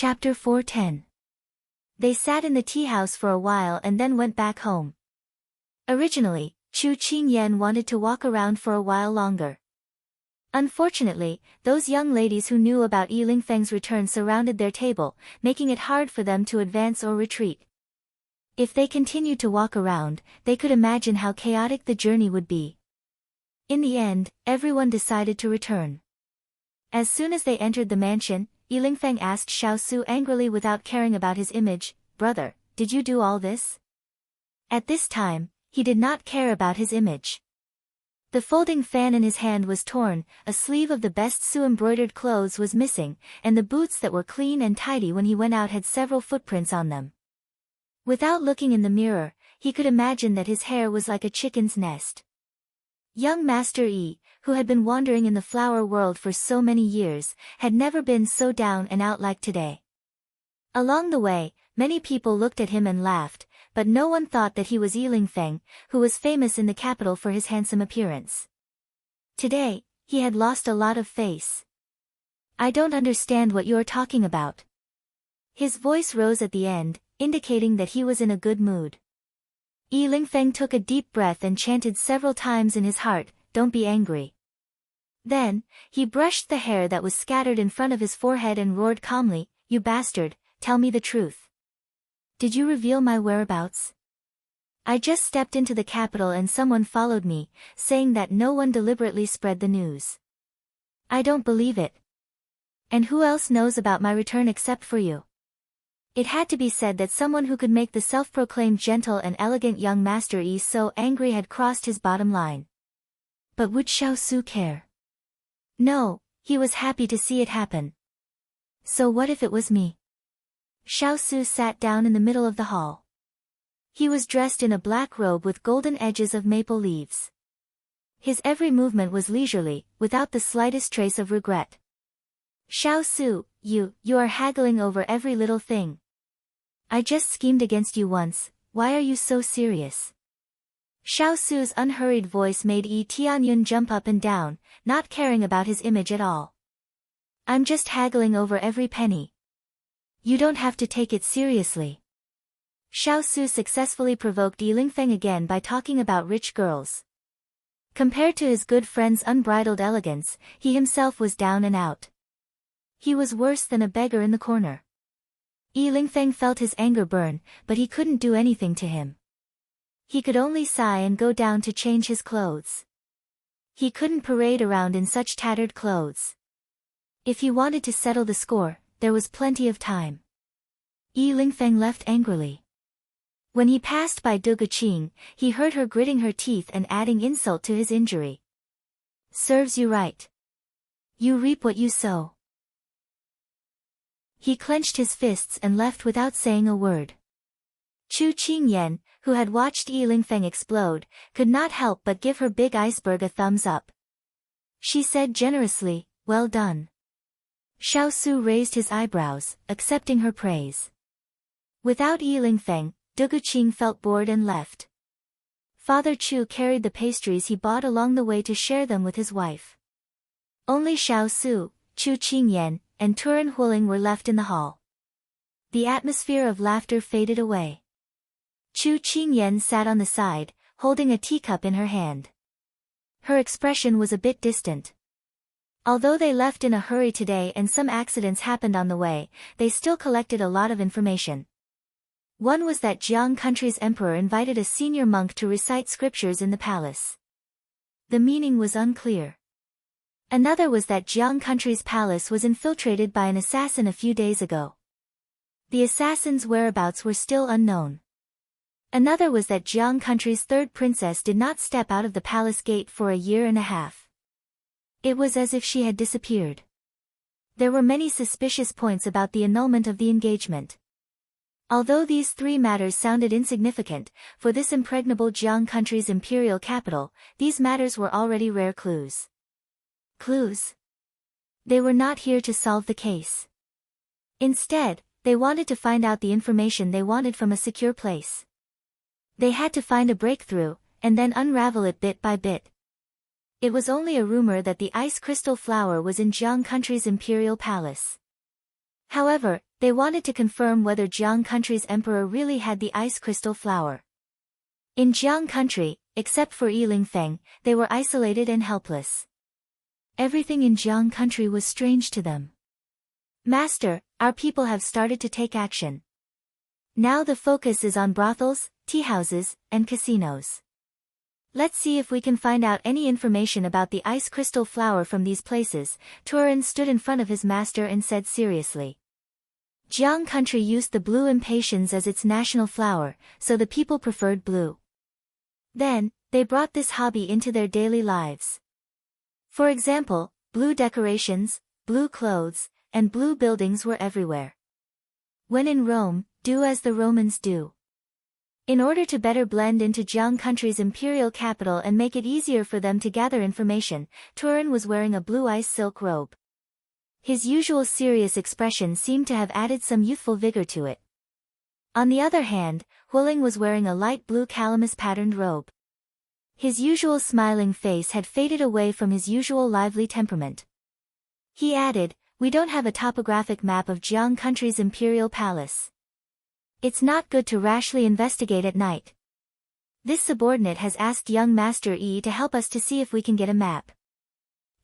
Chapter 410. They sat in the tea house for a while and then went back home. Originally, Chu Qingyan wanted to walk around for a while longer. Unfortunately, those young ladies who knew about Yi Lingfeng's return surrounded their table, making it hard for them to advance or retreat. If they continued to walk around, they could imagine how chaotic the journey would be. In the end, everyone decided to return. As soon as they entered the mansion, Yi Lingfeng asked Xiao Su angrily without caring about his image, "Brother, did you do all this?" At this time, he did not care about his image. The folding fan in his hand was torn, a sleeve of the best Su embroidered clothes was missing, and the boots that were clean and tidy when he went out had several footprints on them. Without looking in the mirror, he could imagine that his hair was like a chicken's nest. Young Master Yi, who had been wandering in the flower world for so many years, had never been so down and out like today. Along the way, many people looked at him and laughed, but no one thought that he was Yi Lingfeng, who was famous in the capital for his handsome appearance. Today, he had lost a lot of face. "I don't understand what you're talking about." His voice rose at the end, indicating that he was in a good mood. Yi Lingfeng took a deep breath and chanted several times in his heart, "Don't be angry." Then, he brushed the hair that was scattered in front of his forehead and roared calmly, "You bastard, tell me the truth. Did you reveal my whereabouts? I just stepped into the capital and someone followed me, saying that no one deliberately spread the news. I don't believe it. And who else knows about my return except for you?" It had to be said that someone who could make the self-proclaimed gentle and elegant young Master Yi so angry had crossed his bottom line. But would Xiao Su care? No, he was happy to see it happen. So what if it was me? Xiao Su sat down in the middle of the hall. He was dressed in a black robe with golden edges of maple leaves. His every movement was leisurely, without the slightest trace of regret. "Xiao Su, you are haggling over every little thing. I just schemed against you once, why are you so serious?" Xiao Su's unhurried voice made Yi Tianyun jump up and down, not caring about his image at all. "I'm just haggling over every penny. You don't have to take it seriously." Xiao Su successfully provoked Yi Lingfeng again by talking about rich girls. Compared to his good friend's unbridled elegance, he himself was down and out. He was worse than a beggar in the corner. Yi Lingfeng felt his anger burn, but he couldn't do anything to him. He could only sigh and go down to change his clothes. He couldn't parade around in such tattered clothes. If he wanted to settle the score, there was plenty of time. Yi Lingfeng left angrily. When he passed by Du Guqing, he heard her gritting her teeth and adding insult to his injury. "Serves you right. You reap what you sow." He clenched his fists and left without saying a word. Chu Qingyan, who had watched Yi Lingfeng explode, could not help but give her big iceberg a thumbs up. She said generously, "Well done." Xiao Su raised his eyebrows, accepting her praise. Without Yi Lingfeng, Du Guqing felt bored and left. Father Chu carried the pastries he bought along the way to share them with his wife. Only Xiao Su, Chu Qingyan, and Turan Huling were left in the hall. The atmosphere of laughter faded away. Chu Qingyan sat on the side, holding a teacup in her hand. Her expression was a bit distant. Although they left in a hurry today and some accidents happened on the way, they still collected a lot of information. One was that Jiang country's emperor invited a senior monk to recite scriptures in the palace. The meaning was unclear. Another was that Jiang country's palace was infiltrated by an assassin a few days ago. The assassin's whereabouts were still unknown. Another was that Jiang country's third princess did not step out of the palace gate for a year and a half. It was as if she had disappeared. There were many suspicious points about the annulment of the engagement. Although these three matters sounded insignificant, for this impregnable Jiang country's imperial capital, these matters were already rare clues. Clues? They were not here to solve the case. Instead, they wanted to find out the information they wanted from a secure place. They had to find a breakthrough, and then unravel it bit by bit. It was only a rumor that the ice crystal flower was in Jiang country's imperial palace. However, They wanted to confirm whether Jiang country's emperor really had the ice crystal flower. In Jiang country, except for Yi Lingfeng, they were isolated and helpless. Everything in Jiang country was strange to them. Master, our people have started to take action. Now the focus is on brothels, teahouses, and casinos. Let's see if we can find out any information about the ice crystal flower from these places. Turin stood in front of his master and said seriously. Jiang country used the blue impatiens as its national flower, so the people preferred blue. Then, they brought this hobby into their daily lives. For example, blue decorations, blue clothes, and blue buildings were everywhere. When in Rome, do as the Romans do. In order to better blend into Jiang country's imperial capital and make it easier for them to gather information, Turin was wearing a blue ice silk robe. His usual serious expression seemed to have added some youthful vigor to it. On the other hand, Huling was wearing a light blue calamus-patterned robe. His usual smiling face had faded away from his usual lively temperament. He added, "We don't have a topographic map of Jiang country's imperial palace. It's not good to rashly investigate at night. This subordinate has asked young Master Yi to help us to see if we can get a map.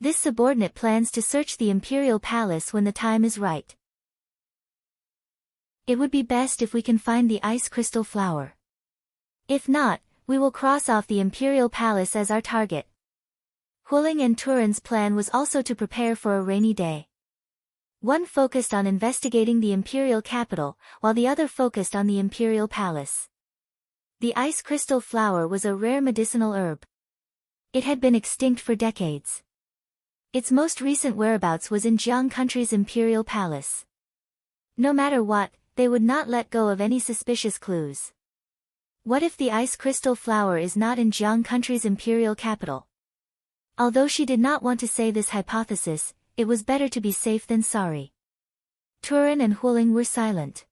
This subordinate plans to search the imperial palace when the time is right. It would be best if we can find the ice crystal flower. If not, we will cross off the imperial palace as our target." Huling and Turin's plan was also to prepare for a rainy day. One focused on investigating the imperial capital, while the other focused on the imperial palace. The ice crystal flower was a rare medicinal herb. It had been extinct for decades. Its most recent whereabouts was in Jiang country's imperial palace. No matter what, they would not let go of any suspicious clues. What if the ice crystal flower is not in Jiang country's imperial capital? Although she did not want to say this hypothesis, it was better to be safe than sorry. Turin and Huling were silent.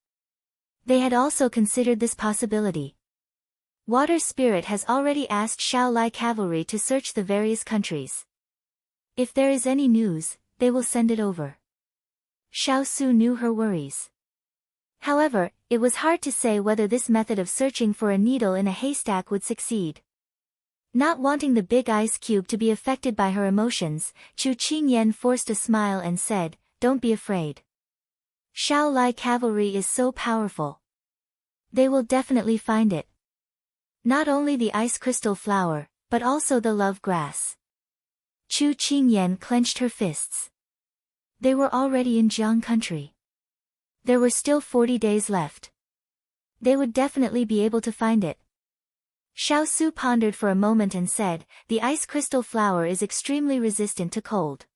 They had also considered this possibility. Water Spirit has already asked Shaolai Cavalry to search the various countries. If there is any news, they will send it over. Xiao Su knew her worries. However, it was hard to say whether this method of searching for a needle in a haystack would succeed. Not wanting the big ice cube to be affected by her emotions, Chu Qingyan forced a smile and said, "Don't be afraid. Shaolai Cavalry is so powerful. They will definitely find it. Not only the ice crystal flower, but also the love grass." Chu Qingyan clenched her fists. They were already in Jiang country. There were still 40 days left. They would definitely be able to find it. Xiao Su pondered for a moment and said, "The ice crystal flower is extremely resistant to cold.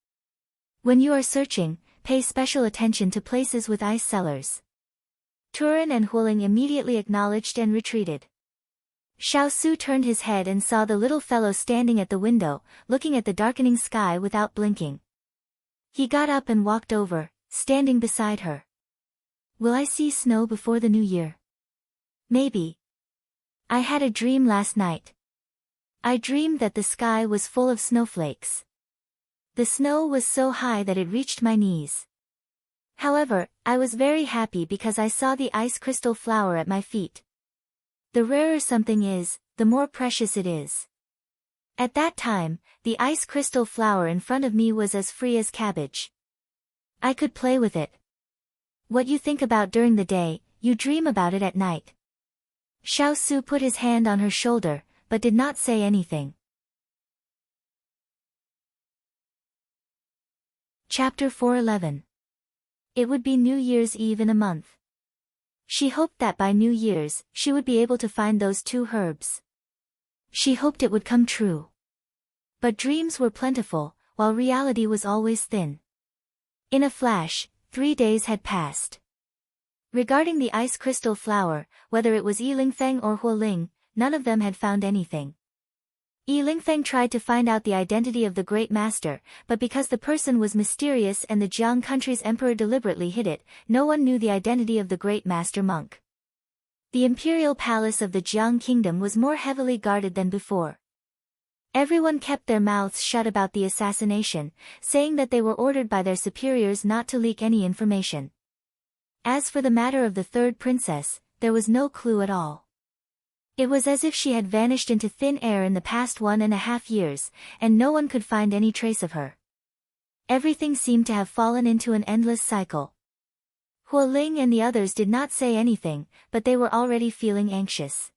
When you are searching, pay special attention to places with ice cellars." Turin and Huling immediately acknowledged and retreated. Xiao Su turned his head and saw the little fellow standing at the window, looking at the darkening sky without blinking. He got up and walked over, standing beside her. "Will I see snow before the new year?" "Maybe. I had a dream last night. I dreamed that the sky was full of snowflakes. The snow was so high that it reached my knees. However, I was very happy because I saw the ice crystal flower at my feet. The rarer something is, the more precious it is. At that time, the ice crystal flower in front of me was as free as cabbage. I could play with it. What you think about during the day, you dream about it at night." Xiao Su put his hand on her shoulder, but did not say anything. Chapter 411. It would be New Year's Eve in a month. She hoped that by New Year's, she would be able to find those 2 herbs. She hoped it would come true. But dreams were plentiful, while reality was always thin. In a flash, 3 days had passed. Regarding the ice crystal flower, whether it was Yi Lingfeng or Huling, none of them had found anything. Yi Lingfeng tried to find out the identity of the Great Master, but because the person was mysterious and the Jiang country's emperor deliberately hid it, no one knew the identity of the Great Master monk. The imperial palace of the Jiang kingdom was more heavily guarded than before. Everyone kept their mouths shut about the assassination, saying that they were ordered by their superiors not to leak any information. As for the matter of the third princess, there was no clue at all. It was as if she had vanished into thin air in the past 1.5 years, and no one could find any trace of her. Everything seemed to have fallen into an endless cycle. Huo Ling and the others did not say anything, but they were already feeling anxious.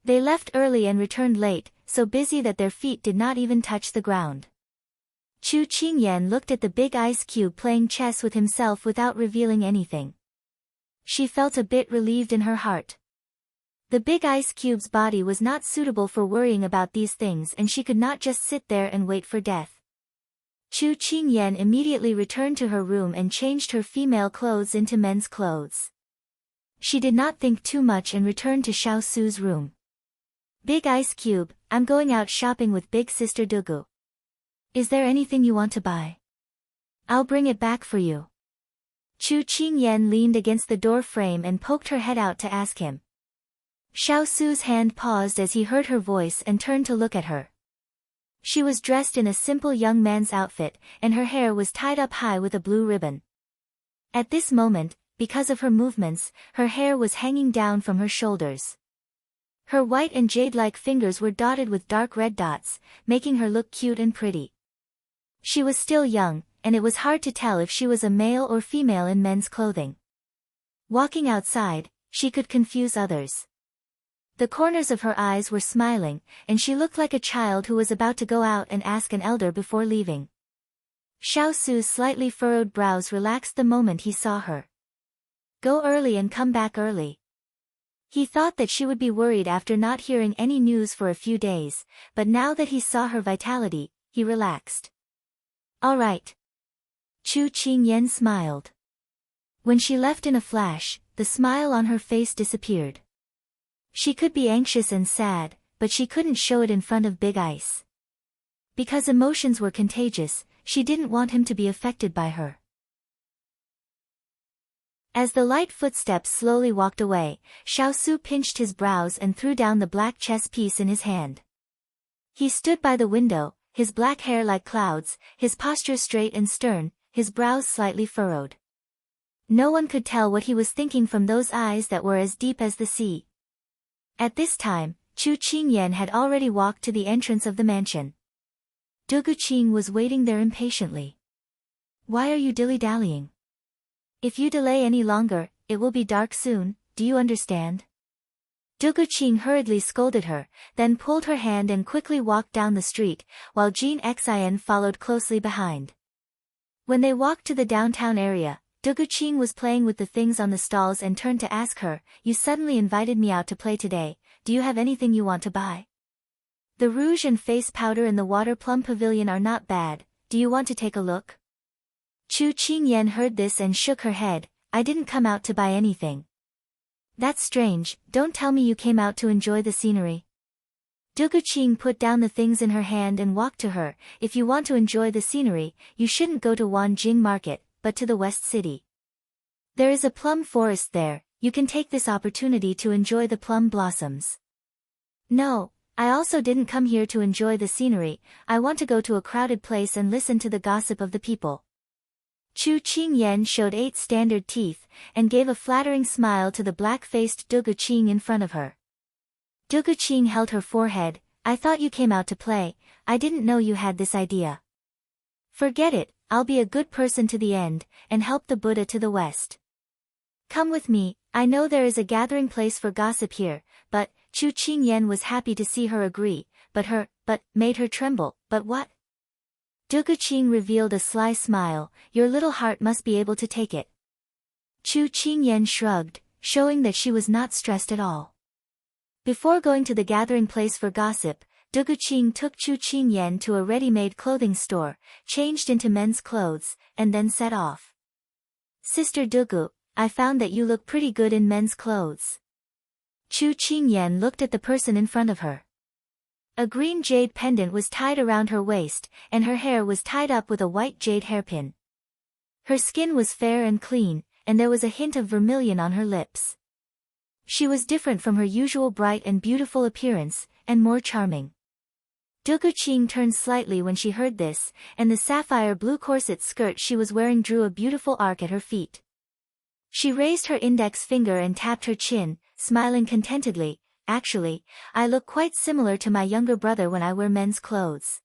They left early and returned late, so busy that their feet did not even touch the ground. Chu Qingyan looked at the big ice cube playing chess with himself without revealing anything. She felt a bit relieved in her heart. The big ice cube's body was not suitable for worrying about these things, and she could not just sit there and wait for death. Chu Qingyan immediately returned to her room and changed her female clothes into men's clothes. She did not think too much and returned to Xiao Su's room. Big ice cube, I'm going out shopping with big sister Dugu. Is there anything you want to buy? I'll bring it back for you. Chu Qingyan leaned against the door frame and poked her head out to ask him. Xiao Su's hand paused as he heard her voice and turned to look at her. She was dressed in a simple young man's outfit, and her hair was tied up high with a blue ribbon. At this moment, because of her movements, her hair was hanging down from her shoulders. Her white and jade-like fingers were dotted with dark red dots, making her look cute and pretty. She was still young, and it was hard to tell if she was a male or female in men's clothing. Walking outside, she could confuse others. The corners of her eyes were smiling, and she looked like a child who was about to go out and ask an elder before leaving. Xiao Su's slightly furrowed brows relaxed the moment he saw her. Go early and come back early. He thought that she would be worried after not hearing any news for a few days, but now that he saw her vitality, he relaxed. All right. Chu Qingyan smiled. When she left in a flash, the smile on her face disappeared. She could be anxious and sad, but she couldn't show it in front of Big Ice. Because emotions were contagious, she didn't want him to be affected by her. As the light footsteps slowly walked away, Xiao Su pinched his brows and threw down the black chess piece in his hand. He stood by the window, his black hair like clouds, his posture straight and stern, his brows slightly furrowed. No one could tell what he was thinking from those eyes that were as deep as the sea. At this time, Chu Qingyan had already walked to the entrance of the mansion. Dugu Qing was waiting there impatiently. Why are you dilly-dallying? If you delay any longer, it will be dark soon, do you understand? Dugu Qing hurriedly scolded her, then pulled her hand and quickly walked down the street, while Jean Xin followed closely behind. When they walked to the downtown area, Dugu Qing was playing with the things on the stalls and turned to ask her, you suddenly invited me out to play today, do you have anything you want to buy? The rouge and face powder in the water plum pavilion are not bad, do you want to take a look? Chu Qingyan heard this and shook her head, I didn't come out to buy anything. That's strange, don't tell me you came out to enjoy the scenery. Dugu Qing put down the things in her hand and walked to her, if you want to enjoy the scenery, you shouldn't go to Wanjing Market, but to the West City. There is a plum forest there, you can take this opportunity to enjoy the plum blossoms. No, I also didn't come here to enjoy the scenery, I want to go to a crowded place and listen to the gossip of the people. Chu Qingyan showed 8 standard teeth, and gave a flattering smile to the black-faced Dugu Qing in front of her. Dugu Qing held her forehead, I thought you came out to play, I didn't know you had this idea. Forget it, I'll be a good person to the end, and help the Buddha to the west. Come with me, I know there is a gathering place for gossip here, but, Chu Qingyan was happy to see her agree, but made her tremble, but what? Dugu Qing revealed a sly smile, your little heart must be able to take it. Chu Qingyan shrugged, showing that she was not stressed at all. Before going to the gathering place for gossip, Dugu Qing took Chu Qingyan to a ready-made clothing store, changed into men's clothes, and then set off. Sister Dugu, I found that you look pretty good in men's clothes. Chu Qingyan looked at the person in front of her. A green jade pendant was tied around her waist, and her hair was tied up with a white jade hairpin. Her skin was fair and clean, and there was a hint of vermilion on her lips. She was different from her usual bright and beautiful appearance, and more charming. Dugu Qing turned slightly when she heard this, and the sapphire blue corset skirt she was wearing drew a beautiful arc at her feet. She raised her index finger and tapped her chin, smiling contentedly. Actually, I look quite similar to my younger brother when I wear men's clothes.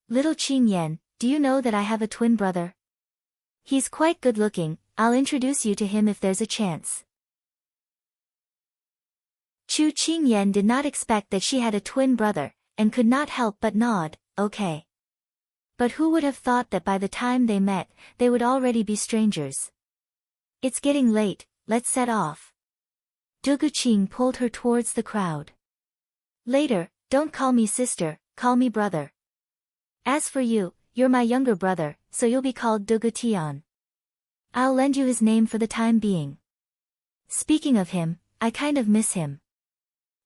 Little Qing Yan, do you know that I have a twin brother? He's quite good looking, I'll introduce you to him if there's a chance. Chu Qing Yan did not expect that she had a twin brother, and could not help but nod, okay. But who would have thought that by the time they met, they would already be strangers? It's getting late, let's set off. Duguqing pulled her towards the crowd. Later, don't call me sister, call me brother. As for you, you're my younger brother, so you'll be called Dugu Tian. I'll lend you his name for the time being. Speaking of him, I kind of miss him.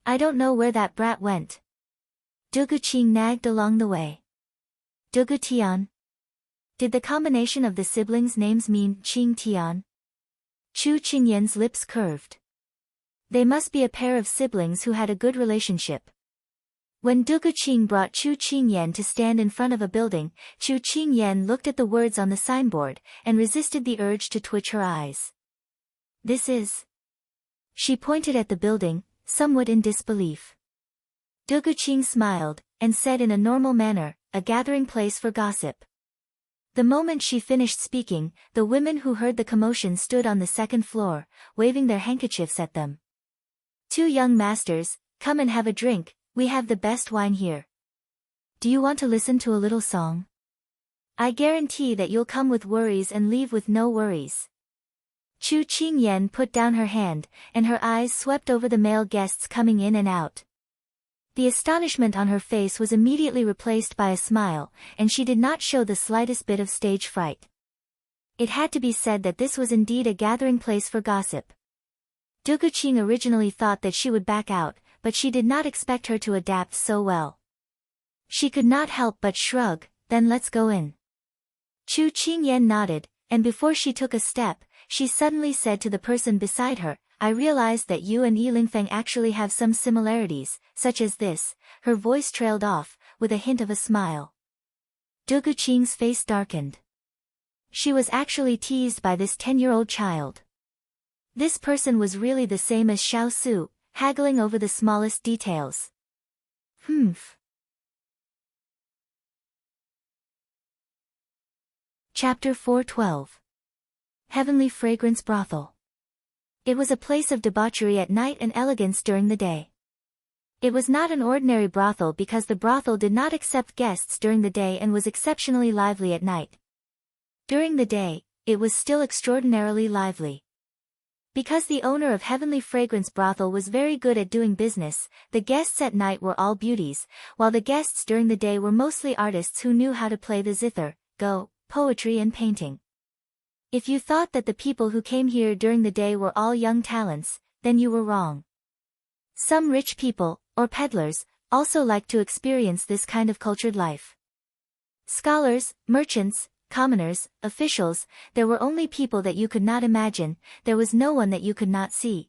I don't know where that brat went. Duguqing nagged along the way. Dugu Tian? Did the combination of the siblings' names mean Qing Tian? Chu Qingyan's lips curved. They must be a pair of siblings who had a good relationship. When Duguqing brought Chu Qingyan to stand in front of a building, Chu Qingyan looked at the words on the signboard, and resisted the urge to twitch her eyes. This is... She pointed at the building, somewhat in disbelief. Duguqing smiled, and said in a normal manner, a gathering place for gossip. The moment she finished speaking, the women who heard the commotion stood on the second floor, waving their handkerchiefs at them. Two young masters, come and have a drink, we have the best wine here. Do you want to listen to a little song? I guarantee that you'll come with worries and leave with no worries. Chu Qingyan put down her hand, and her eyes swept over the male guests coming in and out. The astonishment on her face was immediately replaced by a smile, and she did not show the slightest bit of stage fright. It had to be said that this was indeed a gathering place for gossip. Duguqing originally thought that she would back out, but she did not expect her to adapt so well. She could not help but shrug, then let's go in. Chu Qingyan nodded, and before she took a step, she suddenly said to the person beside her, I realized that you and Yilingfeng actually have some similarities, such as this. Her voice trailed off, with a hint of a smile. Duguqing's face darkened. She was actually teased by this 10-year-old child. This person was really the same as Xiao Su, haggling over the smallest details. Chapter 412. Heavenly Fragrance Brothel. It was a place of debauchery at night and elegance during the day. It was not an ordinary brothel because the brothel did not accept guests during the day and was exceptionally lively at night. During the day, it was still extraordinarily lively. Because the owner of Heavenly Fragrance Brothel was very good at doing business, the guests at night were all beauties, while the guests during the day were mostly artists who knew how to play the zither, go, poetry and painting. If you thought that the people who came here during the day were all young talents, then you were wrong. Some rich people, or peddlers, also liked to experience this kind of cultured life. Scholars, merchants, commoners, officials, there were only people that you could not imagine, there was no one that you could not see.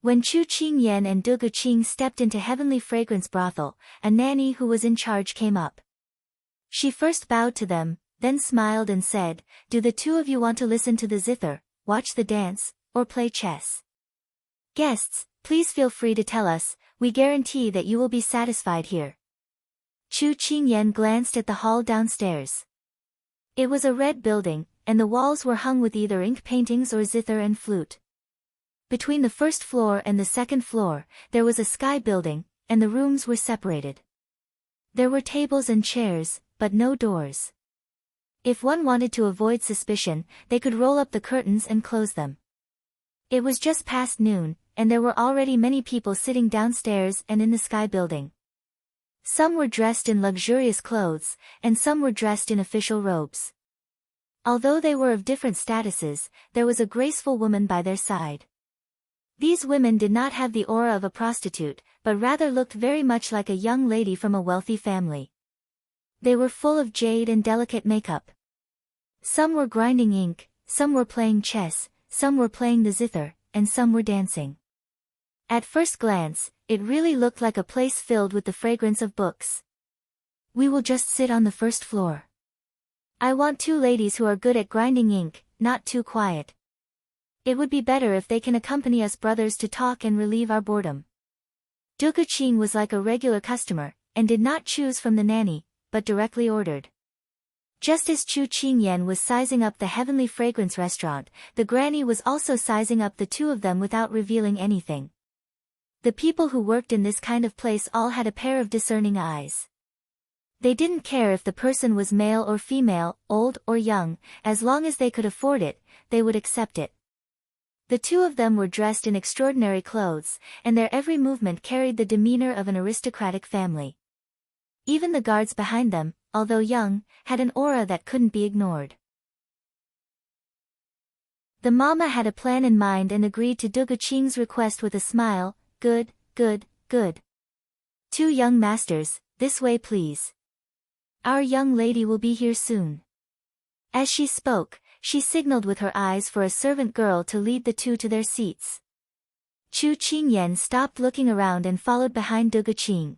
When Chu Qingyan and Duguqing stepped into Heavenly Fragrance Brothel, a nanny who was in charge came up. She first bowed to them, then smiled and said, Do the two of you want to listen to the zither, watch the dance, or play chess? Guests, please feel free to tell us, we guarantee that you will be satisfied here. Chu Qingyan glanced at the hall downstairs. It was a red building, and the walls were hung with either ink paintings or zither and flute. Between the first floor and the second floor, there was a sky building, and the rooms were separated. There were tables and chairs, but no doors. If one wanted to avoid suspicion, they could roll up the curtains and close them. It was just past noon, and there were already many people sitting downstairs and in the sky building. Some were dressed in luxurious clothes, and some were dressed in official robes. Although they were of different statuses, there was a graceful woman by their side. These women did not have the aura of a prostitute, but rather looked very much like a young lady from a wealthy family. They were full of jade and delicate makeup. Some were grinding ink, some were playing chess, some were playing the zither, and some were dancing. At first glance, it really looked like a place filled with the fragrance of books. We will just sit on the first floor. I want two ladies who are good at grinding ink, not too quiet. It would be better if they can accompany us brothers to talk and relieve our boredom. Dugu Qing was like a regular customer, and did not choose from the nanny, but directly ordered. Just as Chu Qingyan was sizing up the Heavenly Fragrance restaurant, the granny was also sizing up the two of them without revealing anything. The people who worked in this kind of place all had a pair of discerning eyes. They didn't care if the person was male or female, old or young, as long as they could afford it, they would accept it. The two of them were dressed in extraordinary clothes, and their every movement carried the demeanor of an aristocratic family. Even the guards behind them, although young, had an aura that couldn't be ignored. The mama had a plan in mind and agreed to Dugu Qing's request with a smile. Good, good, good. Two young masters, this way please. Our young lady will be here soon. As she spoke, she signaled with her eyes for a servant girl to lead the two to their seats. Chu Qingyan stopped looking around and followed behind Dugu Qing.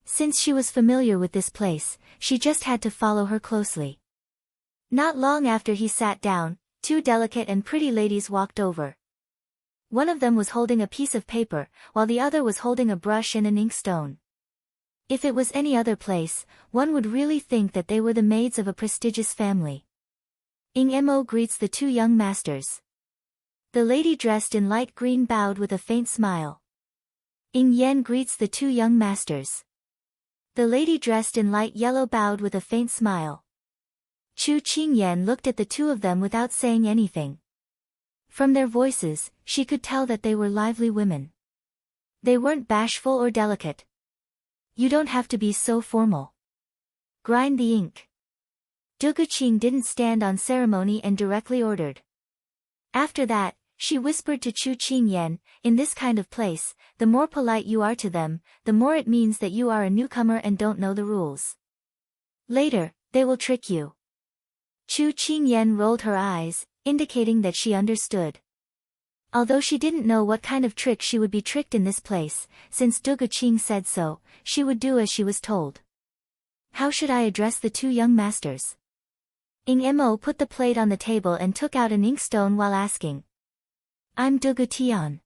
Since she was familiar with this place, she just had to follow her closely. Not long after he sat down, two delicate and pretty ladies walked over. One of them was holding a piece of paper, while the other was holding a brush and an inkstone. If it was any other place, one would really think that they were the maids of a prestigious family. Ing Mo greets the two young masters. The lady dressed in light green bowed with a faint smile. Ing Yen greets the two young masters. The lady dressed in light yellow bowed with a faint smile. Chu Qingyan looked at the two of them without saying anything. From their voices, she could tell that they were lively women. They weren't bashful or delicate. You don't have to be so formal. Grind the ink. Dugu Qing didn't stand on ceremony and directly ordered. After that, she whispered to Chu Qingyan, in this kind of place, the more polite you are to them, the more it means that you are a newcomer and don't know the rules. Later, they will trick you. Chu Qingyan rolled her eyes, indicating that she understood. Although she didn't know what kind of trick she would be tricked in this place, since Dugu Qing said so, she would do as she was told. How should I address the two young masters? Ing Mo put the plate on the table and took out an inkstone while asking. I'm Dugu Tian.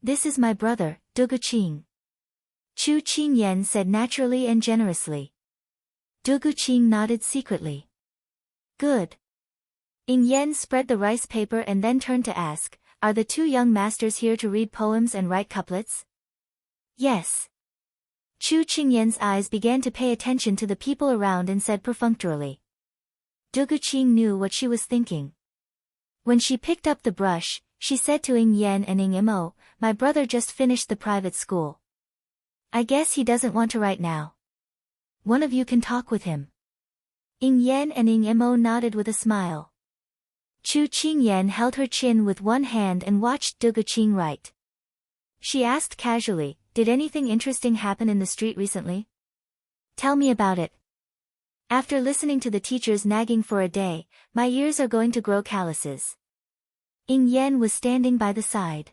This is my brother, Dugu Qing. Chu Qingyan said naturally and generously. Dugu Qing nodded secretly. Good. Ing Yen spread the rice paper and then turned to ask, are the two young masters here to read poems and write couplets? Yes. Chu Qingyan's eyes began to pay attention to the people around and said perfunctorily. Dugu Qing knew what she was thinking. When she picked up the brush, she said to Ing Yen and Ing Mo, my brother just finished the private school. I guess he doesn't want to write now. One of you can talk with him. Ing Yen and Ing Mo nodded with a smile. Chu Qingyan held her chin with one hand and watched Dugu Qing write. She asked casually, did anything interesting happen in the street recently? Tell me about it. After listening to the teachers nagging for a day, my ears are going to grow calluses. Ing Yen was standing by the side.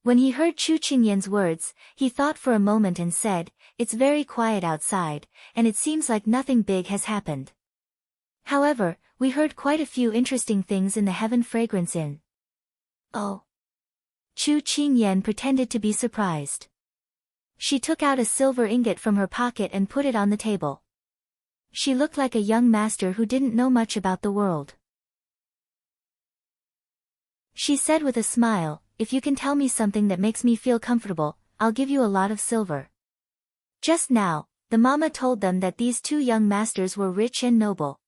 When he heard Chu Qingyan's words, he thought for a moment and said, it's very quiet outside, and it seems like nothing big has happened. However, we heard quite a few interesting things in the Heaven Fragrance Inn. Oh. Chu Qingyan pretended to be surprised. She took out a silver ingot from her pocket and put it on the table. She looked like a young master who didn't know much about the world. She said with a smile, if you can tell me something that makes me feel comfortable, I'll give you a lot of silver. Just now, the mama told them that these two young masters were rich and noble.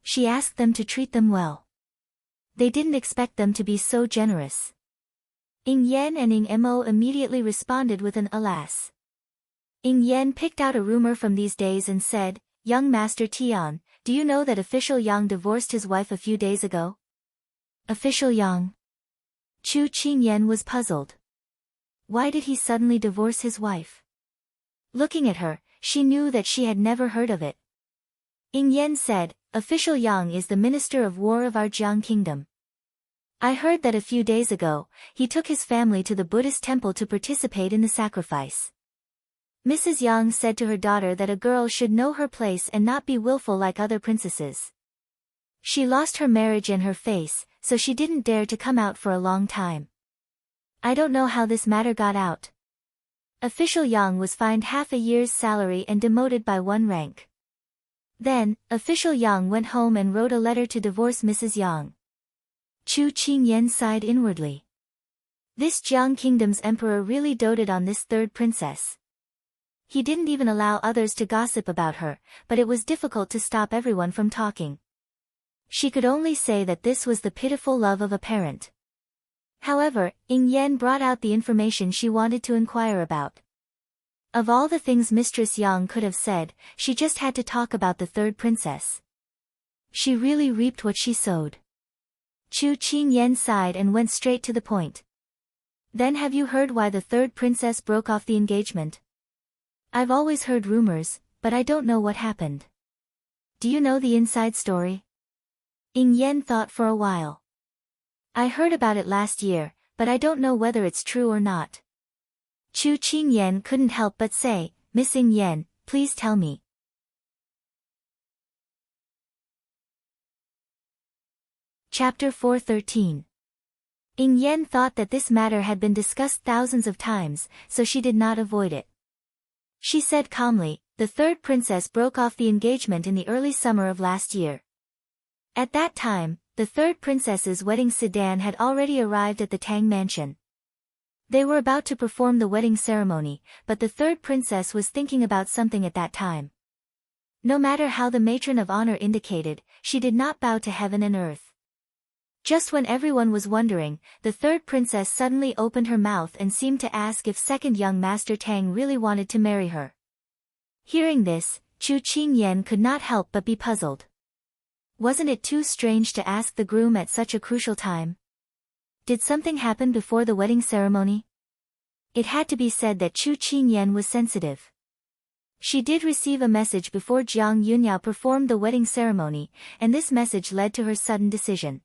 She asked them to treat them well. They didn't expect them to be so generous. Ing Yen and Ing Mo immediately responded with an alas. Ing Yen picked out a rumor from these days and said, young Master Tian, do you know that official Yang divorced his wife a few days ago? Official Yang? Chu Qingyan was puzzled. Why did he suddenly divorce his wife? Looking at her, she knew that she had never heard of it. Ing Yen said, official Yang is the minister of war of our Jiang kingdom. I heard that a few days ago, he took his family to the Buddhist temple to participate in the sacrifice. Mrs. Yang said to her daughter that a girl should know her place and not be willful like other princesses. She lost her marriage and her face, so she didn't dare to come out for a long time. I don't know how this matter got out. Official Yang was fined half a year's salary and demoted by 1 rank. Then, Official Yang went home and wrote a letter to divorce Mrs. Yang. Chu Qingyan sighed inwardly. This Jiang Kingdom's emperor really doted on this third princess. He didn't even allow others to gossip about her, but it was difficult to stop everyone from talking. She could only say that this was the pitiful love of a parent. However, Ying Yan brought out the information she wanted to inquire about. Of all the things Mistress Yang could have said, she just had to talk about the third princess. She really reaped what she sowed. Chu Qingyan sighed and went straight to the point. Then have you heard why the third princess broke off the engagement? I've always heard rumors, but I don't know what happened. Do you know the inside story? Ying Yan thought for a while. I heard about it last year, but I don't know whether it's true or not. Chu Qingyan couldn't help but say, Miss Ying Yan, please tell me. Chapter 413. Ying Yan thought that this matter had been discussed thousands of times, so she did not avoid it. She said calmly, the third princess broke off the engagement in the early summer of last year. At that time, the third princess's wedding sedan had already arrived at the Tang mansion. They were about to perform the wedding ceremony, but the third princess was thinking about something at that time. No matter how the matron of honor indicated, she did not bow to heaven and earth. Just when everyone was wondering, the third princess suddenly opened her mouth and seemed to ask if second young Master Tang really wanted to marry her. Hearing this, Chu Qingyan could not help but be puzzled. Wasn't it too strange to ask the groom at such a crucial time? Did something happen before the wedding ceremony? It had to be said that Chu Qingyan was sensitive. She did receive a message before Jiang Yunyao performed the wedding ceremony, and this message led to her sudden decision.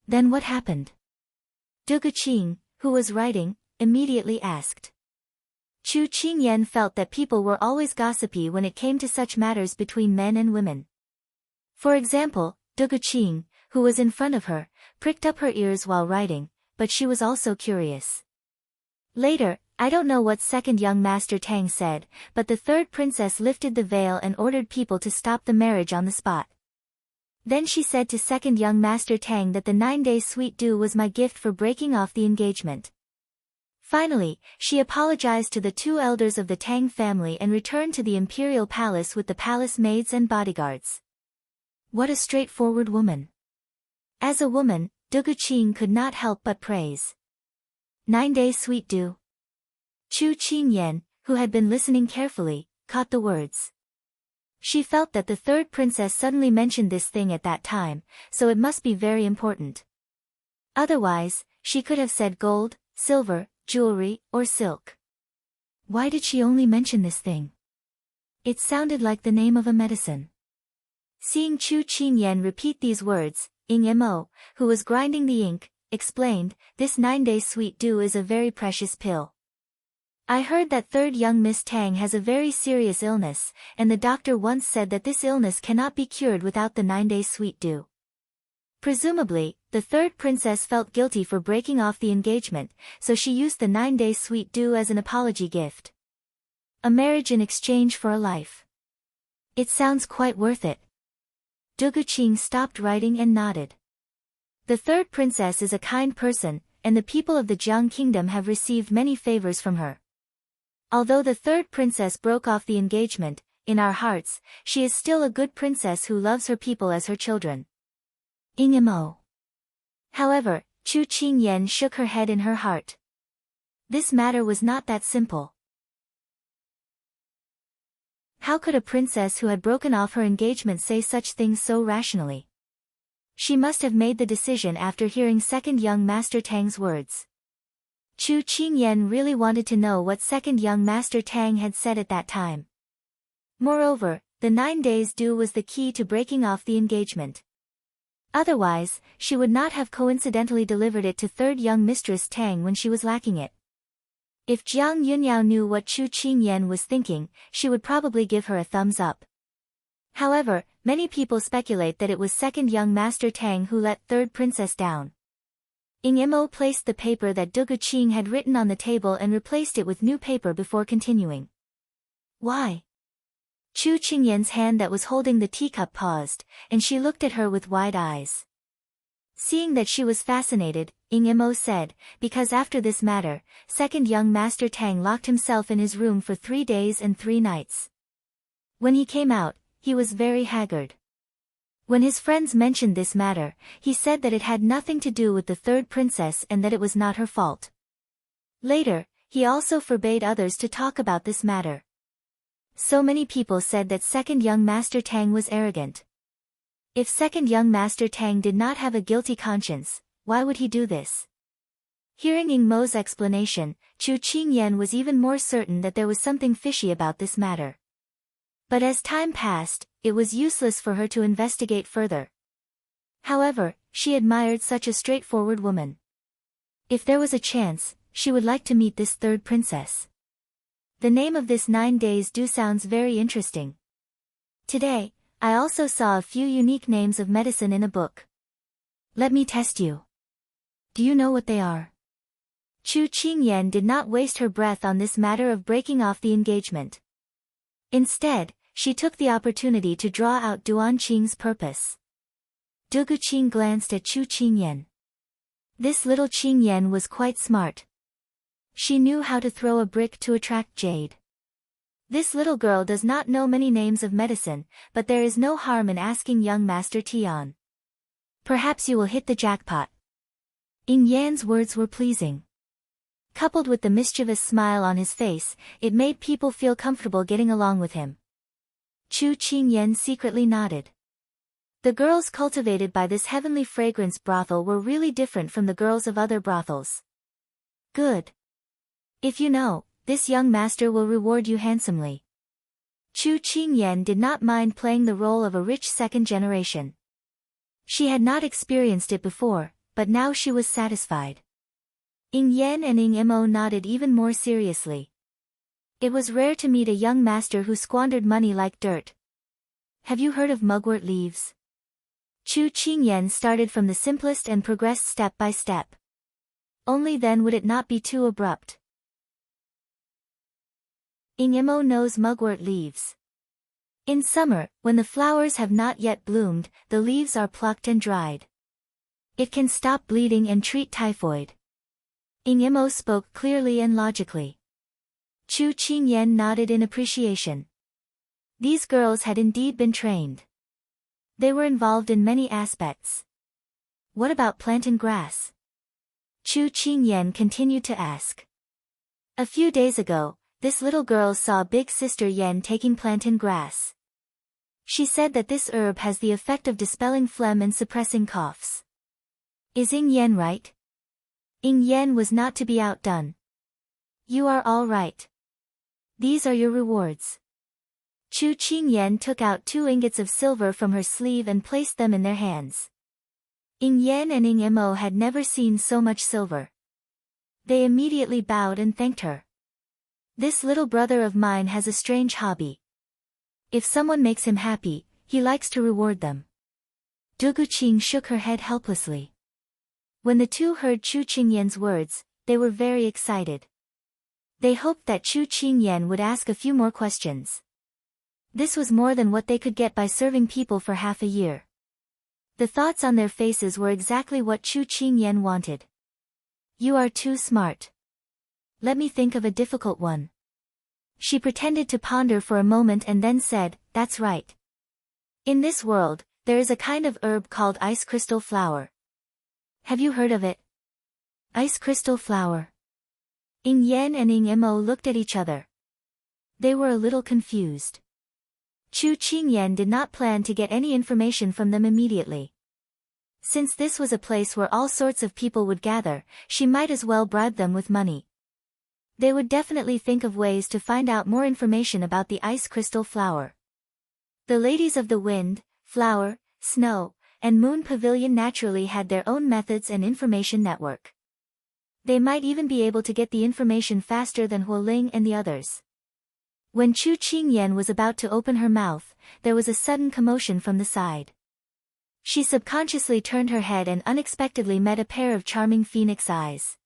Then what happened? Du Guqing, who was writing, immediately asked. Chu Qingyan felt that people were always gossipy when it came to such matters between men and women. For example, Du Guqing, who was in front of her, pricked up her ears while writing, but she was also curious. Later, I don't know what second young Master Tang said, but the third princess lifted the veil and ordered people to stop the marriage on the spot. Then she said to second young Master Tang that the 9-day sweet dew was my gift for breaking off the engagement. Finally, she apologized to the 2 elders of the Tang family and returned to the imperial palace with the palace maids and bodyguards. What a straightforward woman. As a woman, Du Guqing could not help but praise. 9-day sweet dew. Chu Qingyan, who had been listening carefully, caught the words. She felt that the third princess suddenly mentioned this thing at that time, so it must be very important. Otherwise, she could have said gold, silver, jewelry, or silk. Why did she only mention this thing? It sounded like the name of a medicine. Seeing Chu Qingyan repeat these words, Ying Mo, who was grinding the ink, explained, this 9-day sweet dew is a very precious pill. I heard that third young Miss Tang has a very serious illness, and the doctor once said that this illness cannot be cured without the 9-day sweet dew. Presumably, the third princess felt guilty for breaking off the engagement, so she used the 9-day sweet dew as an apology gift. A marriage in exchange for a life. It sounds quite worth it. Du Guqing stopped writing and nodded. The third princess is a kind person, and the people of the Jiang Kingdom have received many favors from her. Although the third princess broke off the engagement, in our hearts, she is still a good princess who loves her people as her children. Ying Mo. However, Chu Qingyan shook her head in her heart. This matter was not that simple. How could a princess who had broken off her engagement say such things so rationally? She must have made the decision after hearing second young Master Tang's words. Chu Qingyan really wanted to know what second young Master Tang had said at that time. Moreover, the 9 days dew was the key to breaking off the engagement. Otherwise, she would not have coincidentally delivered it to third young Mistress Tang when she was lacking it. If Jiang Yunyao knew what Chu Qingyan was thinking, she would probably give her a thumbs up. However, many people speculate that it was second young Master Tang who let third princess down. Ing Mo placed the paper that Du Guqing had written on the table and replaced it with new paper before continuing. Why? Chu Qingyan's hand that was holding the teacup paused, and she looked at her with wide eyes. Seeing that she was fascinated, Ing Mo said, because after this matter, second young Master Tang locked himself in his room for 3 days and 3 nights. When he came out, he was very haggard. When his friends mentioned this matter, he said that it had nothing to do with the third princess and that it was not her fault. Later, he also forbade others to talk about this matter. So many people said that second young Master Tang was arrogant. If second young Master Tang did not have a guilty conscience, why would he do this? Hearing Ing Mo's explanation, Chu Qingyan was even more certain that there was something fishy about this matter. But as time passed, it was useless for her to investigate further. However, she admired such a straightforward woman. If there was a chance, she would like to meet this third princess. The name of this 9 days do sounds very interesting. Today, I also saw a few unique names of medicine in a book. Let me test you. Do you know what they are? Chu Qingyan did not waste her breath on this matter of breaking off the engagement. Instead, she took the opportunity to draw out Duan Qing's purpose. Du Guqing glanced at Chu Qingyan. This little Qingyan was quite smart. She knew how to throw a brick to attract jade. This little girl does not know many names of medicine, but there is no harm in asking young Master Tian. Perhaps you will hit the jackpot. Ing Yan's words were pleasing. Coupled with the mischievous smile on his face, it made people feel comfortable getting along with him. Chu Qingyan secretly nodded. The girls cultivated by this heavenly fragrance brothel were really different from the girls of other brothels. Good. If you know, this young master will reward you handsomely. Chu Qingyan did not mind playing the role of a rich second generation. She had not experienced it before, but now she was satisfied. Ing Yan and Ing Mo nodded even more seriously. It was rare to meet a young master who squandered money like dirt. Have you heard of mugwort leaves? Chu Qingyan started from the simplest and progressed step by step. Only then would it not be too abrupt. Ing Mo knows mugwort leaves. In summer, when the flowers have not yet bloomed, the leaves are plucked and dried. It can stop bleeding and treat typhoid. Ing Mo spoke clearly and logically. Chu Qingyan nodded in appreciation. These girls had indeed been trained. They were involved in many aspects. What about plantain grass? Chu Qingyan continued to ask. A few days ago, this little girl saw big sister Yan taking plantain grass. She said that this herb has the effect of dispelling phlegm and suppressing coughs. Is Ing Yan right? Ing Yan was not to be outdone. You are all right. These are your rewards. Chu Qingyan took out 2 ingots of silver from her sleeve and placed them in their hands. Ing Yan and Ing Mo had never seen so much silver. They immediately bowed and thanked her. This little brother of mine has a strange hobby. If someone makes him happy, he likes to reward them. Du Guqing shook her head helplessly. When the two heard Chu Qingyan's words, they were very excited. They hoped that Chu Qingyan would ask a few more questions. This was more than what they could get by serving people for half a year. The thoughts on their faces were exactly what Chu Qingyan wanted. You are too smart. Let me think of a difficult one. She pretended to ponder for a moment and then said, that's right. In this world, there is a kind of herb called ice crystal flower. Have you heard of it? Ice crystal flower. Ing Yan and Ing Mo looked at each other. They were a little confused. Chu Qingyan did not plan to get any information from them immediately. Since this was a place where all sorts of people would gather, she might as well bribe them with money. They would definitely think of ways to find out more information about the ice crystal flower. The ladies of the wind, flower, snow, and moon pavilion naturally had their own methods and information network. They might even be able to get the information faster than Huo Ling and the others. When Chu Qingyan was about to open her mouth, there was a sudden commotion from the side. She subconsciously turned her head and unexpectedly met a pair of charming phoenix eyes.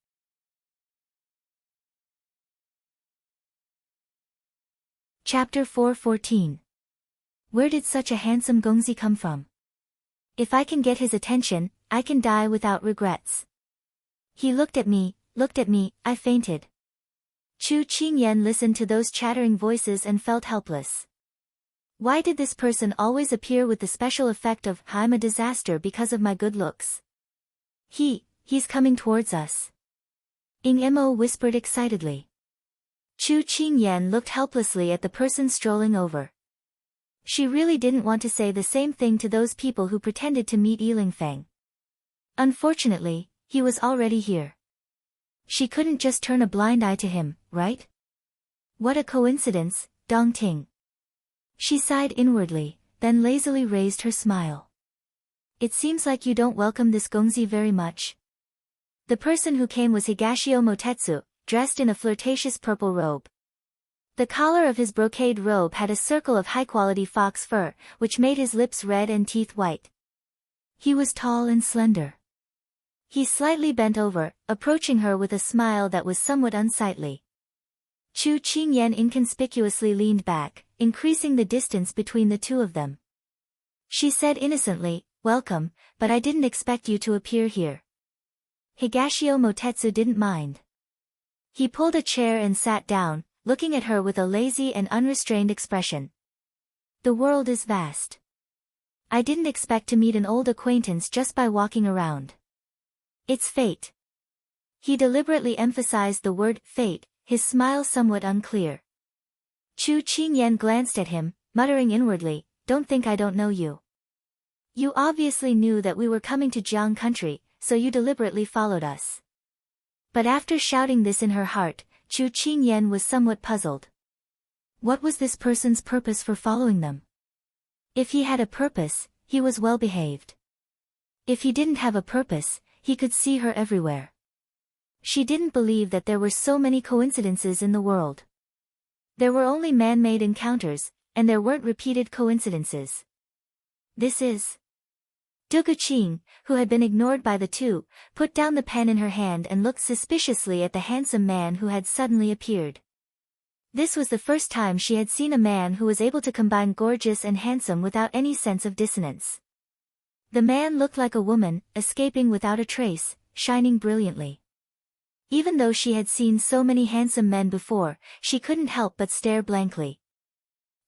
Chapter 4:14. Where did such a handsome Gongzi come from? If I can get his attention, I can die without regrets. He looked at me, I fainted. Chu Qingyan listened to those chattering voices and felt helpless. Why did this person always appear with the special effect of, I'm a disaster because of my good looks? He's coming towards us. Ing Mo whispered excitedly. Chu Qingyan looked helplessly at the person strolling over. She really didn't want to say the same thing to those people who pretended to meet Yilingfeng. Unfortunately, he was already here. She couldn't just turn a blind eye to him, right? What a coincidence, Dongting. She sighed inwardly, then lazily raised her smile. It seems like you don't welcome this Gongzi very much. The person who came was Higashio Motetsu, dressed in a flirtatious purple robe. The collar of his brocade robe had a circle of high-quality fox fur, which made his lips red and teeth white. He was tall and slender. He slightly bent over, approaching her with a smile that was somewhat unsightly. Chu Qingyan inconspicuously leaned back, increasing the distance between the two of them. She said innocently, "Welcome, but I didn't expect you to appear here." Higashio Motetsu didn't mind. He pulled a chair and sat down, looking at her with a lazy and unrestrained expression. The world is vast. I didn't expect to meet an old acquaintance just by walking around. It's fate. He deliberately emphasized the word fate, his smile somewhat unclear. Chu Qingyan glanced at him, muttering inwardly, "Don't think I don't know you. You obviously knew that we were coming to Jiang country, so you deliberately followed us." But after shouting this in her heart, Chu Qingyan was somewhat puzzled. What was this person's purpose for following them? If he had a purpose, he was well behaved. If he didn't have a purpose, he could see her everywhere. She didn't believe that there were so many coincidences in the world. There were only man-made encounters, and there weren't repeated coincidences. This is... Duguqing, who had been ignored by the two, put down the pen in her hand and looked suspiciously at the handsome man who had suddenly appeared. This was the first time she had seen a man who was able to combine gorgeous and handsome without any sense of dissonance. The man looked like a woman, escaping without a trace, shining brilliantly. Even though she had seen so many handsome men before, she couldn't help but stare blankly.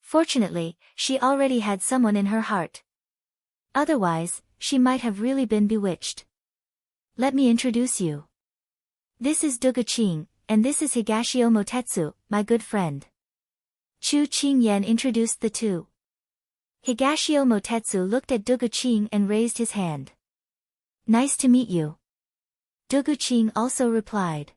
Fortunately, she already had someone in her heart. Otherwise, she might have really been bewitched. Let me introduce you. This is Duguqing, and this is Higashio Motetsu, my good friend. Chu Qingyan introduced the two. Higashio Motetsu looked at Duguqing and raised his hand. Nice to meet you. Duguqing also replied.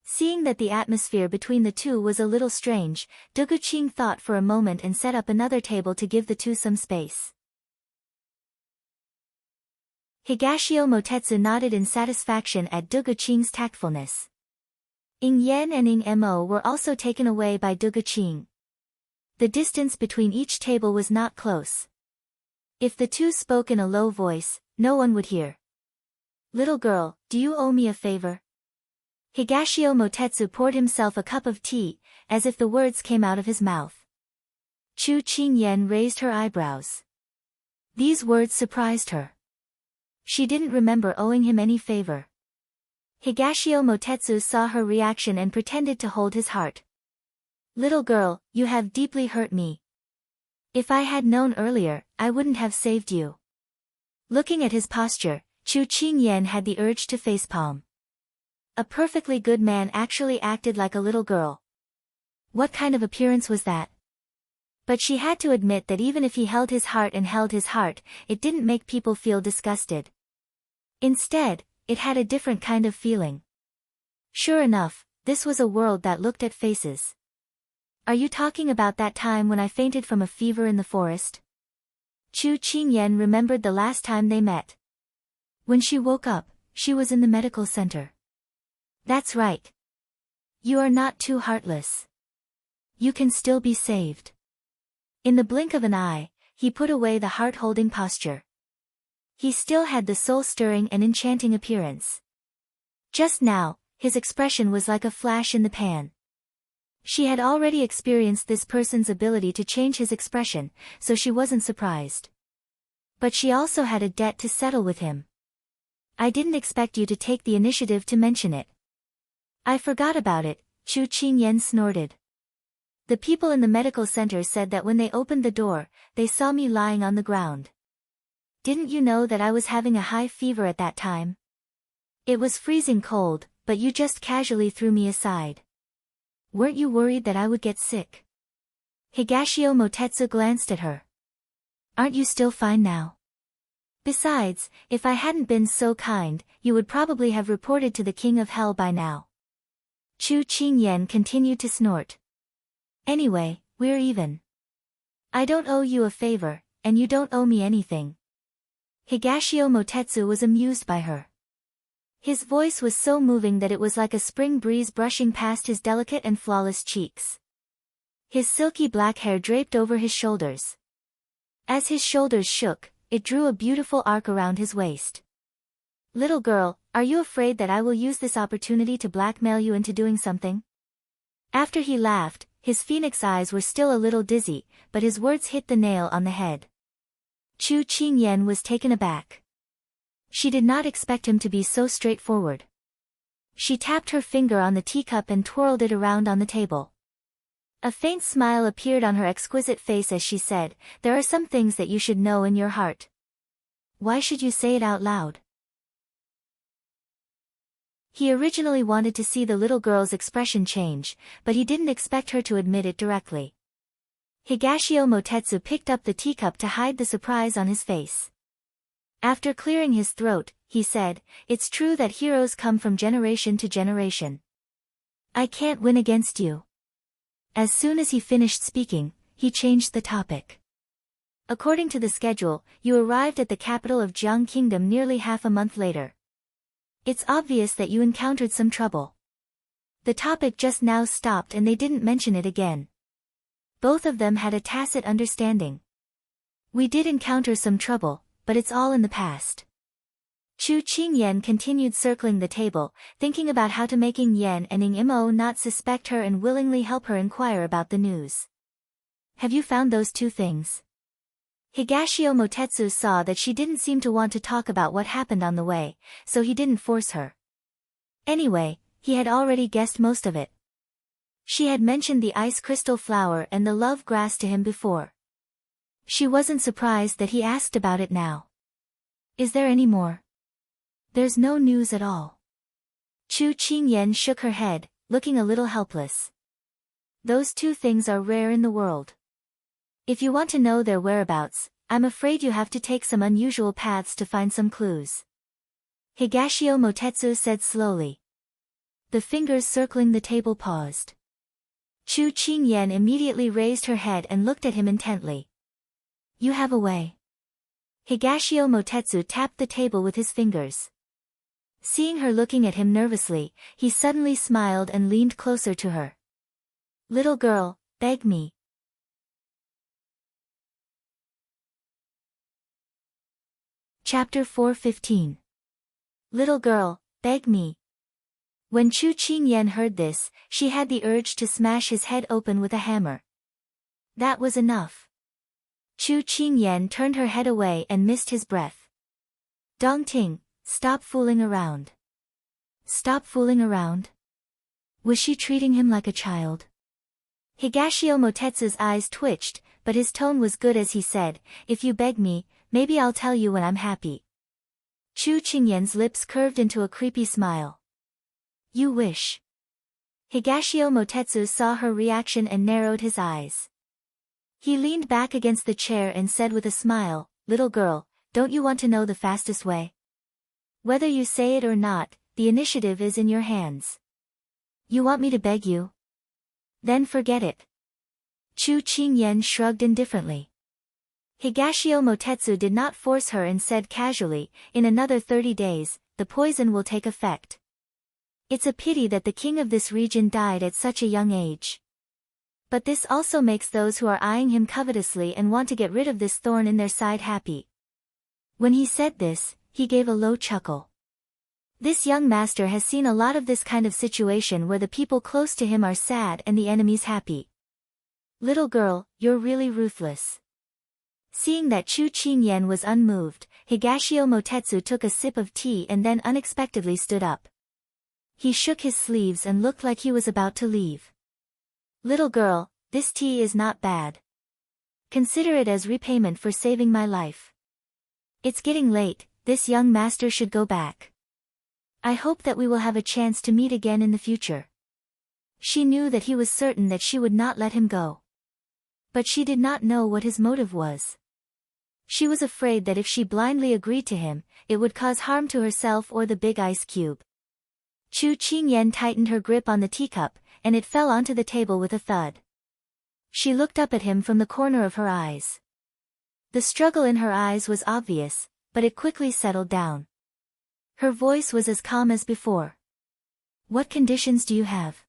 Seeing that the atmosphere between the two was a little strange, Duguqing thought for a moment and set up another table to give the two some space. Higashio Motetsu nodded in satisfaction at Duguqing's tactfulness. Ing Yen and Ing Mo were also taken away by Duguqing. The distance between each table was not close. If the two spoke in a low voice, no one would hear. Little girl, do you owe me a favor? Higashio Motetsu poured himself a cup of tea, as if the words came out of his mouth. Chu Qingyan raised her eyebrows. These words surprised her. She didn't remember owing him any favor. Higashio Motetsu saw her reaction and pretended to hold his heart. Little girl, you have deeply hurt me. If I had known earlier, I wouldn't have saved you. Looking at his posture, Chu Qingyan had the urge to facepalm. A perfectly good man actually acted like a little girl. What kind of appearance was that? But she had to admit that even if he held his heart, it didn't make people feel disgusted. Instead, it had a different kind of feeling. Sure enough, this was a world that looked at faces. Are you talking about that time when I fainted from a fever in the forest? Chu Qingyan remembered the last time they met. When she woke up, she was in the medical center. That's right. You are not too heartless. You can still be saved. In the blink of an eye, he put away the heart-holding posture. He still had the soul-stirring and enchanting appearance. Just now, his expression was like a flash in the pan. She had already experienced this person's ability to change his expression, so she wasn't surprised. But she also had a debt to settle with him. I didn't expect you to take the initiative to mention it. I forgot about it, Chu Qingyan snorted. The people in the medical center said that when they opened the door, they saw me lying on the ground. Didn't you know that I was having a high fever at that time? It was freezing cold, but you just casually threw me aside. Weren't you worried that I would get sick? Higashio Motetsu glanced at her. Aren't you still fine now? Besides, if I hadn't been so kind, you would probably have reported to the King of Hell by now. Chu Qingyan continued to snort. Anyway, we're even. I don't owe you a favor, and you don't owe me anything. Higashio Motetsu was amused by her. His voice was so moving that it was like a spring breeze brushing past his delicate and flawless cheeks. His silky black hair draped over his shoulders. As his shoulders shook, it drew a beautiful arc around his waist. Little girl, are you afraid that I will use this opportunity to blackmail you into doing something? After he laughed, his phoenix eyes were still a little dizzy, but his words hit the nail on the head. Chu Qingyan was taken aback. She did not expect him to be so straightforward. She tapped her finger on the teacup and twirled it around on the table. A faint smile appeared on her exquisite face as she said, "There are some things that you should know in your heart. Why should you say it out loud?" He originally wanted to see the little girl's expression change, but he didn't expect her to admit it directly. Higashio Motetsu picked up the teacup to hide the surprise on his face. After clearing his throat, he said, "It's true that heroes come from generation to generation. I can't win against you." As soon as he finished speaking, he changed the topic. "According to the schedule, you arrived at the capital of Jiang Kingdom nearly half a month later. It's obvious that you encountered some trouble." The topic just now stopped and they didn't mention it again. Both of them had a tacit understanding. "We did encounter some trouble, but it's all in the past." Chu Qingyan continued circling the table, thinking about how to make Ing Yen and Ing Imo not suspect her and willingly help her inquire about the news. "Have you found those two things?" Higashio Motetsu saw that she didn't seem to want to talk about what happened on the way, so he didn't force her. Anyway, he had already guessed most of it. She had mentioned the ice crystal flower and the love grass to him before. She wasn't surprised that he asked about it now. "Is there any more?" "There's no news at all." Chu Qingyan shook her head, looking a little helpless. "Those two things are rare in the world. If you want to know their whereabouts, I'm afraid you have to take some unusual paths to find some clues." Higashio Motetsu said slowly. The fingers circling the table paused. Chu Qingyan immediately raised her head and looked at him intently. "You have a way." Higashio Motetsu tapped the table with his fingers. Seeing her looking at him nervously, he suddenly smiled and leaned closer to her. "Little girl, beg me." Chapter 4:15. Little girl, beg me. When Chu Qingyan heard this, she had the urge to smash his head open with a hammer. That was enough. Chu Qingyan turned her head away and missed his breath. "Dongting, stop fooling around." Stop fooling around? Was she treating him like a child? Higashio Motetsu's eyes twitched, but his tone was good as he said, "If you beg me, maybe I'll tell you when I'm happy." Chu Qingyan's lips curved into a creepy smile. "You wish." Higashio Motetsu saw her reaction and narrowed his eyes. He leaned back against the chair and said with a smile, "Little girl, don't you want to know the fastest way? Whether you say it or not, the initiative is in your hands." "You want me to beg you? Then forget it." Chu Qingyan shrugged indifferently. Higashio Motetsu did not force her and said casually, "In another 30 days, the poison will take effect. It's a pity that the king of this region died at such a young age." But this also makes those who are eyeing him covetously and want to get rid of this thorn in their side happy. When he said this, he gave a low chuckle. This young master has seen a lot of this kind of situation where the people close to him are sad and the enemies happy. Little girl, you're really ruthless. Seeing that Chu Qingyan was unmoved, Higashio Motetsu took a sip of tea and then unexpectedly stood up. He shook his sleeves and looked like he was about to leave. Little girl, this tea is not bad. Consider it as repayment for saving my life. It's getting late, this young master should go back. I hope that we will have a chance to meet again in the future. She knew that he was certain that she would not let him go. But she did not know what his motive was. She was afraid that if she blindly agreed to him, it would cause harm to herself or the big ice cube. Chu Qingyan tightened her grip on the teacup, and it fell onto the table with a thud. She looked up at him from the corner of her eyes. The struggle in her eyes was obvious, but it quickly settled down. Her voice was as calm as before. What conditions do you have?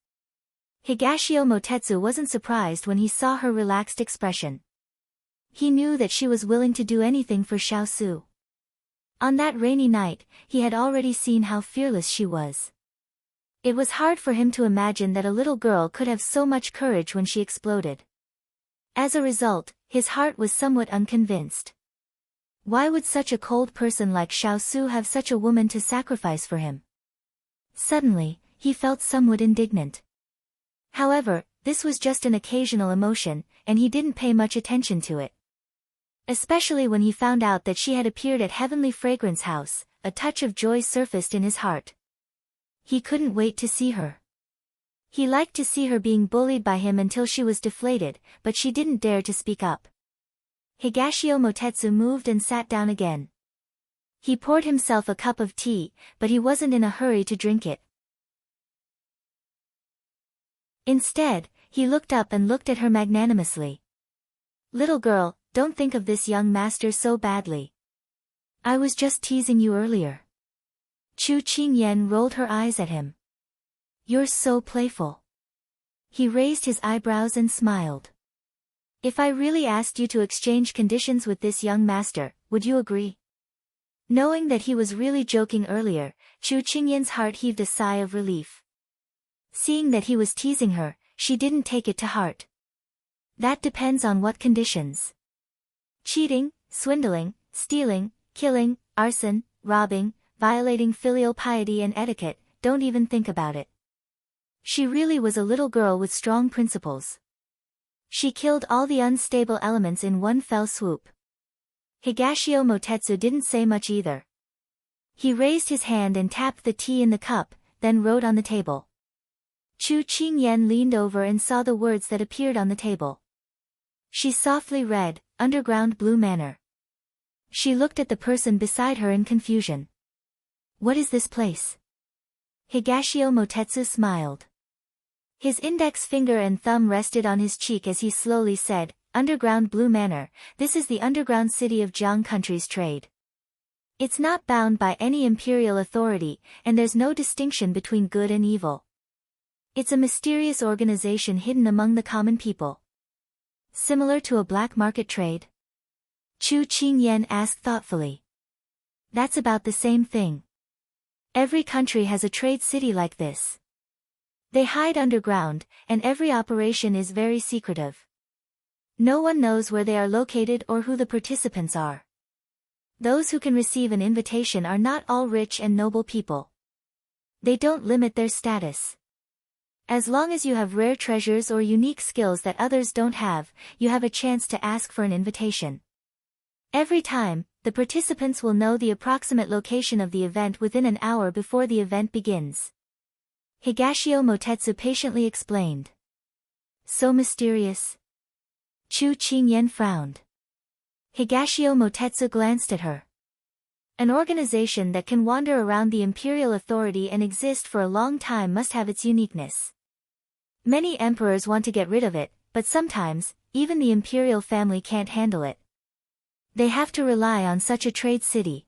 Higashio Motetsu wasn't surprised when he saw her relaxed expression. He knew that she was willing to do anything for Xiaosu. On that rainy night, he had already seen how fearless she was. It was hard for him to imagine that a little girl could have so much courage when she exploded. As a result, his heart was somewhat unconvinced. Why would such a cold person like Xiaosu have such a woman to sacrifice for him? Suddenly, he felt somewhat indignant. However, this was just an occasional emotion, and he didn't pay much attention to it. Especially when he found out that she had appeared at Heavenly Fragrance House, a touch of joy surfaced in his heart. He couldn't wait to see her. He liked to see her being bullied by him until she was deflated, but she didn't dare to speak up. Higashio Motetsu moved and sat down again. He poured himself a cup of tea, but he wasn't in a hurry to drink it. Instead, he looked up and looked at her magnanimously. Little girl, don't think of this young master so badly. I was just teasing you earlier. Chu Qingyan rolled her eyes at him. You're so playful. He raised his eyebrows and smiled. If I really asked you to exchange conditions with this young master, would you agree? Knowing that he was really joking earlier, Chu Qingyan's heart heaved a sigh of relief. Seeing that he was teasing her, she didn't take it to heart. That depends on what conditions. Cheating, swindling, stealing, killing, arson, robbing, violating filial piety and etiquette, don't even think about it. She really was a little girl with strong principles. She killed all the unstable elements in one fell swoop. Higashio Motetsu didn't say much either. He raised his hand and tapped the tea in the cup, then wrote on the table. Chu Qingyan leaned over and saw the words that appeared on the table. She softly read, Underground Blue Manor. She looked at the person beside her in confusion. What is this place? Higashio Motetsu smiled. His index finger and thumb rested on his cheek as he slowly said, Underground Blue Manor, this is the underground city of Jiang country's trade. It's not bound by any imperial authority, and there's no distinction between good and evil. It's a mysterious organization hidden among the common people. Similar to a black market trade? Chu Qingyan asked thoughtfully. That's about the same thing. Every country has a trade city like this. They hide underground, and every operation is very secretive. No one knows where they are located or who the participants are. Those who can receive an invitation are not all rich and noble people. They don't limit their status. As long as you have rare treasures or unique skills that others don't have, you have a chance to ask for an invitation. Every time, the participants will know the approximate location of the event within an hour before the event begins. Higashio Motetsu patiently explained. So mysterious. Chu Qingyan frowned. Higashio Motetsu glanced at her. An organization that can wander around the imperial authority and exist for a long time must have its uniqueness. Many emperors want to get rid of it, but sometimes, even the imperial family can't handle it. They have to rely on such a trade city.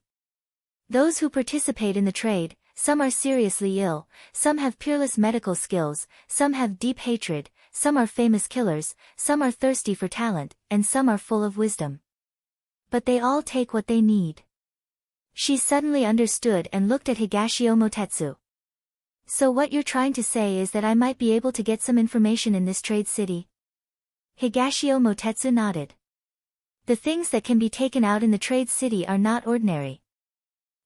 Those who participate in the trade, some are seriously ill, some have peerless medical skills, some have deep hatred, some are famous killers, some are thirsty for talent, and some are full of wisdom. But they all take what they need. She suddenly understood and looked at Higashio Motetsu. So what you're trying to say is that I might be able to get some information in this trade city? Higashio Motetsu nodded. The things that can be taken out in the trade city are not ordinary.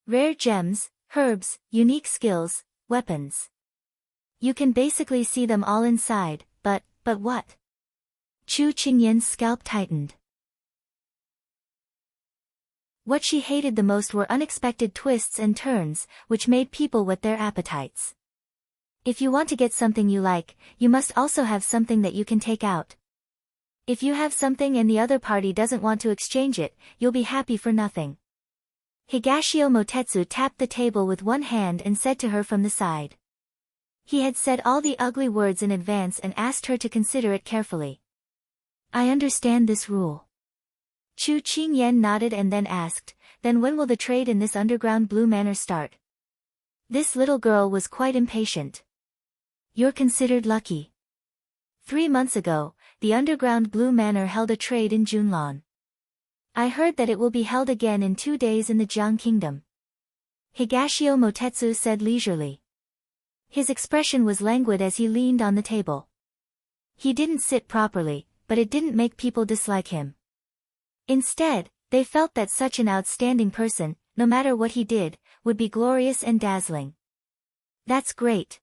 Rare gems, herbs, unique skills, weapons. You can basically see them all inside, but what? Chu Qingyan's scalp tightened. What she hated the most were unexpected twists and turns, which made people whet their appetites. If you want to get something you like, you must also have something that you can take out. If you have something and the other party doesn't want to exchange it, you'll be happy for nothing. Higashio Motetsu tapped the table with one hand and said to her from the side. He had said all the ugly words in advance and asked her to consider it carefully. I understand this rule. Chu Qingyan nodded and then asked, then when will the trade in this underground blue manor start? This little girl was quite impatient. You're considered lucky. 3 months ago, the underground blue manor held a trade in Junlan. I heard that it will be held again in 2 days in the Jiang Kingdom. Higashio Motetsu said leisurely. His expression was languid as he leaned on the table. He didn't sit properly, but it didn't make people dislike him. Instead, they felt that such an outstanding person, no matter what he did, would be glorious and dazzling. That's great.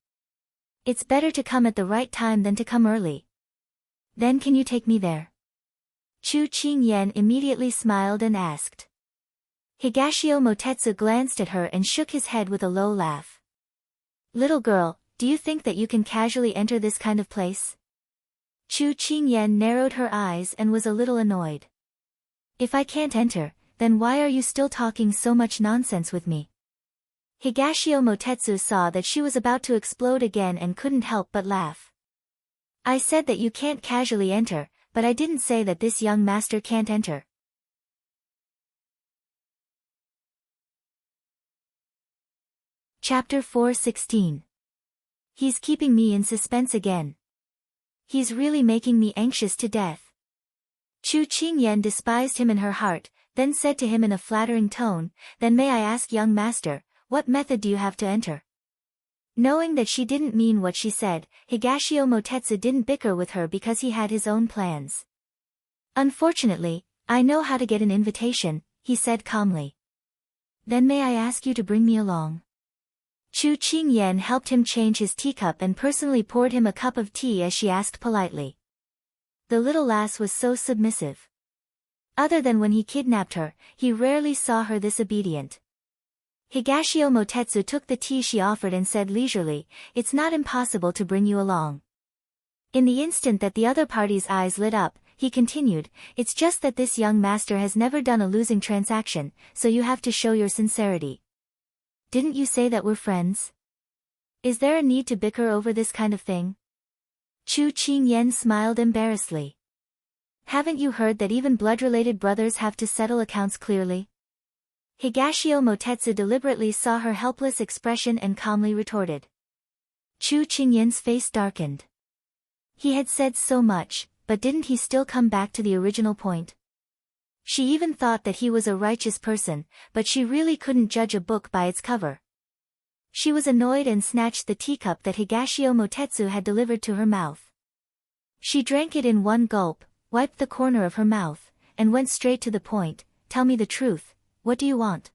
It's better to come at the right time than to come early. Then can you take me there? Chu Qingyan immediately smiled and asked. Higashio Motetsu glanced at her and shook his head with a low laugh. Little girl, do you think that you can casually enter this kind of place? Chu Qingyan narrowed her eyes and was a little annoyed. If I can't enter, then why are you still talking so much nonsense with me? Higashio Motetsu saw that she was about to explode again and couldn't help but laugh. I said that you can't casually enter, but I didn't say that this young master can't enter. Chapter 4:16. He's keeping me in suspense again. He's really making me anxious to death. Chu Qingyan despised him in her heart, then said to him in a flattering tone, then may I ask young master, what method do you have to enter? Knowing that she didn't mean what she said, Higashio Motetsu didn't bicker with her because he had his own plans. Unfortunately, I know how to get an invitation, he said calmly. Then may I ask you to bring me along? Chu Qingyan helped him change his teacup and personally poured him a cup of tea as she asked politely. The little lass was so submissive. Other than when he kidnapped her, he rarely saw her this obedient. Higashio Motetsu took the tea she offered and said leisurely, it's not impossible to bring you along. In the instant that the other party's eyes lit up, he continued, it's just that this young master has never done a losing transaction, so you have to show your sincerity. Didn't you say that we're friends? Is there a need to bicker over this kind of thing? Chu Qingyan smiled embarrassedly. Haven't you heard that even blood-related brothers have to settle accounts clearly? Higashio Motetsu deliberately saw her helpless expression and calmly retorted. Chu Qingyan's face darkened. He had said so much, but didn't he still come back to the original point? She even thought that he was a righteous person, but she really couldn't judge a book by its cover. She was annoyed and snatched the teacup that Higashio Motetsu had delivered to her mouth. She drank it in one gulp, wiped the corner of her mouth, and went straight to the point, tell me the truth, what do you want?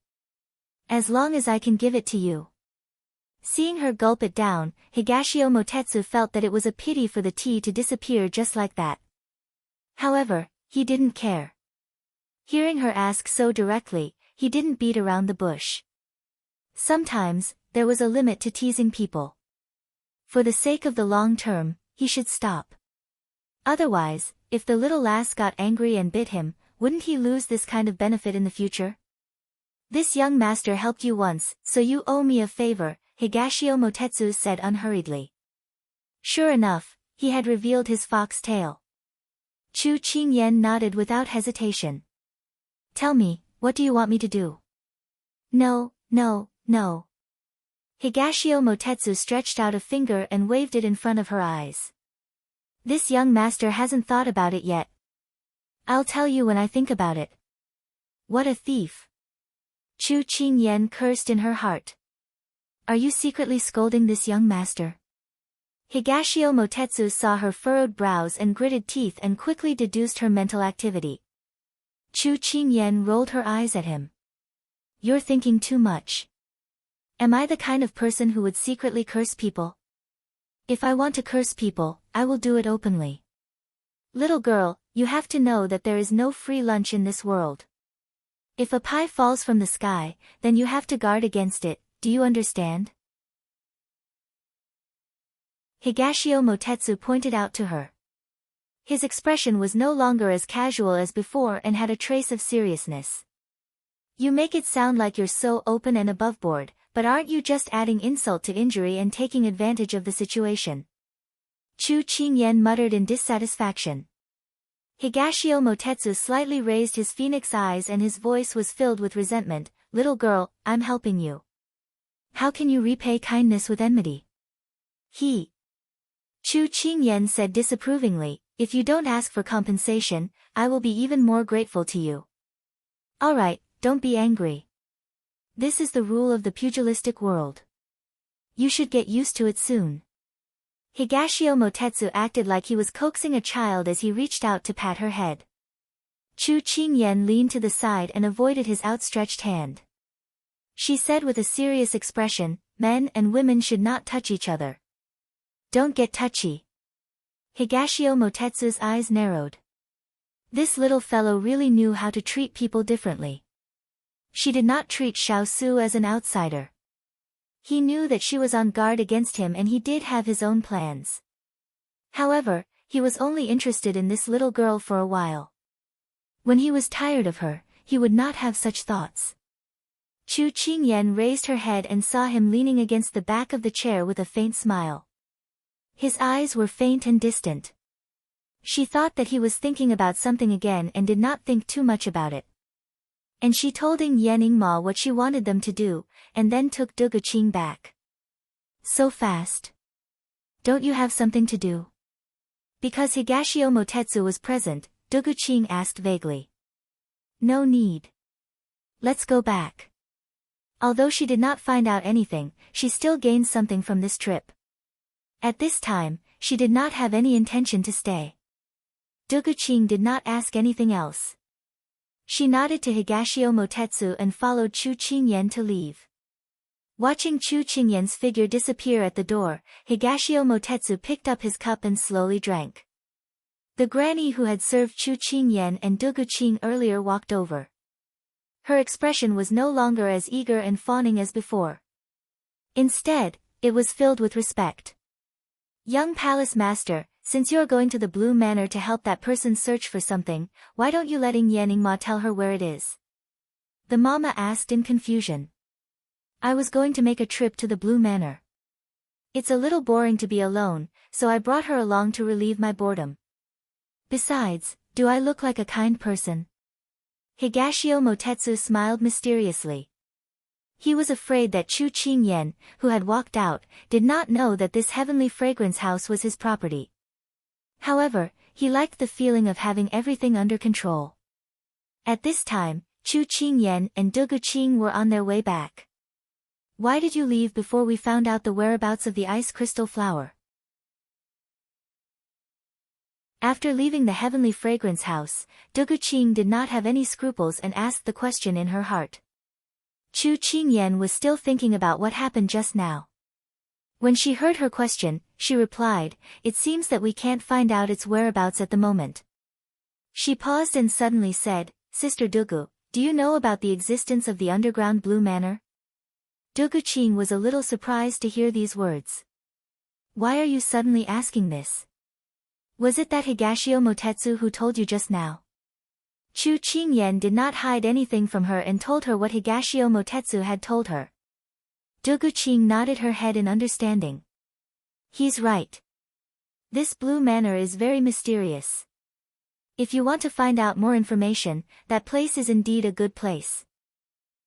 As long as I can give it to you. Seeing her gulp it down, Higashio Motetsu felt that it was a pity for the tea to disappear just like that. However, he didn't care. Hearing her ask so directly, he didn't beat around the bush. Sometimes, there was a limit to teasing people. For the sake of the long term, he should stop. Otherwise, if the little lass got angry and bit him, wouldn't he lose this kind of benefit in the future? This young master helped you once, so you owe me a favor, Higashio Motetsu said unhurriedly. Sure enough, he had revealed his fox tail. Chu Qingyan nodded without hesitation. Tell me, what do you want me to do? No. Higashio Motetsu stretched out a finger and waved it in front of her eyes. This young master hasn't thought about it yet. I'll tell you when I think about it. What a thief. Chu Qingyan cursed in her heart. Are you secretly scolding this young master? Higashio Motetsu saw her furrowed brows and gritted teeth and quickly deduced her mental activity. Chu Qingyan rolled her eyes at him. You're thinking too much. Am I the kind of person who would secretly curse people? If I want to curse people, I will do it openly. Little girl, you have to know that there is no free lunch in this world. If a pie falls from the sky, then you have to guard against it, do you understand? Higashio Motetsu pointed out to her. His expression was no longer as casual as before and had a trace of seriousness. You make it sound like you're so open and aboveboard, but aren't you just adding insult to injury and taking advantage of the situation? Chu Qingyan muttered in dissatisfaction. Higashio Motetsu slightly raised his phoenix eyes and his voice was filled with resentment. Little girl, I'm helping you. How can you repay kindness with enmity? Chu Qingyan said disapprovingly, if you don't ask for compensation, I will be even more grateful to you. Alright, don't be angry. This is the rule of the pugilistic world. You should get used to it soon. Higashio Motetsu acted like he was coaxing a child as he reached out to pat her head. Chu Qingyan leaned to the side and avoided his outstretched hand. She said with a serious expression, men and women should not touch each other. Don't get touchy. Higashio Motetsu's eyes narrowed. This little fellow really knew how to treat people differently. She did not treat Xiao Su as an outsider. He knew that she was on guard against him and he did have his own plans. However, he was only interested in this little girl for a while. When he was tired of her, he would not have such thoughts. Chu Qingyan raised her head and saw him leaning against the back of the chair with a faint smile. His eyes were faint and distant. She thought that he was thinking about something again and did not think too much about it. And she told Yan Ingma what she wanted them to do, and then took Duguqing back. So fast. Don't you have something to do? Because Higashio Motetsu was present, Duguqing asked vaguely. No need. Let's go back. Although she did not find out anything, she still gained something from this trip. At this time, she did not have any intention to stay. Duguqing did not ask anything else. She nodded to Higashio Motetsu and followed Chu Qingyan to leave. Watching Chu Qingyan's figure disappear at the door, Higashio Motetsu picked up his cup and slowly drank. The granny who had served Chu Qingyan and Duguqing earlier walked over. Her expression was no longer as eager and fawning as before. Instead, it was filled with respect. Young palace master, since you're going to the Blue Manor to help that person search for something, why don't you let Yan Ingma tell her where it is? The mama asked in confusion. I was going to make a trip to the Blue Manor. It's a little boring to be alone, so I brought her along to relieve my boredom. Besides, do I look like a kind person? Higashio Motetsu smiled mysteriously. He was afraid that Chu Qingyan, who had walked out, did not know that this heavenly fragrance house was his property. However, he liked the feeling of having everything under control. At this time, Chu Qingyan and Duguqing were on their way back. Why did you leave before we found out the whereabouts of the ice crystal flower? After leaving the heavenly fragrance house, Duguqing did not have any scruples and asked the question in her heart. Chu Qingyan was still thinking about what happened just now. When she heard her question, she replied, it seems that we can't find out its whereabouts at the moment. She paused and suddenly said, Sister Dugu, do you know about the existence of the underground Blue Manor? Duguqing was a little surprised to hear these words. Why are you suddenly asking this? Was it that Higashio Motetsu who told you just now? Chu Qingyan did not hide anything from her and told her what Higashio Motetsu had told her. Duguqing nodded her head in understanding. He's right. This Blue Manor is very mysterious. If you want to find out more information, that place is indeed a good place.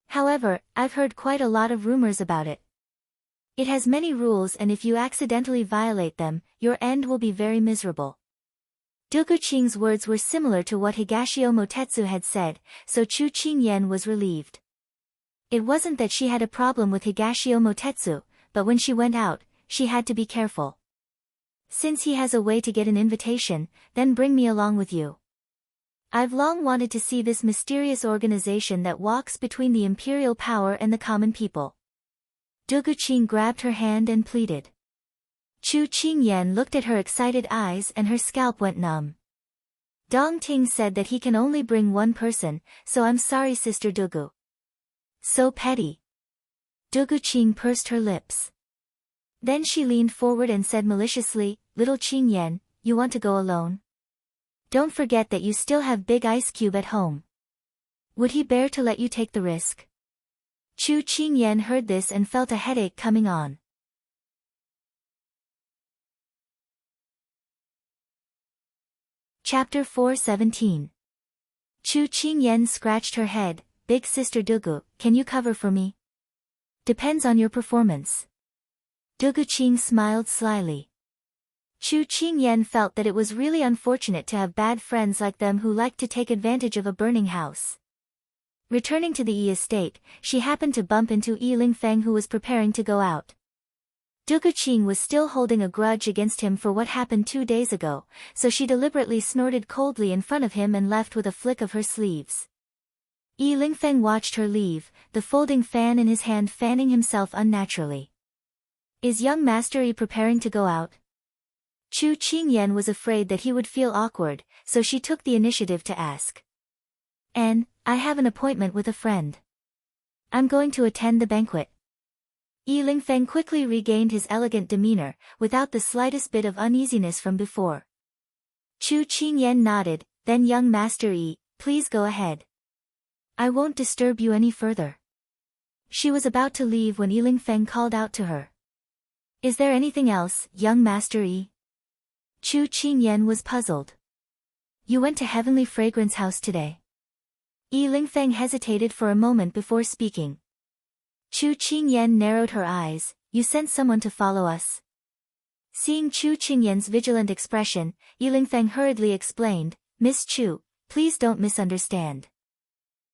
However, I've heard quite a lot of rumors about it. It has many rules, and if you accidentally violate them, your end will be very miserable. Duguqing's words were similar to what Higashio Motetsu had said, so Chu Qingyan was relieved. It wasn't that she had a problem with Higashio Motetsu, but when she went out, she had to be careful. Since he has a way to get an invitation, then bring me along with you. I've long wanted to see this mysterious organization that walks between the imperial power and the common people. Duguqing grabbed her hand and pleaded. Chu Qingyan looked at her excited eyes and her scalp went numb. Dongting said that he can only bring one person, so I'm sorry, Sister Dugu. So petty. Duguqing pursed her lips. Then she leaned forward and said maliciously, Little Qingyan, you want to go alone? Don't forget that you still have Big Ice Cube at home. Would he bear to let you take the risk? Chu Qingyan heard this and felt a headache coming on. Chapter 4:17. Chu Qingyan scratched her head. Big Sister Dugu, can you cover for me? Depends on your performance. Duguqing smiled slyly. Chu Qingyan felt that it was really unfortunate to have bad friends like them who liked to take advantage of a burning house. Returning to the Yi estate, she happened to bump into Yi Lingfeng, who was preparing to go out. Duguqing was still holding a grudge against him for what happened 2 days ago, so she deliberately snorted coldly in front of him and left with a flick of her sleeves. Yi Lingfeng watched her leave, the folding fan in his hand, fanning himself unnaturally. Is young Master Yi preparing to go out? Chu Qingyan was afraid that he would feel awkward, so she took the initiative to ask. I have an appointment with a friend. I'm going to attend the banquet. Yi Lingfeng quickly regained his elegant demeanor, without the slightest bit of uneasiness from before. Chu Qingyan nodded, then young Master Yi, please go ahead. I won't disturb you any further. She was about to leave when Yi Lingfeng called out to her. Is there anything else, young Master Yi? Chu Qingyan was puzzled. You went to Heavenly Fragrance House today. Yi Lingfeng hesitated for a moment before speaking. Chu Qingyan narrowed her eyes. You sent someone to follow us? Seeing Chu Qingyan's vigilant expression, Yi Lingfeng hurriedly explained, Miss Chu, please don't misunderstand.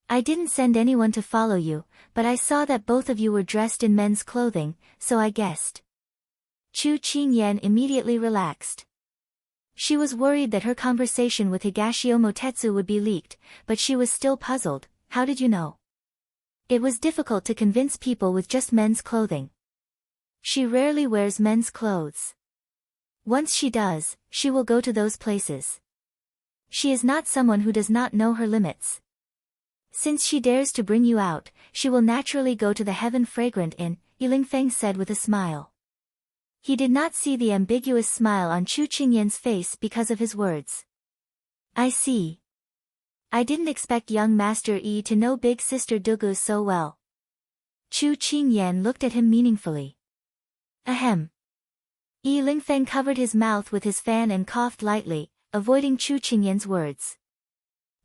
I didn't send anyone to follow you, but I saw that both of you were dressed in men's clothing, so I guessed. Chu Qingyan immediately relaxed. She was worried that her conversation with Higashio Motetsu would be leaked, but she was still puzzled. How did you know? It was difficult to convince people with just men's clothing. She rarely wears men's clothes. Once she does, she will go to those places. She is not someone who does not know her limits. Since she dares to bring you out, she will naturally go to the Heaven Fragrant Inn, Yi Lingfeng said with a smile. He did not see the ambiguous smile on Chu Qingyan's face because of his words. I see. I didn't expect young Master Yi to know Big Sister Dugu so well. Chu Qingyan looked at him meaningfully. Ahem. Yi Lingfeng covered his mouth with his fan and coughed lightly, avoiding Chu Qingyan's words.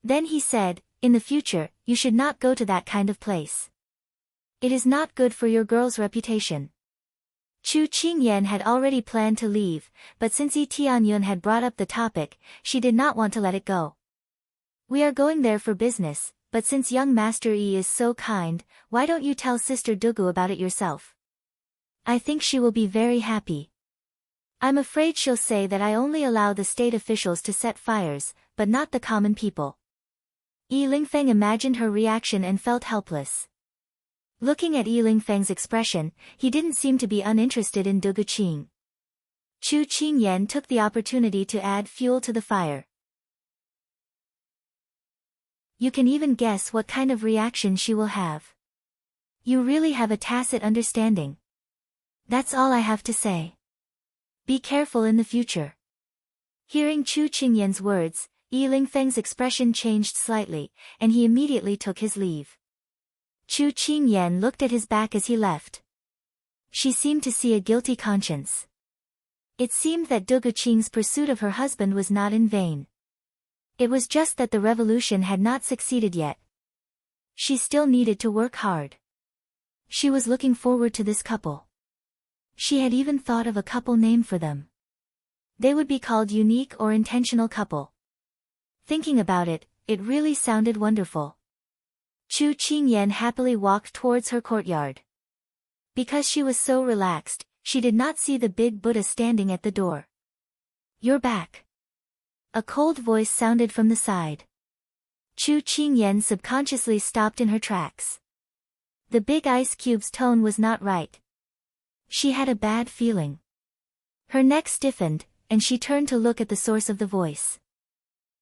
Then he said, in the future, you should not go to that kind of place. It is not good for your girl's reputation. Chu Qingyan had already planned to leave, but since Yi Tianyun had brought up the topic, she did not want to let it go. We are going there for business, but since young Master Yi is so kind, why don't you tell Sister Dugu about it yourself? I think she will be very happy. I'm afraid she'll say that I only allow the state officials to set fires, but not the common people. Yi Lingfeng imagined her reaction and felt helpless. Looking at Yi Lingfeng's expression, he didn't seem to be uninterested in Duguqing. Chu Qingyan took the opportunity to add fuel to the fire. You can even guess what kind of reaction she will have. You really have a tacit understanding. That's all I have to say. Be careful in the future. Hearing Chu Qingyan's words, Yi Lingfeng's expression changed slightly, and he immediately took his leave. Chu Qingyan looked at his back as he left. She seemed to see a guilty conscience. It seemed that Duguqing's pursuit of her husband was not in vain. It was just that the revolution had not succeeded yet. She still needed to work hard. She was looking forward to this couple. She had even thought of a couple name for them. They would be called unique or intentional couple. Thinking about it, it really sounded wonderful. Chu Qingyan happily walked towards her courtyard. Because she was so relaxed, she did not see the big Buddha standing at the door. "You're back." A cold voice sounded from the side. Chu Qingyan subconsciously stopped in her tracks. The big ice cube's tone was not right. She had a bad feeling. Her neck stiffened, and she turned to look at the source of the voice.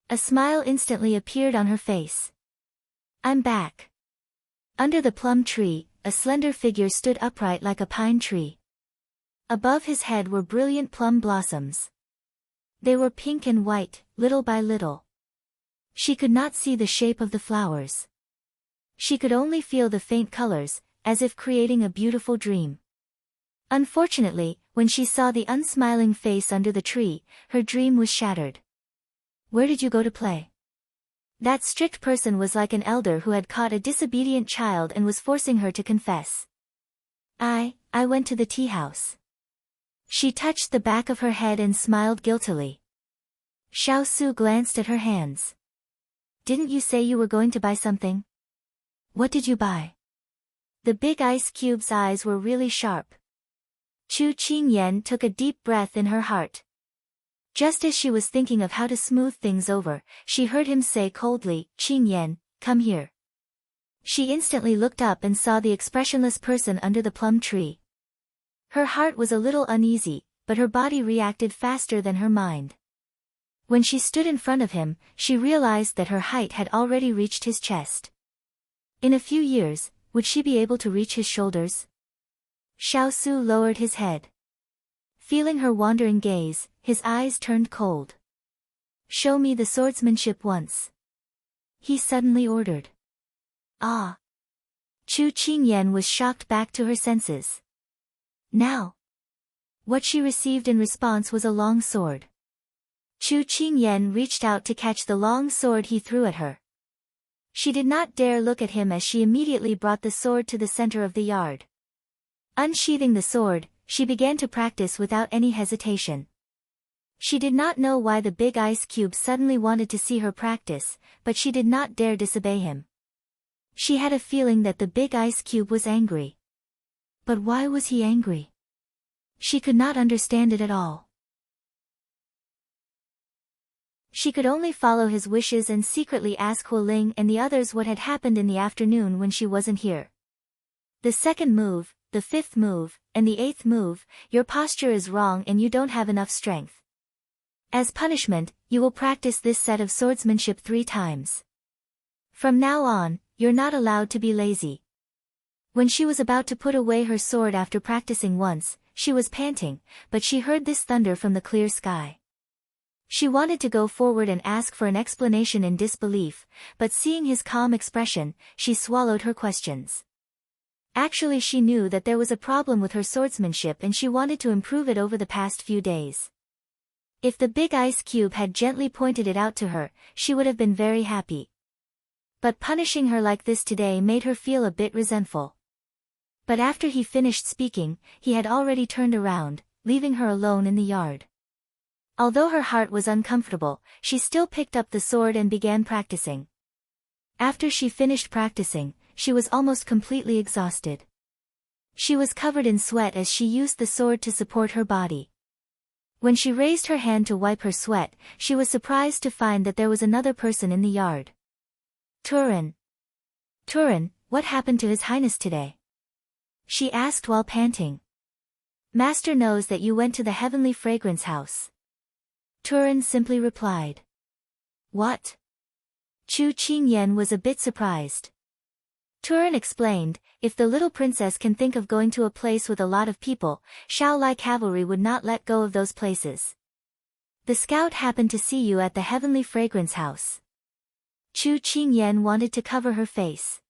A smile instantly appeared on her face. "I'm back." Under the plum tree, a slender figure stood upright like a pine tree. Above his head were brilliant plum blossoms. They were pink and white, little by little. She could not see the shape of the flowers. She could only feel the faint colors, as if creating a beautiful dream. Unfortunately, when she saw the unsmiling face under the tree, her dream was shattered. "Where did you go to play?" That strict person was like an elder who had caught a disobedient child and was forcing her to confess. I went to the tea house." She touched the back of her head and smiled guiltily. Xiao Su glanced at her hands. "Didn't you say you were going to buy something? What did you buy?" The big ice cube's eyes were really sharp. Chu Qingyan took a deep breath in her heart. Just as she was thinking of how to smooth things over, she heard him say coldly, "Qingyan, come here." She instantly looked up and saw the expressionless person under the plum tree. Her heart was a little uneasy, but her body reacted faster than her mind. When she stood in front of him, she realized that her height had already reached his chest. In a few years, would she be able to reach his shoulders? Xiao Su lowered his head. Feeling her wandering gaze, his eyes turned cold. "Show me the swordsmanship once," he suddenly ordered. "Ah!" Chu Qingyan was shocked back to her senses. "Now." What she received in response was a long sword. Chu Qingyan reached out to catch the long sword he threw at her. She did not dare look at him as she immediately brought the sword to the center of the yard. Unsheathing the sword, she began to practice without any hesitation. She did not know why the big ice cube suddenly wanted to see her practice, but she did not dare disobey him. She had a feeling that the big ice cube was angry. But why was he angry? She could not understand it at all. She could only follow his wishes and secretly ask Hualing and the others what had happened in the afternoon when she wasn't here. "The second move, the fifth move, and the eighth move, your posture is wrong and you don't have enough strength. As punishment, you will practice this set of swordsmanship 3 times. From now on, you're not allowed to be lazy." When she was about to put away her sword after practicing once, she was panting, but she heard this thunder from the clear sky. She wanted to go forward and ask for an explanation in disbelief, but seeing his calm expression, she swallowed her questions. Actually, she knew that there was a problem with her swordsmanship and she wanted to improve it over the past few days. If the big ice cube had gently pointed it out to her, she would have been very happy. But punishing her like this today made her feel a bit resentful. But after he finished speaking, he had already turned around, leaving her alone in the yard. Although her heart was uncomfortable, she still picked up the sword and began practicing. After she finished practicing, she was almost completely exhausted. She was covered in sweat as she used the sword to support her body. When she raised her hand to wipe her sweat, she was surprised to find that there was another person in the yard. "Turin. Turin, what happened to His Highness today?" she asked while panting. "Master knows that you went to the Heavenly Fragrance House." Turin simply replied. "What?" Chu Qingyan was a bit surprised. Turin explained, "If the little princess can think of going to a place with a lot of people, Shaolai cavalry would not let go of those places. The scout happened to see you at the Heavenly Fragrance House." Chu Qingyan wanted to cover her face.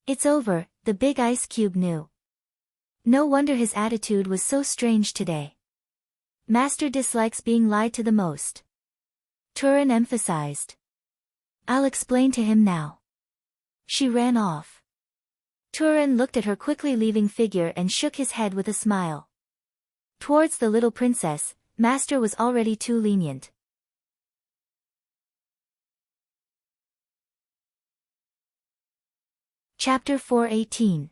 It's over, the big ice cube knew. No wonder his attitude was so strange today. Master dislikes being lied to the most. Turin emphasized. "I'll explain to him now." She ran off. Turin looked at her quickly leaving figure and shook his head with a smile. Towards the little princess, Master was already too lenient. Chapter 4:18.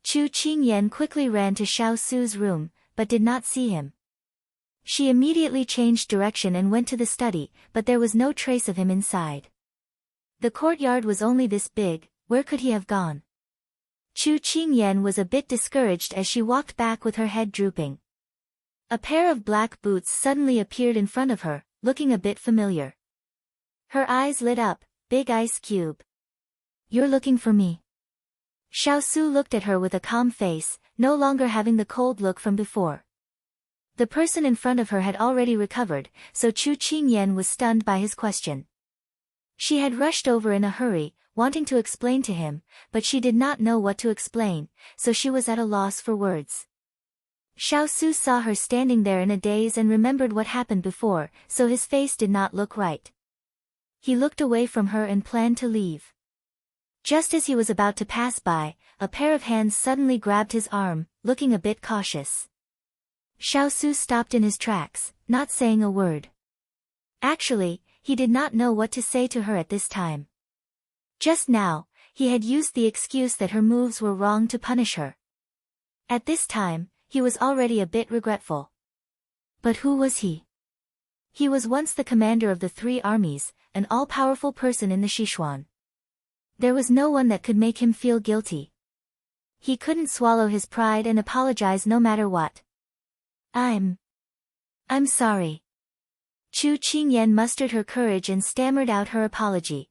Chu Qingyan quickly ran to Xiao Su's room, but did not see him. She immediately changed direction and went to the study, but there was no trace of him inside. The courtyard was only this big, where could he have gone? Chu Qingyan was a bit discouraged as she walked back with her head drooping. A pair of black boots suddenly appeared in front of her, looking a bit familiar. Her eyes lit up. Big ice cube. You're looking for me. Xiao Su looked at her with a calm face, no longer having the cold look from before. The person in front of her had already recovered, so Chu Qingyan was stunned by his question. She had rushed over in a hurry, wanting to explain to him, but she did not know what to explain, so she was at a loss for words. Xiao Su saw her standing there in a daze and remembered what happened before, so his face did not look right. He looked away from her and planned to leave. Just as he was about to pass by, a pair of hands suddenly grabbed his arm, looking a bit cautious. Xiao Su stopped in his tracks, not saying a word. Actually, he did not know what to say to her at this time. Just now, he had used the excuse that her moves were wrong to punish her. At this time, he was already a bit regretful. But who was he? He was once the commander of the 3 armies, an all-powerful person in the Sichuan. There was no one that could make him feel guilty. He couldn't swallow his pride and apologize no matter what. I'm sorry. Chu Qingyan mustered her courage and stammered out her apology.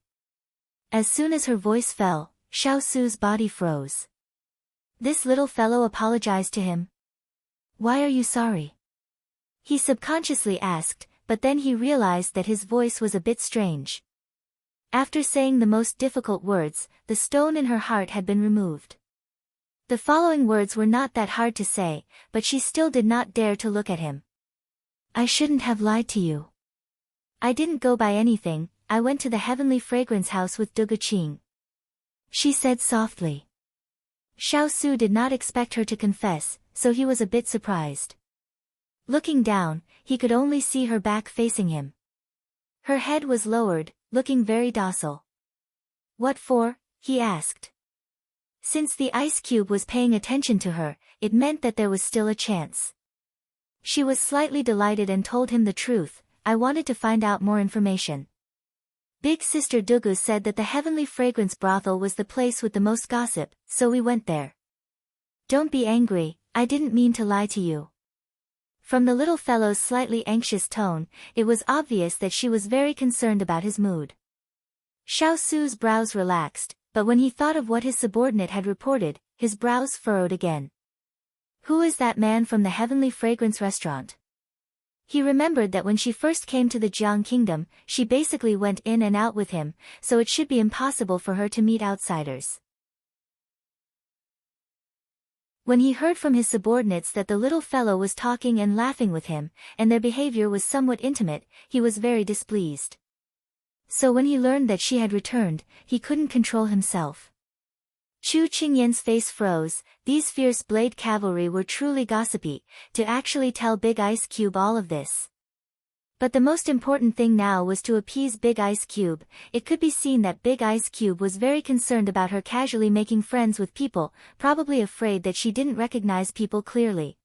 As soon as her voice fell, Xiao Su's body froze. This little fellow apologized to him? Why are you sorry? He subconsciously asked, but then he realized that his voice was a bit strange. After saying the most difficult words, the stone in her heart had been removed. The following words were not that hard to say, but she still did not dare to look at him. I shouldn't have lied to you. I didn't go by anything, I went to the heavenly fragrance house with Duga Qing. She said softly. Xiao Su did not expect her to confess, so he was a bit surprised. Looking down, he could only see her back facing him. Her head was lowered, looking very docile. What for? He asked. Since the ice cube was paying attention to her, it meant that there was still a chance. She was slightly delighted and told him the truth. I wanted to find out more information. Big Sister Dugu said that the Heavenly Fragrance brothel was the place with the most gossip, so we went there. Don't be angry, I didn't mean to lie to you. From the little fellow's slightly anxious tone, it was obvious that she was very concerned about his mood. Xiao Su's brows relaxed, but when he thought of what his subordinate had reported, his brows furrowed again. Who is that man from the Heavenly Fragrance restaurant? He remembered that when she first came to the Jiang Kingdom, she basically went in and out with him, so it should be impossible for her to meet outsiders. When he heard from his subordinates that the little fellow was talking and laughing with him, and their behavior was somewhat intimate, he was very displeased. So when he learned that she had returned, he couldn't control himself. Chu Qingyan's face froze. These fierce blade cavalry were truly gossipy, to actually tell Big Ice Cube all of this. But the most important thing now was to appease Big Ice Cube. It could be seen that Big Ice Cube was very concerned about her casually making friends with people, probably afraid that she didn't recognize people clearly.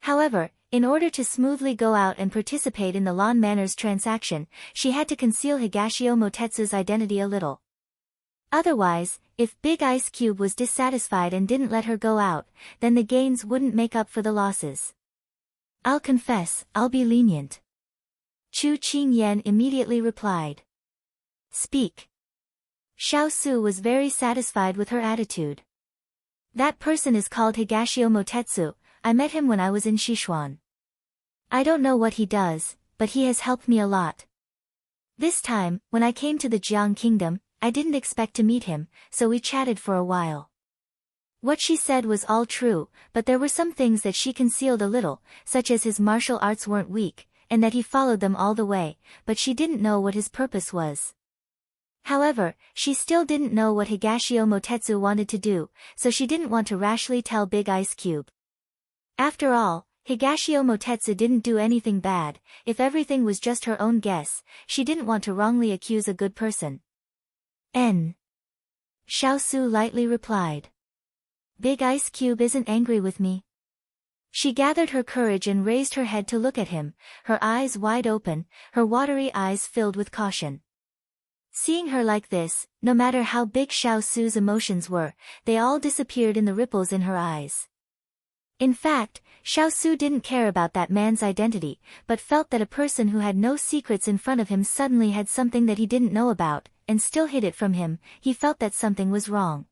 However, in order to smoothly go out and participate in the Lawn Manors transaction, she had to conceal Higashio Motetsu's identity a little. Otherwise, if Big Ice Cube was dissatisfied and didn't let her go out, then the gains wouldn't make up for the losses. I'll confess, I'll be lenient. Chu Qingyan immediately replied. Speak. Xiao Su was very satisfied with her attitude. That person is called Higashio Motetsu. I met him when I was in Sichuan. I don't know what he does, but he has helped me a lot. This time, when I came to the Jiang Kingdom, I didn't expect to meet him, so we chatted for a while. What she said was all true, but there were some things that she concealed a little, such as his martial arts weren't weak, and that he followed them all the way, but she didn't know what his purpose was. However, she still didn't know what Higashio Motetsu wanted to do, so she didn't want to rashly tell Big Ice Cube. After all, Higashio Motetsu didn't do anything bad. If everything was just her own guess, she didn't want to wrongly accuse a good person. N. Xiaosu lightly replied. Big Ice Cube isn't angry with me. She gathered her courage and raised her head to look at him, her eyes wide open, her watery eyes filled with caution. Seeing her like this, no matter how big Xiaosu's emotions were, they all disappeared in the ripples in her eyes. In fact, Xiaosu didn't care about that man's identity, but felt that a person who had no secrets in front of him suddenly had something that he didn't know about, and still hid it from him. He felt that something was wrong.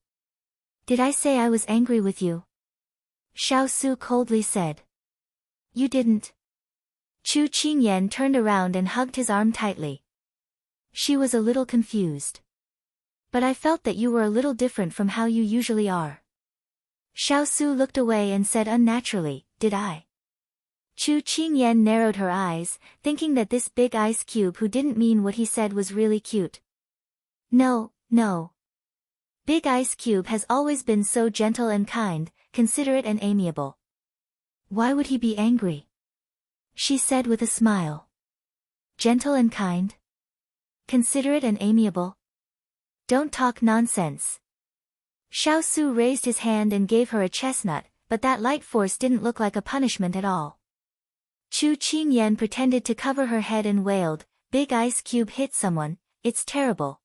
Did I say I was angry with you? Xiaosu coldly said. You didn't. Chu Qingyan turned around and hugged his arm tightly. She was a little confused. But I felt that you were a little different from how you usually are. Xiaosu looked away and said unnaturally, did I? Chu Qingyan narrowed her eyes, thinking that this big ice cube who didn't mean what he said was really cute. No, no. Big Ice Cube has always been so gentle and kind, considerate and amiable. Why would he be angry? She said with a smile. Gentle and kind? Considerate and amiable? Don't talk nonsense. Xiaosu raised his hand and gave her a chestnut, but that light force didn't look like a punishment at all. Chu Qingyan pretended to cover her head and wailed, Big Ice Cube hit someone, it's terrible.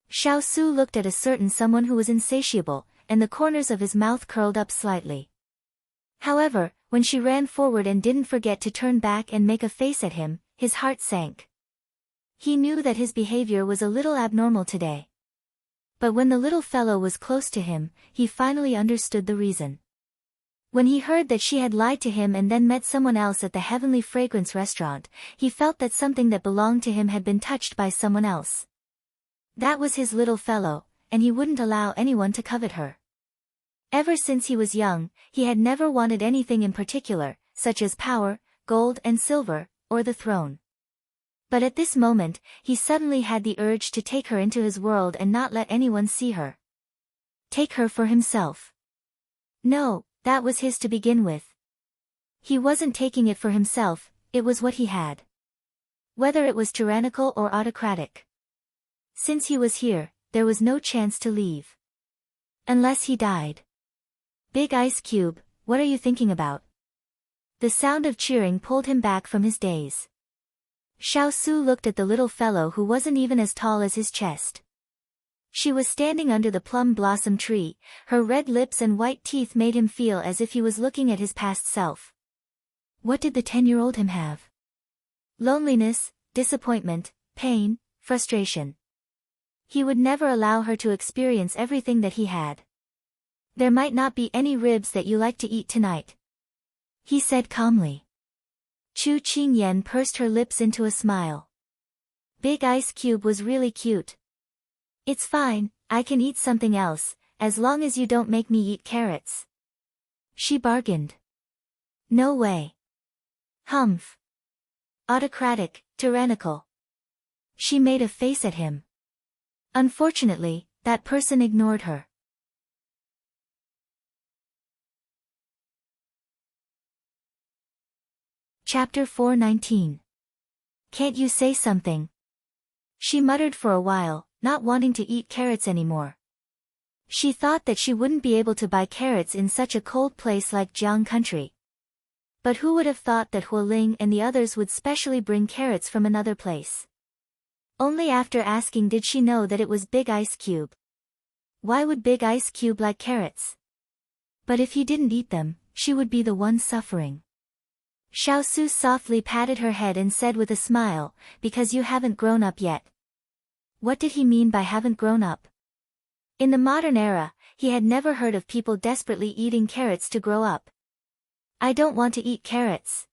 Xiaosu looked at a certain someone who was insatiable, and the corners of his mouth curled up slightly. However, when she ran forward and didn't forget to turn back and make a face at him, his heart sank. He knew that his behavior was a little abnormal today. But when the little fellow was close to him, he finally understood the reason. When he heard that she had lied to him and then met someone else at the Heavenly Fragrance restaurant, he felt that something that belonged to him had been touched by someone else. That was his little fellow, and he wouldn't allow anyone to covet her. Ever since he was young, he had never wanted anything in particular, such as power, gold and silver, or the throne. But at this moment, he suddenly had the urge to take her into his world and not let anyone see her. Take her for himself. No, that was his to begin with. He wasn't taking it for himself, it was what he had. Whether it was tyrannical or autocratic. Since he was here, there was no chance to leave. Unless he died. Big Ice Cube, what are you thinking about? The sound of cheering pulled him back from his daze. Xiaosu looked at the little fellow who wasn't even as tall as his chest. She was standing under the plum blossom tree, her red lips and white teeth made him feel as if he was looking at his past self. What did the 10-year-old him have? Loneliness, disappointment, pain, frustration. He would never allow her to experience everything that he had. There might not be any ribs that you like to eat tonight, he said calmly. Chu Qingyan pursed her lips into a smile. Big Ice Cube was really cute. It's fine, I can eat something else, as long as you don't make me eat carrots. She bargained. No way. Humph. Autocratic, tyrannical. She made a face at him. Unfortunately, that person ignored her. Chapter 419. Can't you say something? She muttered for a while, not wanting to eat carrots anymore. She thought that she wouldn't be able to buy carrots in such a cold place like Jiang country. But who would have thought that Hualing and the others would specially bring carrots from another place? Only after asking did she know that it was Big Ice Cube. Why would Big Ice Cube like carrots? But if he didn't eat them, she would be the one suffering. Xiaosu softly patted her head and said with a smile, because you haven't grown up yet. What did he mean by haven't grown up? In the modern era, he had never heard of people desperately eating carrots to grow up. I don't want to eat carrots.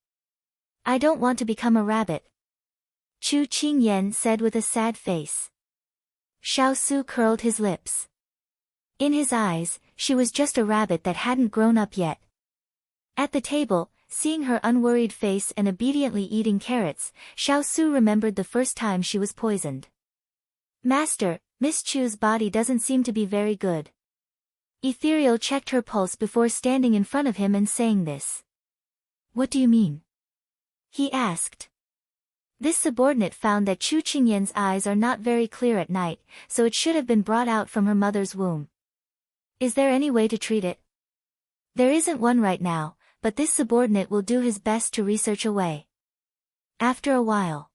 I don't want to become a rabbit. Chu Qingyan said with a sad face. Xiaosu curled his lips. In his eyes, she was just a rabbit that hadn't grown up yet. At the table, seeing her unworried face and obediently eating carrots, Xiaosu remembered the first time she was poisoned. Master, Miss Chu's body doesn't seem to be very good. Ethereal checked her pulse before standing in front of him and saying this. What do you mean? He asked. This subordinate found that Chu Qingyan's eyes are not very clear at night, so it should have been brought out from her mother's womb. Is there any way to treat it? There isn't one right now, but this subordinate will do his best to research a way. After a while.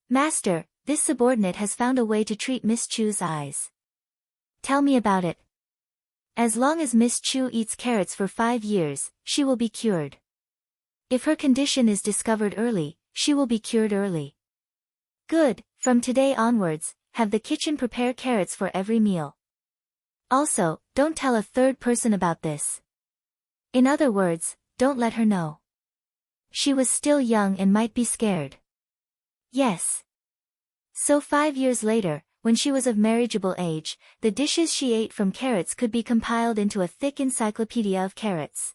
Master, this subordinate has found a way to treat Miss Chu's eyes. Tell me about it. As long as Miss Chu eats carrots for 5 years, she will be cured. If her condition is discovered early, she will be cured early. Good, from today onwards, have the kitchen prepare carrots for every meal. Also, don't tell a third person about this. In other words, don't let her know. She was still young and might be scared. Yes. So 5 years later, when she was of marriageable age, the dishes she ate from carrots could be compiled into a thick encyclopedia of carrots.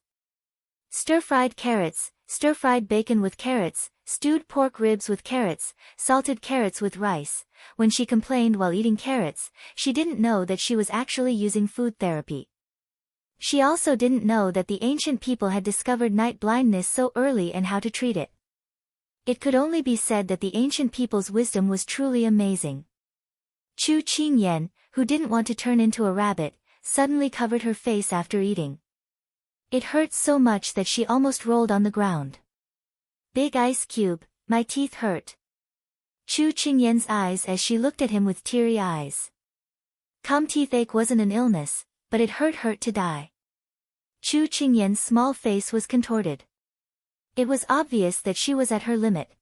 Stir-fried carrots, stir-fried bacon with carrots, stewed pork ribs with carrots, salted carrots with rice. When she complained while eating carrots, she didn't know that she was actually using food therapy. She also didn't know that the ancient people had discovered night blindness so early and how to treat it. It could only be said that the ancient people's wisdom was truly amazing. Chu Qingyan, who didn't want to turn into a rabbit, suddenly covered her face after eating. It hurt so much that she almost rolled on the ground. Big ice cube, my teeth hurt. Chu Qingyan's eyes as she looked at him with teary eyes. Toothache wasn't an illness, but it hurt to die. Chu Qingyan's small face was contorted. It was obvious that she was at her limit.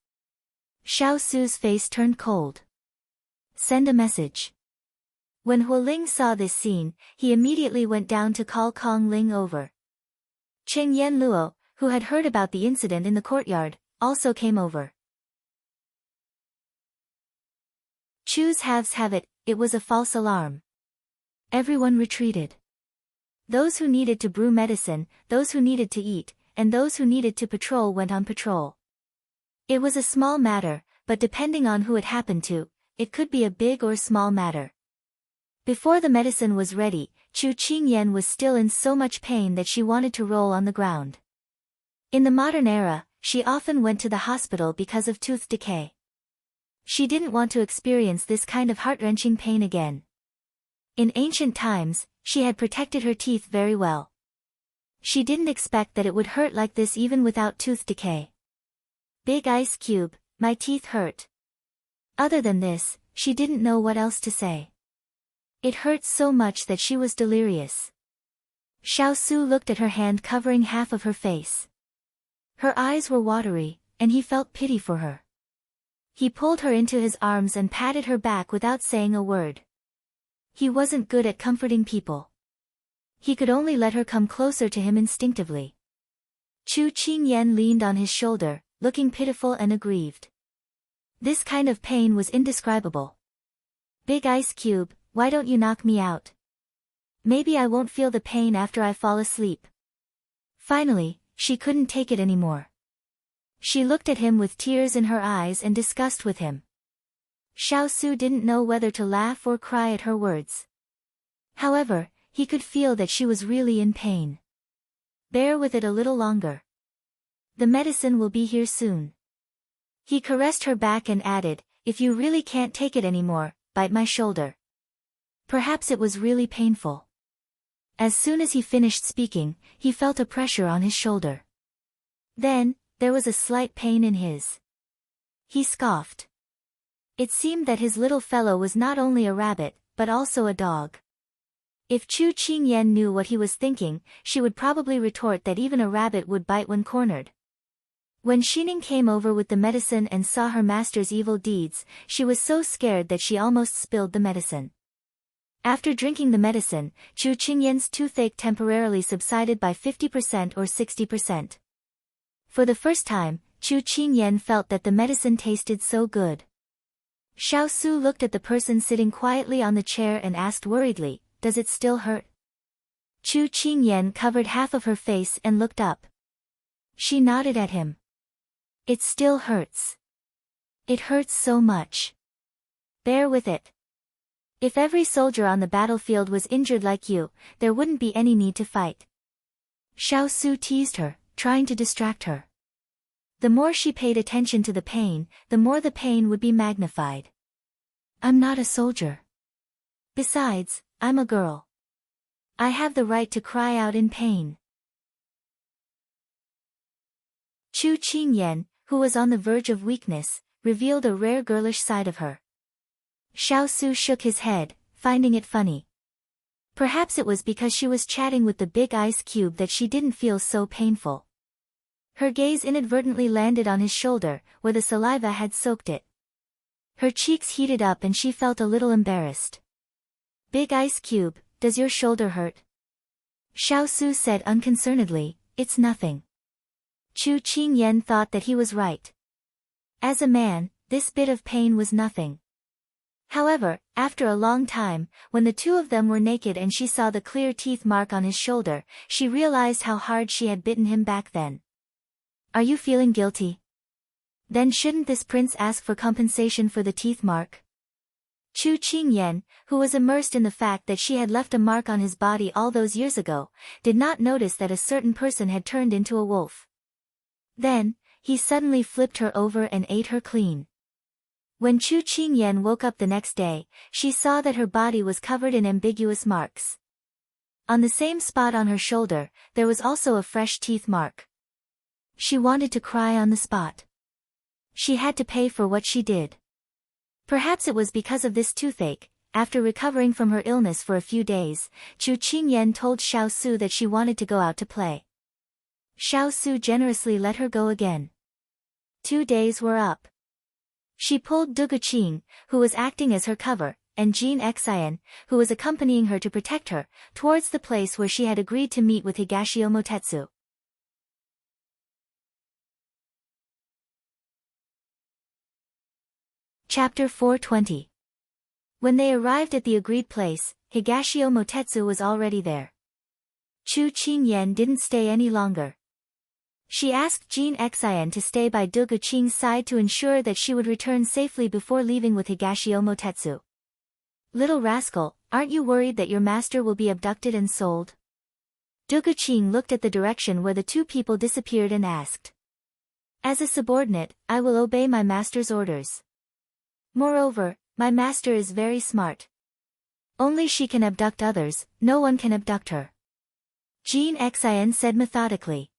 Xiao Su's face turned cold. Send a message. When Hualing saw this scene, he immediately went down to call Kong Ling over. Cheng Yan Luo, who had heard about the incident in the courtyard, also came over. Chu's halves have it, it was a false alarm. Everyone retreated. Those who needed to brew medicine, those who needed to eat, and those who needed to patrol went on patrol. It was a small matter, but depending on who it happened to, it could be a big or small matter. Before the medicine was ready, Chu Qingyan was still in so much pain that she wanted to roll on the ground. In the modern era, she often went to the hospital because of tooth decay. She didn't want to experience this kind of heart-wrenching pain again. In ancient times, she had protected her teeth very well. She didn't expect that it would hurt like this even without tooth decay. Big ice cube, my teeth hurt. Other than this, she didn't know what else to say. It hurt so much that she was delirious. Xiao Su looked at her hand covering half of her face. Her eyes were watery, and he felt pity for her. He pulled her into his arms and patted her back without saying a word. He wasn't good at comforting people. He could only let her come closer to him instinctively. Chu Qingyan leaned on his shoulder, looking pitiful and aggrieved. This kind of pain was indescribable. Big ice cube, why don't you knock me out? Maybe I won't feel the pain after I fall asleep. Finally, she couldn't take it anymore. She looked at him with tears in her eyes and disgust with him. Xiao Su didn't know whether to laugh or cry at her words. However, he could feel that she was really in pain. Bear with it a little longer. The medicine will be here soon. He caressed her back and added, if you really can't take it anymore, bite my shoulder. Perhaps it was really painful. As soon as he finished speaking, he felt a pressure on his shoulder. Then, there was a slight pain in his. He scoffed. It seemed that his little fellow was not only a rabbit, but also a dog. If Chu Qingyan knew what he was thinking, she would probably retort that even a rabbit would bite when cornered. When Xining came over with the medicine and saw her master's evil deeds, she was so scared that she almost spilled the medicine. After drinking the medicine, Chu Qingyan's toothache temporarily subsided by 50% or 60%. For the first time, Chu Qingyan felt that the medicine tasted so good. Xiao Su looked at the person sitting quietly on the chair and asked worriedly, does it still hurt? Chu Qingyan covered half of her face and looked up. She nodded at him. It still hurts. It hurts so much. Bear with it. If every soldier on the battlefield was injured like you, there wouldn't be any need to fight. Xiao Su teased her, trying to distract her. The more she paid attention to the pain, the more the pain would be magnified. I'm not a soldier. Besides, I'm a girl. I have the right to cry out in pain. Chu Qingyan, who was on the verge of weakness, revealed a rare girlish side of her. Xiao Su shook his head, finding it funny. Perhaps it was because she was chatting with the big ice cube that she didn't feel so painful. Her gaze inadvertently landed on his shoulder, where the saliva had soaked it. Her cheeks heated up and she felt a little embarrassed. Big ice cube, does your shoulder hurt? Xiao Su said unconcernedly, it's nothing. Chu Qingyan thought that he was right. As a man, this bit of pain was nothing. However, after a long time, when the two of them were naked and she saw the clear teeth mark on his shoulder, she realized how hard she had bitten him back then. Are you feeling guilty? Then shouldn't this prince ask for compensation for the teeth mark? Chu Qingyan, who was immersed in the fact that she had left a mark on his body all those years ago, did not notice that a certain person had turned into a wolf. Then, he suddenly flipped her over and ate her clean. When Chu Qingyan woke up the next day, she saw that her body was covered in ambiguous marks. On the same spot on her shoulder, there was also a fresh teeth mark. She wanted to cry on the spot. She had to pay for what she did. Perhaps it was because of this toothache. After recovering from her illness for a few days, Chu Qingyan told Xiao Su that she wanted to go out to play. Xiao Su generously let her go again. 2 days were up. She pulled Du Guqing, who was acting as her cover, and Jin Xian, who was accompanying her to protect her, towards the place where she had agreed to meet with Higashio Motetsu. Chapter 420. When they arrived at the agreed place, Higashio Motetsu was already there. Chu Qingyan didn't stay any longer. She asked Jin Xian to stay by Du Guqing's side to ensure that she would return safely before leaving with Higashio Motetsu. Little rascal, aren't you worried that your master will be abducted and sold? Du Guqing looked at the direction where the two people disappeared and asked. As a subordinate, I will obey my master's orders. Moreover, my master is very smart. Only she can abduct others, no one can abduct her. Jin Xian said methodically.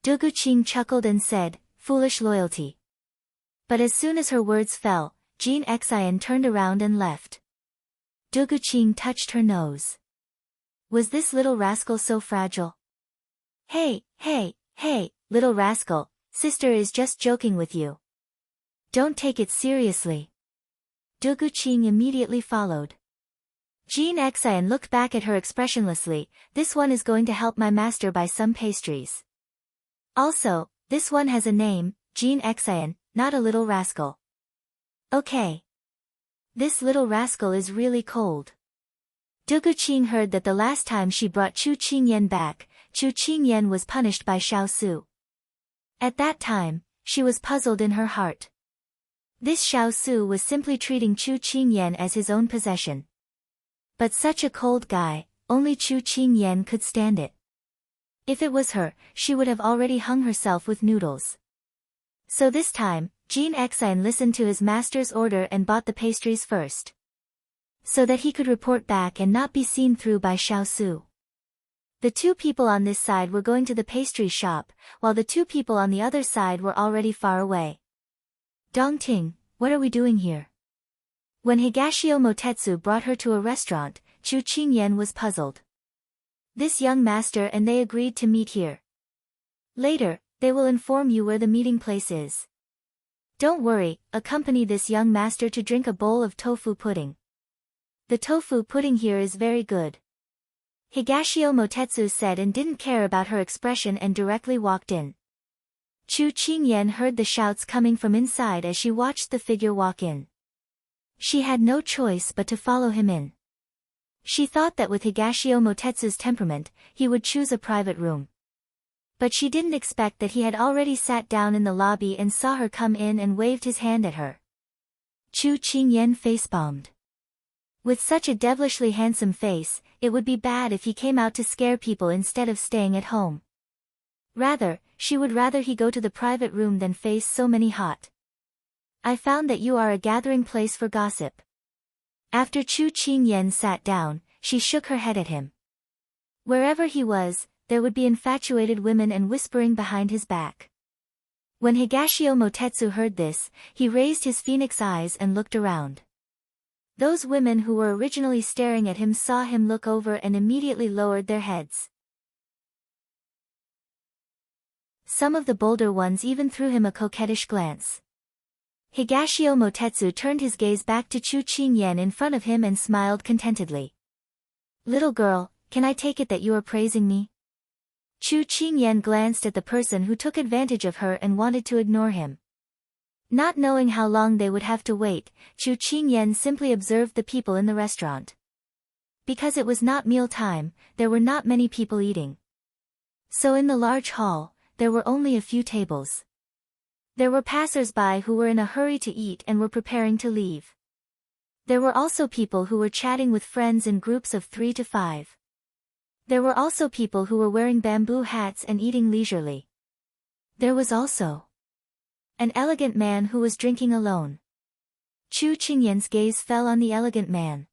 Du Guqing chuckled and said, foolish loyalty. But as soon as her words fell, Jin Xian turned around and left. Du Guqing touched her nose. Was this little rascal so fragile? Hey, little rascal, sister is just joking with you. Don't take it seriously. Du Guqing immediately followed. Jin Xian looked back at her expressionlessly. This one is going to help my master buy some pastries. Also, this one has a name, Jin Xian, not a little rascal. Okay. This little rascal is really cold. Du Guqing heard that the last time she brought Chu Qingyan back, Chu Qingyan was punished by Xiao Su. At that time, she was puzzled in her heart. This Xiao Su was simply treating Chu Qingyan as his own possession. But such a cold guy, only Chu Qingyan could stand it. If it was her, she would have already hung herself with noodles. So this time, Jin Xian listened to his master's order and bought the pastries first. So that he could report back and not be seen through by Xiao Su. The two people on this side were going to the pastry shop, while the two people on the other side were already far away. Dongting, what are we doing here? When Higashio Motetsu brought her to a restaurant, Chu Qingyan was puzzled. This young master and they agreed to meet here. Later, they will inform you where the meeting place is. Don't worry, accompany this young master to drink a bowl of tofu pudding. The tofu pudding here is very good. Higashio Motetsu said and didn't care about her expression and directly walked in. Chu Qingyan heard the shouts coming from inside as she watched the figure walk in. She had no choice but to follow him in. She thought that with Higashio Motetsu's temperament, he would choose a private room. But she didn't expect that he had already sat down in the lobby and saw her come in and waved his hand at her. Chu Qingyan facepalmed. With such a devilishly handsome face, it would be bad if he came out to scare people instead of staying at home. Rather, she would rather he go to the private room than face so many hot. I found that you are a gathering place for gossip. After Chu Qingyan sat down, she shook her head at him. Wherever he was, there would be infatuated women and whispering behind his back. When Higashio Motetsu heard this, he raised his phoenix eyes and looked around. Those women who were originally staring at him saw him look over and immediately lowered their heads. Some of the bolder ones even threw him a coquettish glance. Higashio Motetsu turned his gaze back to Chu Qingyan in front of him and smiled contentedly. Little girl, can I take it that you are praising me? Chu Qingyan glanced at the person who took advantage of her and wanted to ignore him. Not knowing how long they would have to wait, Chu Qingyan simply observed the people in the restaurant. Because it was not meal time, there were not many people eating. So in the large hall, there were only a few tables. There were passers-by who were in a hurry to eat and were preparing to leave. There were also people who were chatting with friends in groups of 3 to 5. There were also people who were wearing bamboo hats and eating leisurely. There was also an elegant man who was drinking alone. Chu Qingyan's gaze fell on the elegant man.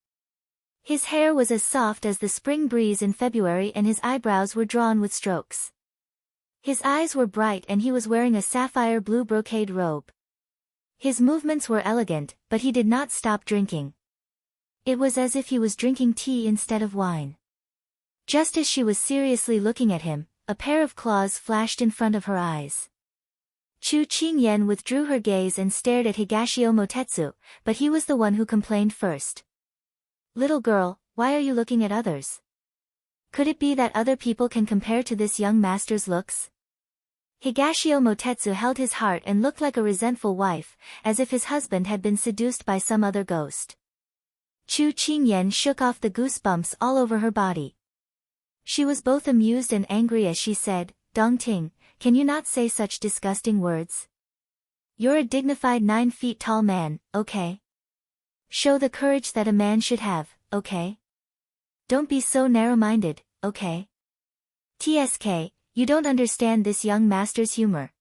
His hair was as soft as the spring breeze in February and his eyebrows were drawn with strokes. His eyes were bright and he was wearing a sapphire blue brocade robe. His movements were elegant, but he did not stop drinking. It was as if he was drinking tea instead of wine. Just as she was seriously looking at him, a pair of claws flashed in front of her eyes. Chu Qingyan withdrew her gaze and stared at Higashio Motetsu, but he was the one who complained first. Little girl, why are you looking at others? Could it be that other people can compare to this young master's looks? Higashio Motetsu held his heart and looked like a resentful wife, as if his husband had been seduced by some other ghost. Chu Qingyan shook off the goosebumps all over her body. She was both amused and angry as she said, Dongting, can you not say such disgusting words? You're a dignified 9 feet tall man, okay? Show the courage that a man should have, okay? Don't be so narrow-minded, okay? TSK, you don't understand this young master's humor.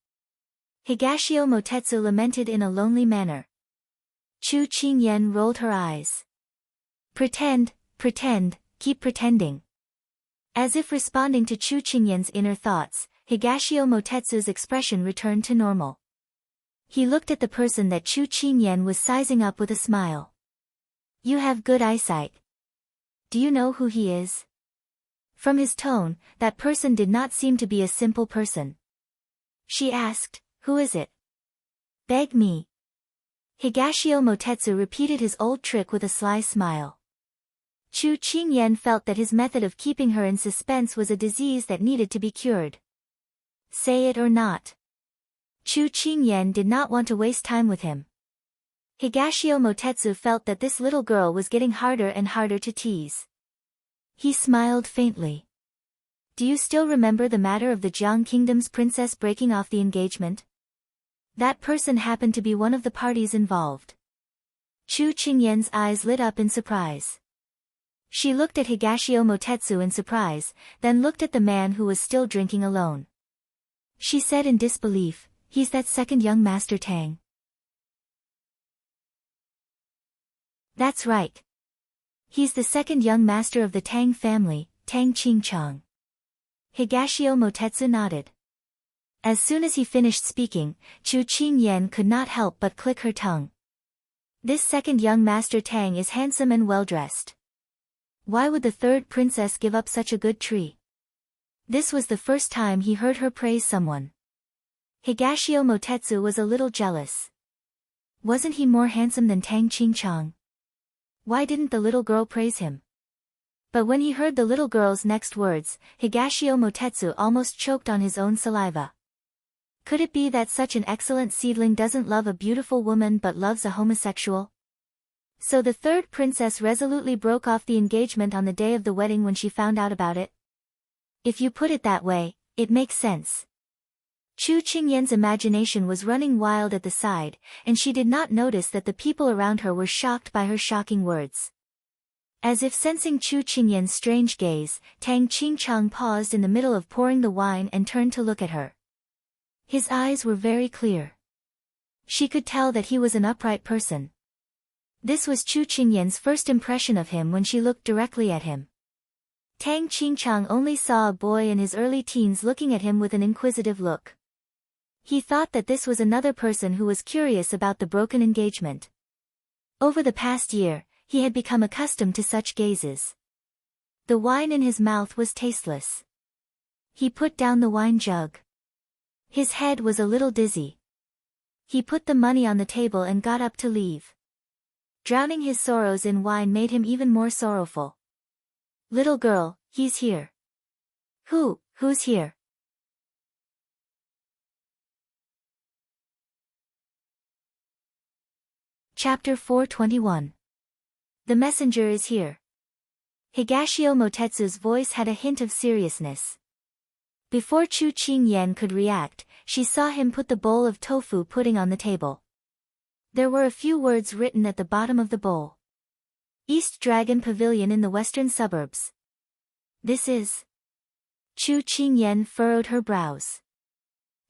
Higashio Motetsu lamented in a lonely manner. Chu Qingyan rolled her eyes. Pretend, keep pretending. As if responding to Chu Qingyan's inner thoughts, Higashio Motetsu's expression returned to normal. He looked at the person that Chu Qingyan was sizing up with a smile. You have good eyesight. Do you know who he is? From his tone, that person did not seem to be a simple person. She asked, who is it? Beg me. Higashio Motetsu repeated his old trick with a sly smile. Chu Qingyan felt that his method of keeping her in suspense was a disease that needed to be cured. Say it or not. Chu Qingyan did not want to waste time with him. Higashio Motetsu felt that this little girl was getting harder and harder to tease. He smiled faintly. Do you still remember the matter of the Jiang Kingdom's princess breaking off the engagement? That person happened to be one of the parties involved. Chu Qingyan's eyes lit up in surprise. She looked at Higashio Motetsu in surprise, then looked at the man who was still drinking alone. She said in disbelief, he's that second young master Tang. That's right. He's the second young master of the Tang family, Tang Qingchang. Higashio Motetsu nodded. As soon as he finished speaking, Chu Qingyan could not help but click her tongue. This second young master Tang is handsome and well-dressed. Why would the third princess give up such a good tree? This was the first time he heard her praise someone. Higashio Motetsu was a little jealous. Wasn't he more handsome than Tang Qingchang? Why didn't the little girl praise him? But when he heard the little girl's next words, Higashio Motetsu almost choked on his own saliva. Could it be that such an excellent seedling doesn't love a beautiful woman but loves a homosexual? So the third princess resolutely broke off the engagement on the day of the wedding when she found out about it? If you put it that way, it makes sense. Chu Qingyan's imagination was running wild at the side, and she did not notice that the people around her were shocked by her shocking words. As if sensing Chu Qingyan's strange gaze, Tang Qingchang paused in the middle of pouring the wine and turned to look at her. His eyes were very clear. She could tell that he was an upright person. This was Chu Qingyan's first impression of him when she looked directly at him. Tang Qingchang only saw a boy in his early teens looking at him with an inquisitive look. He thought that this was another person who was curious about the broken engagement. Over the past year, he had become accustomed to such gazes. The wine in his mouth was tasteless. He put down the wine jug. His head was a little dizzy. He put the money on the table and got up to leave. Drowning his sorrows in wine made him even more sorrowful. Little girl, he's here. Who's here? Chapter 421. The messenger is here. Higashio Motetsu's voice had a hint of seriousness. Before Chu Qingyan could react, she saw him put the bowl of tofu pudding on the table. There were a few words written at the bottom of the bowl. East Dragon Pavilion in the western suburbs. This is... Chu Qingyan furrowed her brows.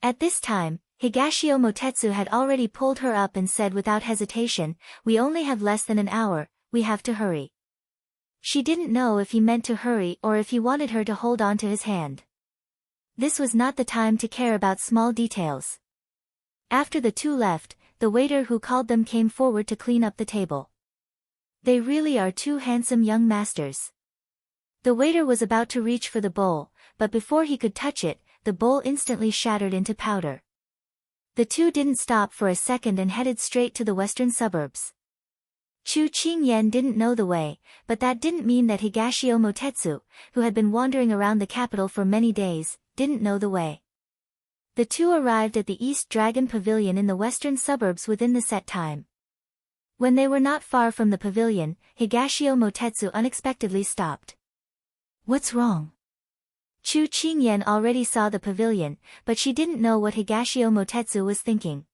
At this time, Higashio Motetsu had already pulled her up and said without hesitation, "We only have less than an hour, we have to hurry." She didn't know if he meant to hurry or if he wanted her to hold on to his hand. This was not the time to care about small details. After the two left, the waiter who called them came forward to clean up the table. They really are two handsome young masters. The waiter was about to reach for the bowl, but before he could touch it, the bowl instantly shattered into powder. The two didn't stop for a second and headed straight to the western suburbs. Chu Qingyan didn't know the way, but that didn't mean that Higashio Motetsu, who had been wandering around the capital for many days, didn't know the way. The two arrived at the East Dragon Pavilion in the western suburbs within the set time. When they were not far from the pavilion, Higashio Motetsu unexpectedly stopped. What's wrong? Chu Qingyan already saw the pavilion, but she didn't know what Higashio Motetsu was thinking.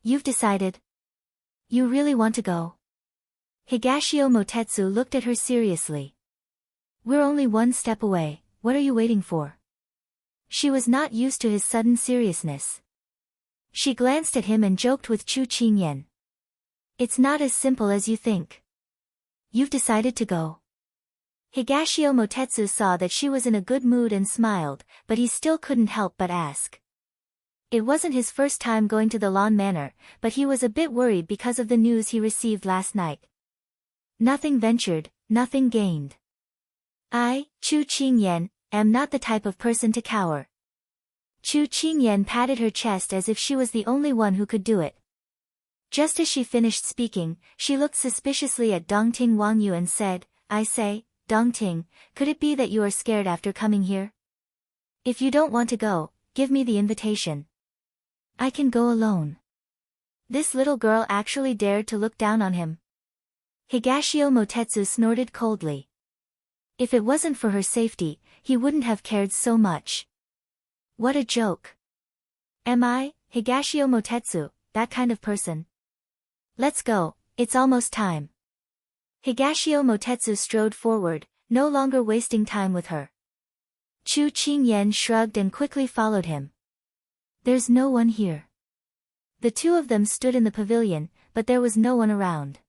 You've decided? You really want to go? Higashio Motetsu looked at her seriously. We're only one step away, what are you waiting for? She was not used to his sudden seriousness. She glanced at him and joked with Chu Qingyan. It's not as simple as you think. You've decided to go. Higashio Motetsu saw that she was in a good mood and smiled, but he still couldn't help but ask. It wasn't his first time going to the Lawn Manor, but he was a bit worried because of the news he received last night. Nothing ventured, nothing gained. I, Chu Qingyan, am not the type of person to cower. Chu Qingyan patted her chest as if she was the only one who could do it. Just as she finished speaking, she looked suspiciously at Dongting Wangyu and said, I say, Dongting, could it be that you are scared after coming here? If you don't want to go, give me the invitation. I can go alone. This little girl actually dared to look down on him. Higashio Motetsu snorted coldly. If it wasn't for her safety, he wouldn't have cared so much. What a joke. Am I, Higashio Motetsu, that kind of person? Let's go, it's almost time. Higashio Motetsu strode forward, no longer wasting time with her. Chu Qingyan shrugged and quickly followed him. There's no one here. The two of them stood in the pavilion, but there was no one around.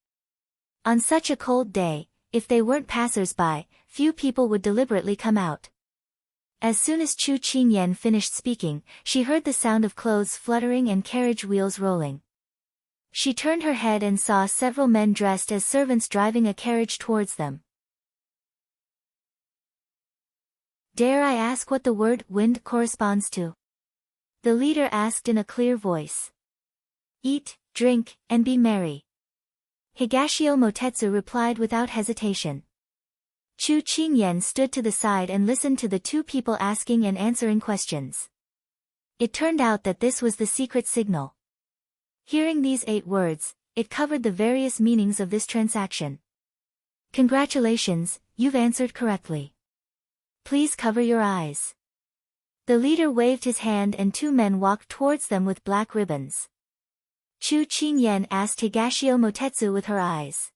On such a cold day, if they weren't passers-by, few people would deliberately come out. As soon as Chu Qingyan finished speaking, she heard the sound of clothes fluttering and carriage wheels rolling. She turned her head and saw several men dressed as servants driving a carriage towards them. Dare I ask what the word wind corresponds to? The leader asked in a clear voice. Eat, drink, and be merry. Higashio Motetsu replied without hesitation. Chu Qingyan stood to the side and listened to the two people asking and answering questions. It turned out that this was the secret signal. Hearing these 8 words, it covered the various meanings of this transaction. Congratulations, you've answered correctly. Please cover your eyes. The leader waved his hand and 2 men walked towards them with black ribbons. Chu Qingyan asked Higashio Motetsu with her eyes.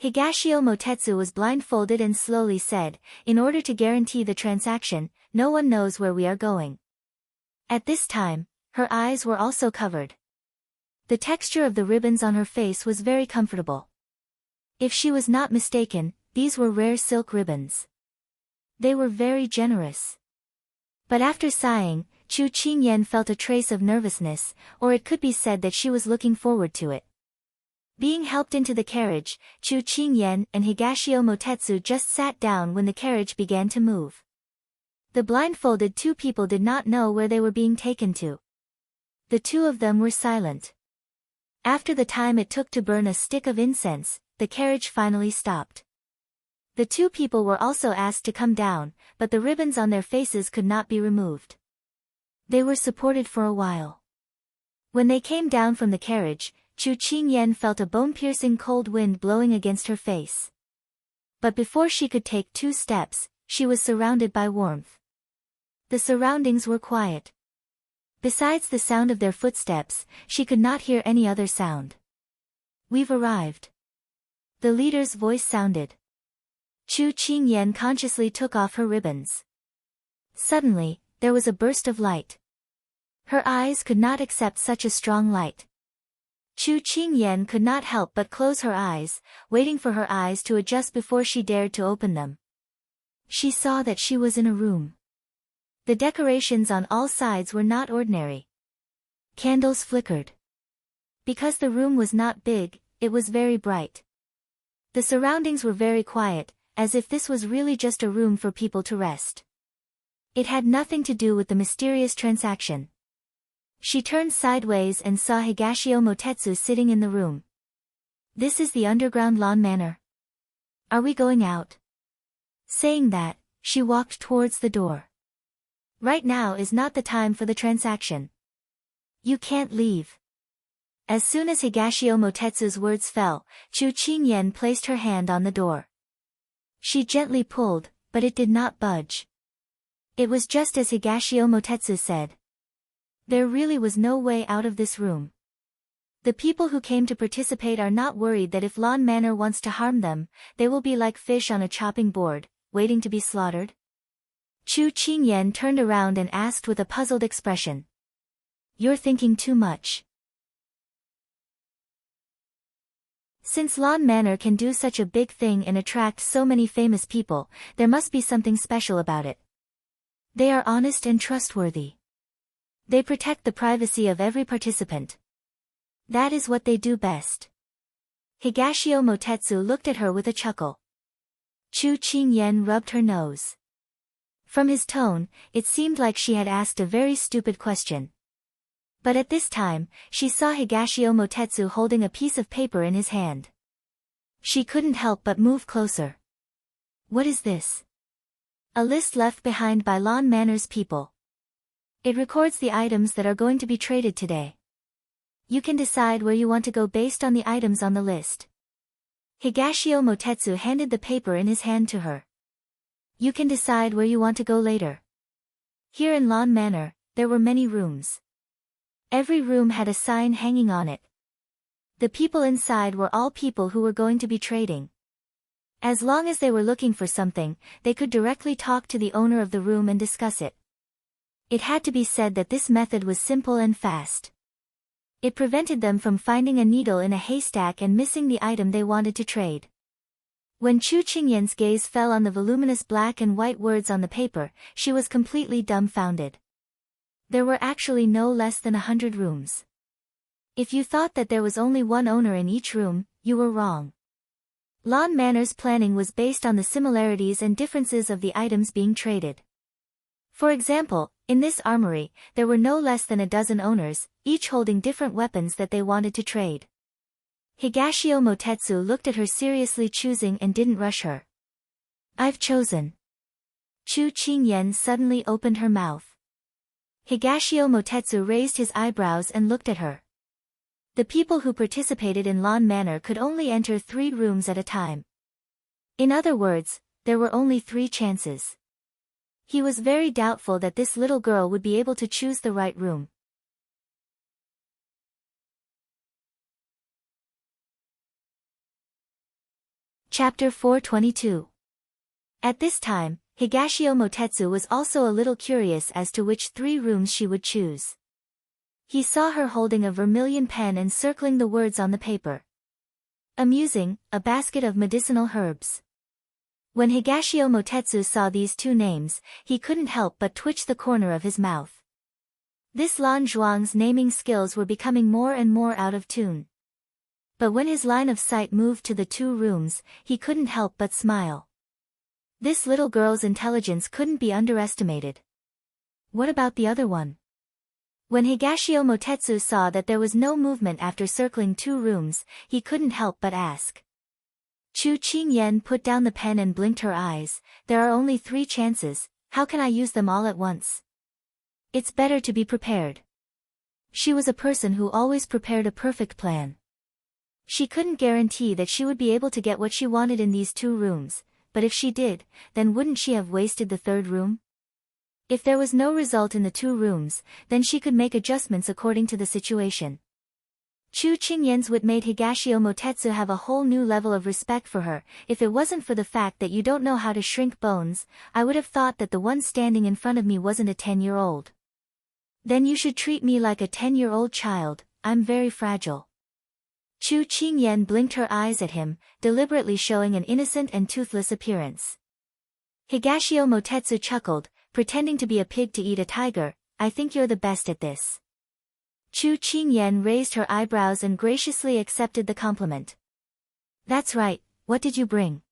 Higashio Motetsu was blindfolded and slowly said, "In order to guarantee the transaction, no one knows where we are going." At this time, her eyes were also covered. The texture of the ribbons on her face was very comfortable. If she was not mistaken, these were rare silk ribbons. They were very generous. But after sighing, Chu Qingyan felt a trace of nervousness, or it could be said that she was looking forward to it. Being helped into the carriage, Chu Qingyan and Higashio Motetsu just sat down when the carriage began to move. The blindfolded two people did not know where they were being taken to. The two of them were silent. After the time it took to burn a stick of incense, the carriage finally stopped. The two people were also asked to come down, but the ribbons on their faces could not be removed. They were supported for a while. When they came down from the carriage, Chu Qingyan felt a bone-piercing cold wind blowing against her face. But before she could take 2 steps, she was surrounded by warmth. The surroundings were quiet. Besides the sound of their footsteps, she could not hear any other sound. "We've arrived." The leader's voice sounded. Chu Qingyan consciously took off her ribbons. Suddenly, there was a burst of light. Her eyes could not accept such a strong light. Chu Qingyan could not help but close her eyes, waiting for her eyes to adjust before she dared to open them. She saw that she was in a room. The decorations on all sides were not ordinary. Candles flickered. Because the room was not big, it was very bright. The surroundings were very quiet, as if this was really just a room for people to rest. It had nothing to do with the mysterious transaction. She turned sideways and saw Higashio Motetsu sitting in the room. "This is the underground lawn manor. Are we going out?" Saying that, she walked towards the door. "Right now is not the time for the transaction. You can't leave." As soon as Higashio Motetsu's words fell, Chu Qingyan placed her hand on the door. She gently pulled, but it did not budge. It was just as Higashio Motetsu said. There really was no way out of this room. The people who came to participate are not worried that if Lawn Manor wants to harm them, they will be like fish on a chopping board, waiting to be slaughtered. Chu Qingyan turned around and asked with a puzzled expression. "You're thinking too much." Since Lawn Manor can do such a big thing and attract so many famous people, there must be something special about it. They are honest and trustworthy. They protect the privacy of every participant. That is what they do best. Higashio Motetsu looked at her with a chuckle. Chu Qingyan rubbed her nose. From his tone, it seemed like she had asked a very stupid question. But at this time, she saw Higashio Motetsu holding a piece of paper in his hand. She couldn't help but move closer. "What is this?" "A list left behind by Lawn Manor's people. It records the items that are going to be traded today. You can decide where you want to go based on the items on the list." Higashio Motetsu handed the paper in his hand to her. "You can decide where you want to go later." Here in Lawn Manor, there were many rooms. Every room had a sign hanging on it. The people inside were all people who were going to be trading. As long as they were looking for something, they could directly talk to the owner of the room and discuss it. It had to be said that this method was simple and fast. It prevented them from finding a needle in a haystack and missing the item they wanted to trade. When Chu Qingyan's gaze fell on the voluminous black and white words on the paper, she was completely dumbfounded. There were actually no less than 100 rooms. If you thought that there was only one owner in each room, you were wrong. Lawn Manor's planning was based on the similarities and differences of the items being traded. For example, in this armory, there were no less than a dozen owners, each holding different weapons that they wanted to trade. Higashio Motetsu looked at her seriously, choosing and didn't rush her. "I've chosen." Chu Qingyan suddenly opened her mouth. Higashio Motetsu raised his eyebrows and looked at her. The people who participated in Lawn Manor could only enter 3 rooms at a time. In other words, there were only 3 chances. He was very doubtful that this little girl would be able to choose the right room. Chapter 422. At this time, Higashio Motetsu was also a little curious as to which 3 rooms she would choose. He saw her holding a vermilion pen and circling the words on the paper. Amusing, a basket of medicinal herbs. When Higashio Motetsu saw these 2 names, he couldn't help but twitch the corner of his mouth. This Lan Zhuang's naming skills were becoming more and more out of tune. But when his line of sight moved to the 2 rooms, he couldn't help but smile. This little girl's intelligence couldn't be underestimated. What about the other one? When Higashio Motetsu saw that there was no movement after circling 2 rooms, he couldn't help but ask. Chu Qingyan put down the pen and blinked her eyes. There are only 3 chances, how can I use them all at once? It's better to be prepared. She was a person who always prepared a perfect plan. She couldn't guarantee that she would be able to get what she wanted in these 2 rooms, but if she did, then wouldn't she have wasted the 3rd room? If there was no result in the 2 rooms, then she could make adjustments according to the situation. Chu Qingyan's wit made Higashio Motetsu have a whole new level of respect for her. If it wasn't for the fact that you don't know how to shrink bones, I would have thought that the one standing in front of me wasn't a 10-year-old. Then you should treat me like a 10-year-old child, I'm very fragile. Chu Qingyan blinked her eyes at him, deliberately showing an innocent and toothless appearance. Higashio Motetsu chuckled, pretending to be a pig to eat a tiger. I think you're the best at this. Chu Qingyan raised her eyebrows and graciously accepted the compliment. That's right, what did you bring?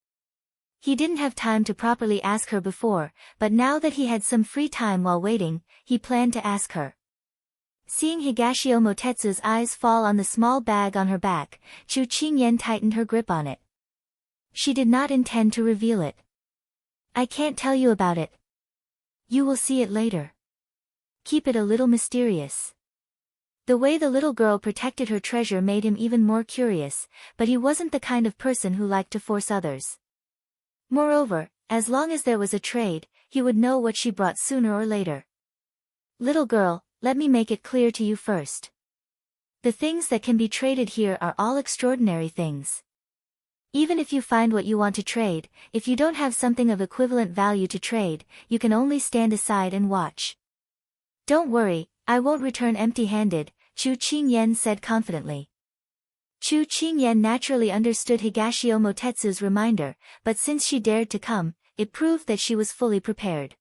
He didn't have time to properly ask her before, but now that he had some free time while waiting, he planned to ask her. Seeing Higashio Motetsu's eyes fall on the small bag on her back, Chu Qingyan tightened her grip on it. She did not intend to reveal it. I can't tell you about it. You will see it later. Keep it a little mysterious. The way the little girl protected her treasure made him even more curious, but he wasn't the kind of person who liked to force others. Moreover, as long as there was a trade, he would know what she brought sooner or later. Little girl, let me make it clear to you first. The things that can be traded here are all extraordinary things. Even if you find what you want to trade, if you don't have something of equivalent value to trade, you can only stand aside and watch. Don't worry, I won't return empty-handed, Chu Qingyan said confidently. Chu Qingyan naturally understood Higashio Motetsu's reminder, but since she dared to come, it proved that she was fully prepared.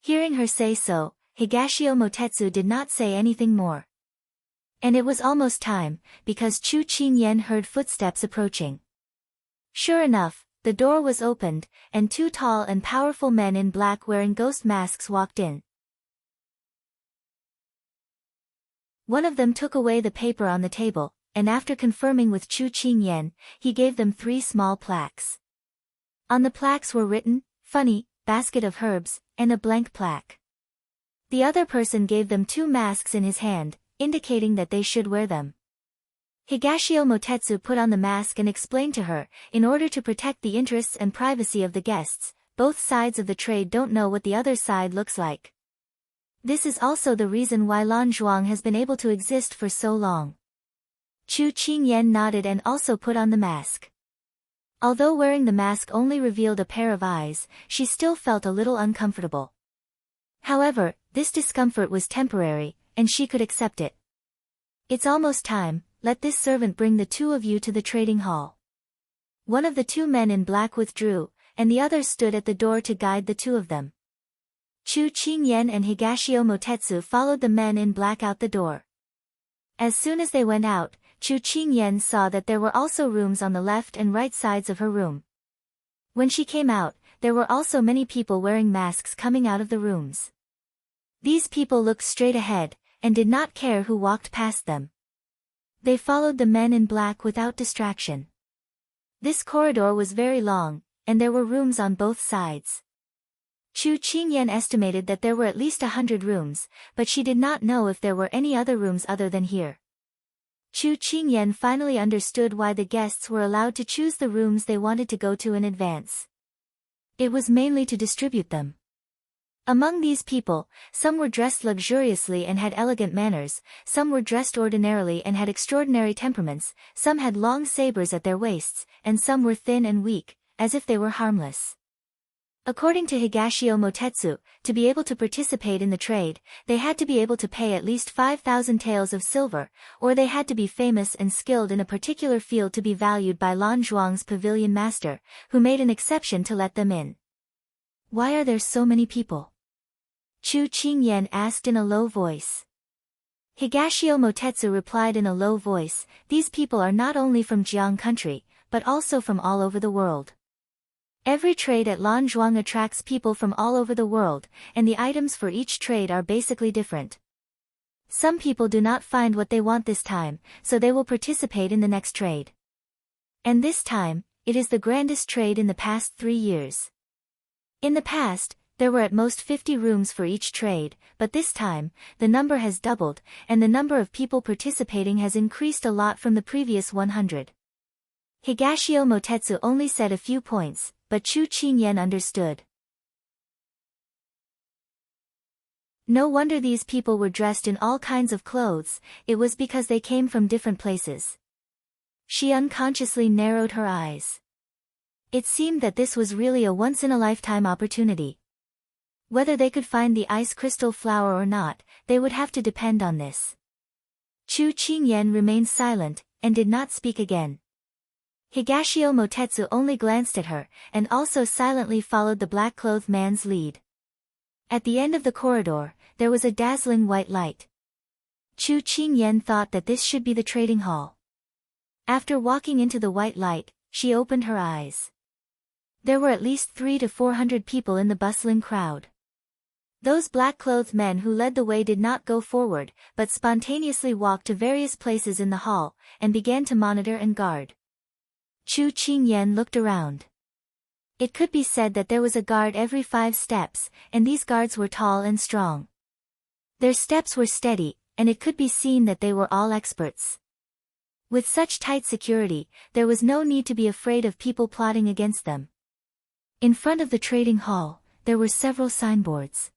Hearing her say so, Higashio Motetsu did not say anything more. And it was almost time, because Chu Qingyan heard footsteps approaching. Sure enough, the door was opened, and 2 tall and powerful men in black wearing ghost masks walked in. One of them took away the paper on the table, and after confirming with Chu Qingyan, he gave them 3 small plaques. On the plaques were written, "Funny, basket of herbs," and a blank plaque. The other person gave them 2 masks in his hand, indicating that they should wear them. Higashio Motetsu put on the mask and explained to her, in order to protect the interests and privacy of the guests, both sides of the trade don't know what the other side looks like. This is also the reason why Lan Zhuang has been able to exist for so long. Chu Qingyan nodded and also put on the mask. Although wearing the mask only revealed a pair of eyes, she still felt a little uncomfortable. However, this discomfort was temporary, and she could accept it. It's almost time, let this servant bring the 2 of you to the trading hall. One of the 2 men in black withdrew, and the other stood at the door to guide the 2 of them. Chu Qingyan and Higashio Motetsu followed the men in black out the door. As soon as they went out, Chu Qingyan saw that there were also rooms on the left and right sides of her room. When she came out, there were also many people wearing masks coming out of the rooms. These people looked straight ahead, and did not care who walked past them. They followed the men in black without distraction. This corridor was very long, and there were rooms on both sides. Chu Qingyan estimated that there were at least 100 rooms, but she did not know if there were any other rooms other than here. Chu Qingyan finally understood why the guests were allowed to choose the rooms they wanted to go to in advance. It was mainly to distribute them. Among these people, some were dressed luxuriously and had elegant manners, some were dressed ordinarily and had extraordinary temperaments, some had long sabers at their waists, and some were thin and weak, as if they were harmless. According to Higashio Motetsu, to be able to participate in the trade, they had to be able to pay at least 5,000 taels of silver, or they had to be famous and skilled in a particular field to be valued by Lan Zhuang's pavilion master, who made an exception to let them in. Why are there so many people? Chu Qingyan asked in a low voice. Higashio Motetsu replied in a low voice, these people are not only from Jiang country, but also from all over the world. Every trade at Lan Zhuang attracts people from all over the world, and the items for each trade are basically different. Some people do not find what they want this time, so they will participate in the next trade. And this time, it is the grandest trade in the past 3 years. In the past, there were at most 50 rooms for each trade, but this time, the number has doubled, and the number of people participating has increased a lot from the previous 100. Higashio Motetsu only said a few points, but Chu Qingyan understood. No wonder these people were dressed in all kinds of clothes, it was because they came from different places. She unconsciously narrowed her eyes. It seemed that this was really a once-in-a-lifetime opportunity. Whether they could find the ice crystal flower or not, they would have to depend on this. Chu Qingyan remained silent, and did not speak again. Higashio Motetsu only glanced at her, and also silently followed the black-clothed man's lead. At the end of the corridor, there was a dazzling white light. Chu Qingyan thought that this should be the trading hall. After walking into the white light, she opened her eyes. There were at least 300 to 400 people in the bustling crowd. Those black-clothed men who led the way did not go forward, but spontaneously walked to various places in the hall, and began to monitor and guard. Chu Qingyan looked around. It could be said that there was a guard every 5 steps, and these guards were tall and strong. Their steps were steady, and it could be seen that they were all experts. With such tight security, there was no need to be afraid of people plotting against them. In front of the trading hall, there were several signboards.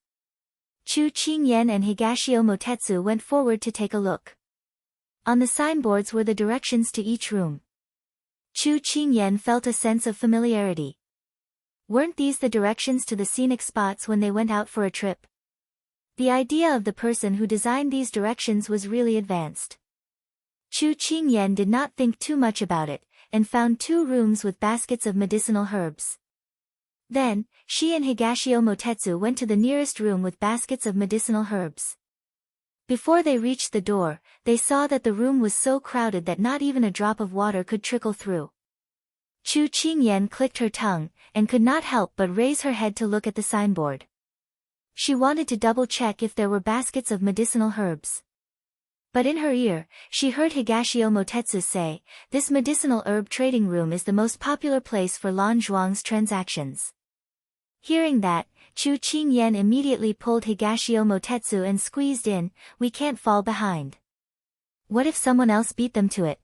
Chu Qingyan and Higashio Motetsu went forward to take a look. On the signboards were the directions to each room. Chu Qingyan felt a sense of familiarity. Weren't these the directions to the scenic spots when they went out for a trip? The idea of the person who designed these directions was really advanced. Chu Qingyan did not think too much about it, and found 2 rooms with baskets of medicinal herbs. Then, she and Higashio Motetsu went to the nearest room with baskets of medicinal herbs. Before they reached the door, they saw that the room was so crowded that not even a drop of water could trickle through. Chu Qingyan clicked her tongue, and could not help but raise her head to look at the signboard. She wanted to double-check if there were baskets of medicinal herbs. But in her ear, she heard Higashio Motetsu say, this medicinal herb trading room is the most popular place for Lan Zhuang's transactions. Hearing that, Chu Qingyan immediately pulled Higashio Motetsu and squeezed in, we can't fall behind. What if someone else beat them to it?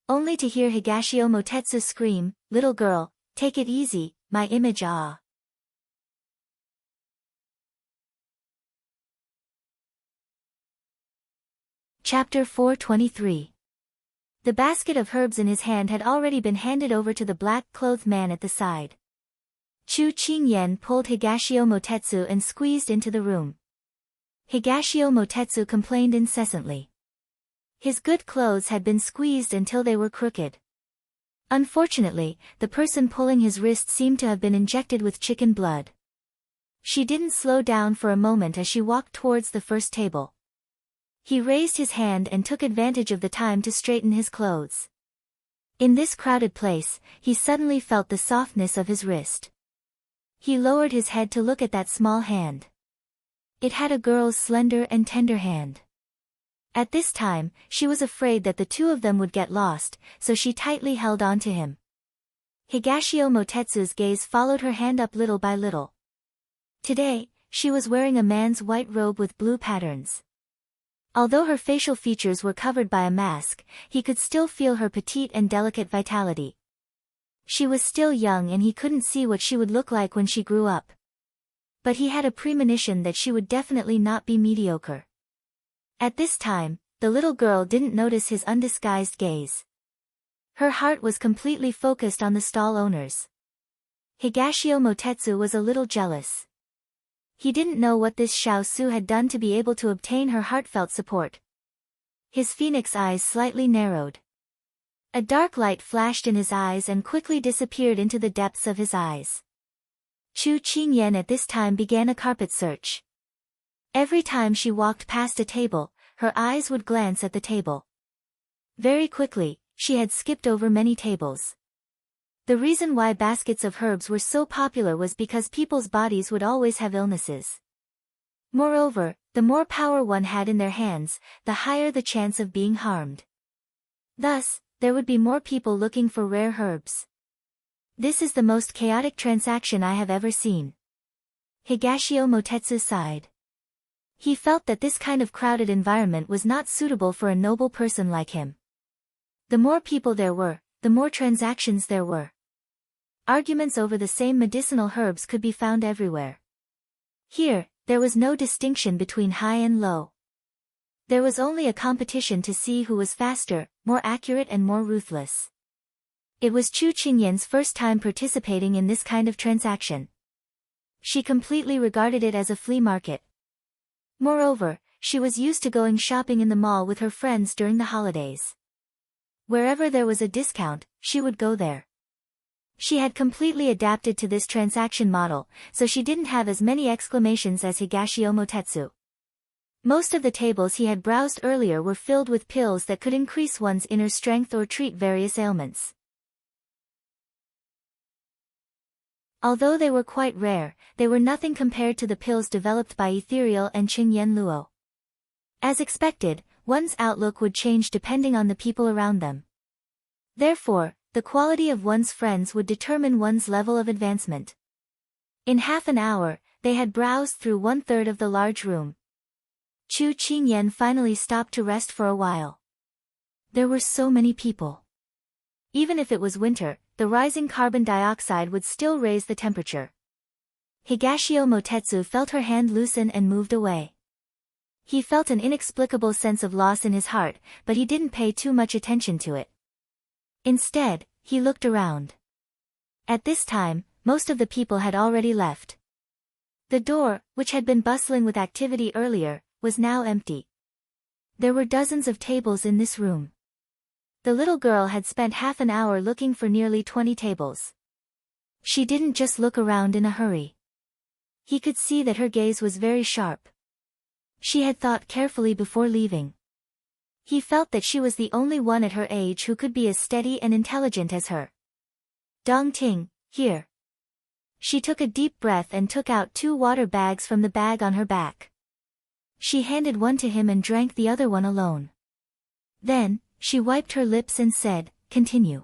Only to hear Higashio Motetsu scream, little girl, take it easy, my image ah. Chapter 423. The basket of herbs in his hand had already been handed over to the black-clothed man at the side. Chu Qingyan pulled Higashio Motetsu and squeezed into the room. Higashio Motetsu complained incessantly. His good clothes had been squeezed until they were crooked. Unfortunately, the person pulling his wrist seemed to have been injected with chicken blood. She didn't slow down for a moment as she walked towards the first table. He raised his hand and took advantage of the time to straighten his clothes. In this crowded place, he suddenly felt the softness of his wrist. He lowered his head to look at that small hand. It had a girl's slender and tender hand. At this time, she was afraid that the 2 of them would get lost, so she tightly held on to him. Higashio Motetsu's gaze followed her hand up little by little. Today, she was wearing a man's white robe with blue patterns. Although her facial features were covered by a mask, he could still feel her petite and delicate vitality. She was still young and he couldn't see what she would look like when she grew up. But he had a premonition that she would definitely not be mediocre. At this time, the little girl didn't notice his undisguised gaze. Her heart was completely focused on the stall owners. Higashio Motetsu was a little jealous. He didn't know what this Xiao Su had done to be able to obtain her heartfelt support. His phoenix eyes slightly narrowed. A dark light flashed in his eyes and quickly disappeared into the depths of his eyes. Chu Qingyan at this time began a carpet search. Every time she walked past a table, her eyes would glance at the table. Very quickly, she had skipped over many tables. The reason why baskets of herbs were so popular was because people's bodies would always have illnesses. Moreover, the more power one had in their hands, the higher the chance of being harmed. Thus, there would be more people looking for rare herbs. This is the most chaotic transaction I have ever seen. Higashio Motetsu sighed. He felt that this kind of crowded environment was not suitable for a noble person like him. The more people there were, the more transactions there were. Arguments over the same medicinal herbs could be found everywhere. Here, there was no distinction between high and low. There was only a competition to see who was faster, more accurate and more ruthless. It was Chu Qingyan's first time participating in this kind of transaction. She completely regarded it as a flea market. Moreover, she was used to going shopping in the mall with her friends during the holidays. Wherever there was a discount, she would go there. She had completely adapted to this transaction model, so she didn't have as many exclamations as Higashio Motetsu. Most of the tables he had browsed earlier were filled with pills that could increase one's inner strength or treat various ailments. Although they were quite rare, they were nothing compared to the pills developed by Ethereal and Qingyan Luo. As expected, one's outlook would change depending on the people around them. Therefore, the quality of one's friends would determine one's level of advancement. In half an hour, they had browsed through 1/3 of the large room. Chu Qingyan finally stopped to rest for a while. There were so many people. Even if it was winter, the rising carbon dioxide would still raise the temperature. Higashio Motetsu felt her hand loosen and moved away. He felt an inexplicable sense of loss in his heart, but he didn't pay too much attention to it. Instead, he looked around. At this time, most of the people had already left. The door, which had been bustling with activity earlier, was now empty. There were dozens of tables in this room. The little girl had spent half an hour looking for nearly 20 tables. She didn't just look around in a hurry. He could see that her gaze was very sharp. She had thought carefully before leaving. He felt that she was the only one at her age who could be as steady and intelligent as her. Dong Ting, here. She took a deep breath and took out 2 water bags from the bag on her back. She handed one to him and drank the other one alone. Then, she wiped her lips and said, "Continue."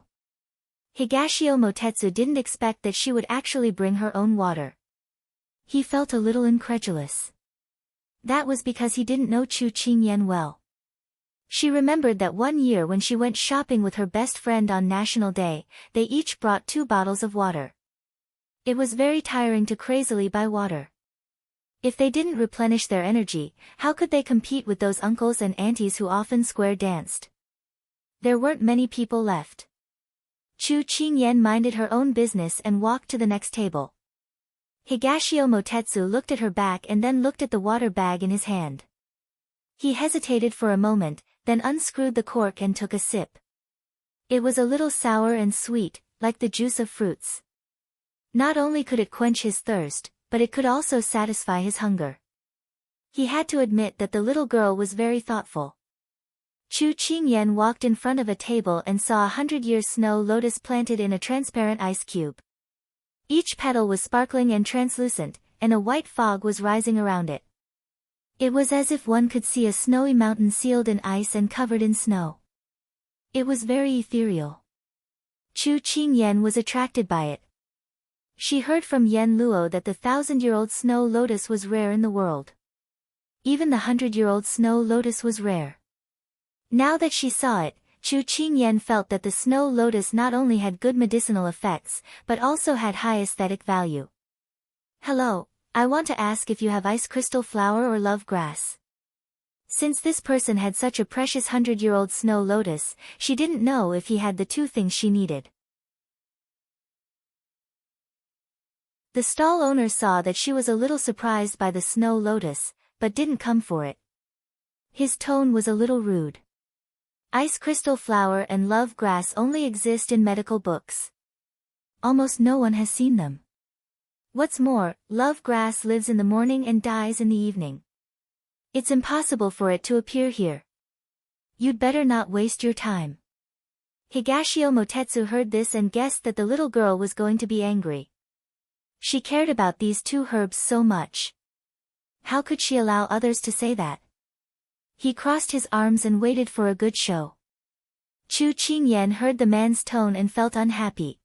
Higashio Motetsu didn't expect that she would actually bring her own water. He felt a little incredulous. That was because he didn't know Chu Qingyan well. She remembered that one year when she went shopping with her best friend on National Day, they each brought 2 bottles of water. It was very tiring to crazily buy water. If they didn't replenish their energy, how could they compete with those uncles and aunties who often square danced? There weren't many people left. Chu Qingyan minded her own business and walked to the next table. Higashio Motetsu looked at her back and then looked at the water bag in his hand. He hesitated for a moment, then unscrewed the cork and took a sip. It was a little sour and sweet, like the juice of fruits. Not only could it quench his thirst, but it could also satisfy his hunger. He had to admit that the little girl was very thoughtful. Chu Qingyan walked in front of a table and saw 100-year snow lotus planted in a transparent ice cube. Each petal was sparkling and translucent, and a white fog was rising around it. It was as if one could see a snowy mountain sealed in ice and covered in snow. It was very ethereal. Chu Qingyan was attracted by it. She heard from Yen Luo that the 1,000-year-old snow lotus was rare in the world. Even the 100-year-old snow lotus was rare. Now that she saw it, Chu Qingyan felt that the snow lotus not only had good medicinal effects, but also had high aesthetic value. "Hello, I want to ask if you have ice crystal flower or love grass. Since this person had such a precious 100-year-old snow lotus, she didn't know if he had the two things she needed. The stall owner saw that she was a little surprised by the snow lotus, but didn't come for it. His tone was a little rude. Ice crystal flower and love grass only exist in medical books. Almost no one has seen them. What's more, love grass lives in the morning and dies in the evening. It's impossible for it to appear here. You'd better not waste your time. Higashio Motetsu heard this and guessed that the little girl was going to be angry. She cared about these two herbs so much. How could she allow others to say that? He crossed his arms and waited for a good show. Chu Qingyan heard the man's tone and felt unhappy.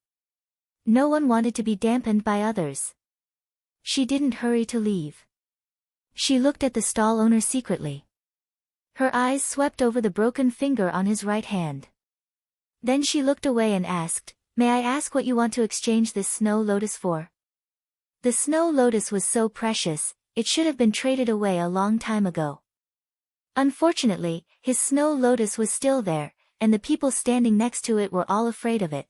No one wanted to be dampened by others. She didn't hurry to leave. She looked at the stall owner secretly. Her eyes swept over the broken finger on his right hand. Then she looked away and asked, "May I ask what you want to exchange this snow lotus for?" The snow lotus was so precious, it should have been traded away a long time ago. Unfortunately, his snow lotus was still there, and the people standing next to it were all afraid of it.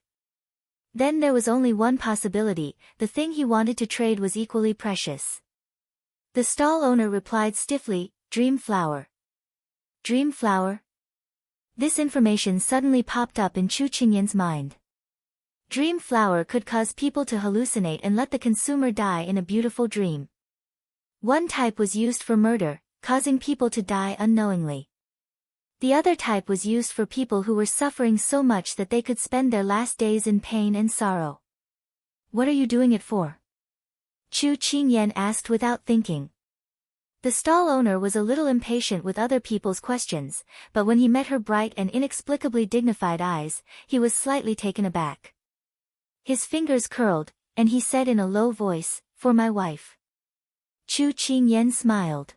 Then there was only one possibility: the thing he wanted to trade was equally precious. The stall owner replied stiffly, "Dream flower." Dream flower? This information suddenly popped up in Chu Qingyan's mind. Dream flower could cause people to hallucinate and let the consumer die in a beautiful dream. One type was used for murder, causing people to die unknowingly. The other type was used for people who were suffering so much that they could spend their last days in pain and sorrow. "What are you doing it for?" Chu Qingyan asked without thinking. The stall owner was a little impatient with other people's questions, but when he met her bright and inexplicably dignified eyes, he was slightly taken aback. His fingers curled, and he said in a low voice, "For my wife." Chu Qingyan smiled.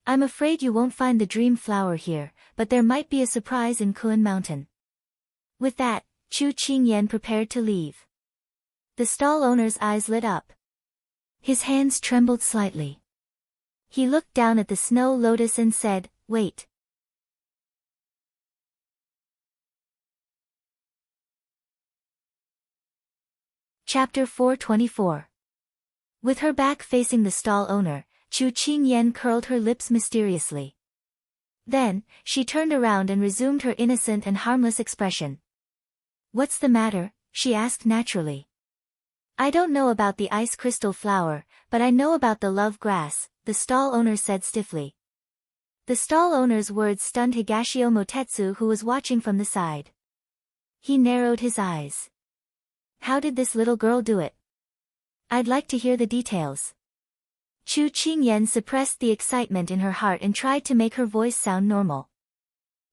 "I'm afraid you won't find the dream flower here, but there might be a surprise in Kuan Mountain." With that, Chu Qingyan prepared to leave. The stall owner's eyes lit up. His hands trembled slightly. He looked down at the snow lotus and said, "Wait." Chapter 424. With her back facing the stall owner, Chu Qingyan curled her lips mysteriously. Then, she turned around and resumed her innocent and harmless expression. "What's the matter?" she asked naturally. "I don't know about the ice crystal flower, but I know about the love grass," the stall owner said stiffly. The stall owner's words stunned Higashio Motetsu, who was watching from the side. He narrowed his eyes. How did this little girl do it? I'd like to hear the details. Chu Qingyan suppressed the excitement in her heart and tried to make her voice sound normal.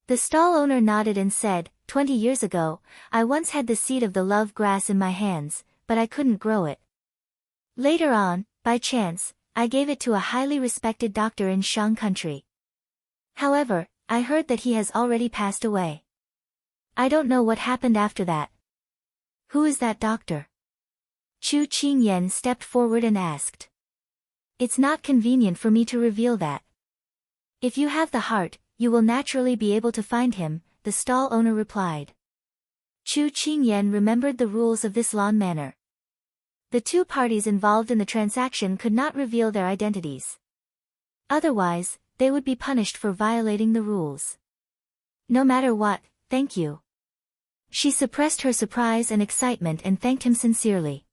The stall owner nodded and said, 20 years ago, I once had the seed of the love grass in my hands, but I couldn't grow it. Later on, by chance, I gave it to a highly respected doctor in Shang country. However, I heard that he has already passed away. I don't know what happened after that." "Who is that doctor?" Chu Qingyan stepped forward and asked. "It's not convenient for me to reveal that. If you have the heart, you will naturally be able to find him," the stall owner replied. Chu Qingyan remembered the rules of this lawn manor. The two parties involved in the transaction could not reveal their identities. Otherwise, they would be punished for violating the rules. "No matter what, thank you." She suppressed her surprise and excitement and thanked him sincerely.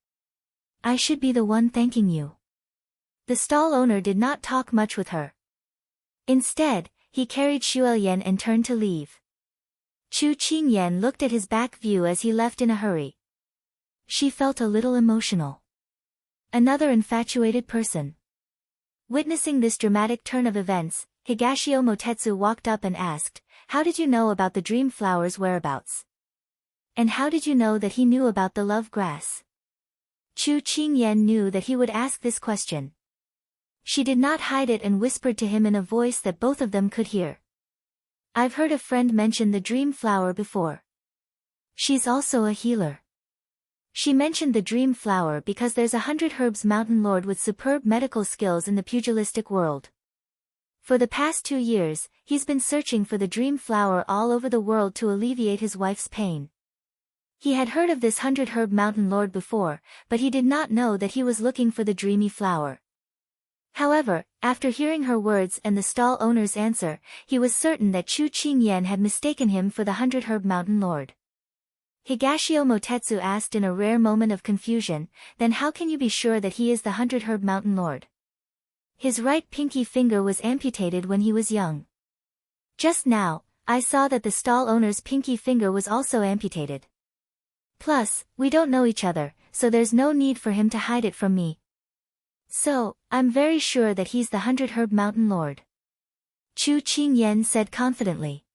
"I should be the one thanking you." The stall owner did not talk much with her. Instead, he carried Xuelian and turned to leave. Chu Qingyan looked at his back view as he left in a hurry. She felt a little emotional. Another infatuated person. Witnessing this dramatic turn of events, Higashio Motetsu walked up and asked, "How did you know about the dream flower's whereabouts? And how did you know that he knew about the love grass?" Chu Qingyan knew that he would ask this question. She did not hide it and whispered to him in a voice that both of them could hear. "I've heard a friend mention the dream flower before. She's also a healer." She mentioned the dream flower because there's 100 Herbs Mountain Lord with superb medical skills in the pugilistic world. For the past 2 years, he's been searching for the dream flower all over the world to alleviate his wife's pain. He had heard of this 100 Herb Mountain Lord before, but he did not know that he was looking for the dreamy flower. However, after hearing her words and the stall owner's answer, he was certain that Chu Qingyan had mistaken him for the 100 Herb Mountain Lord. Higashio Motetsu asked in a rare moment of confusion, "Then how can you be sure that he is the 100 Herb Mountain Lord?" His right pinky finger was amputated when he was young. Just now, I saw that the stall owner's pinky finger was also amputated. Plus, we don't know each other, so there's no need for him to hide it from me. So, I'm very sure that he's the 100 Herb Mountain Lord. Chu Qingyan said confidently.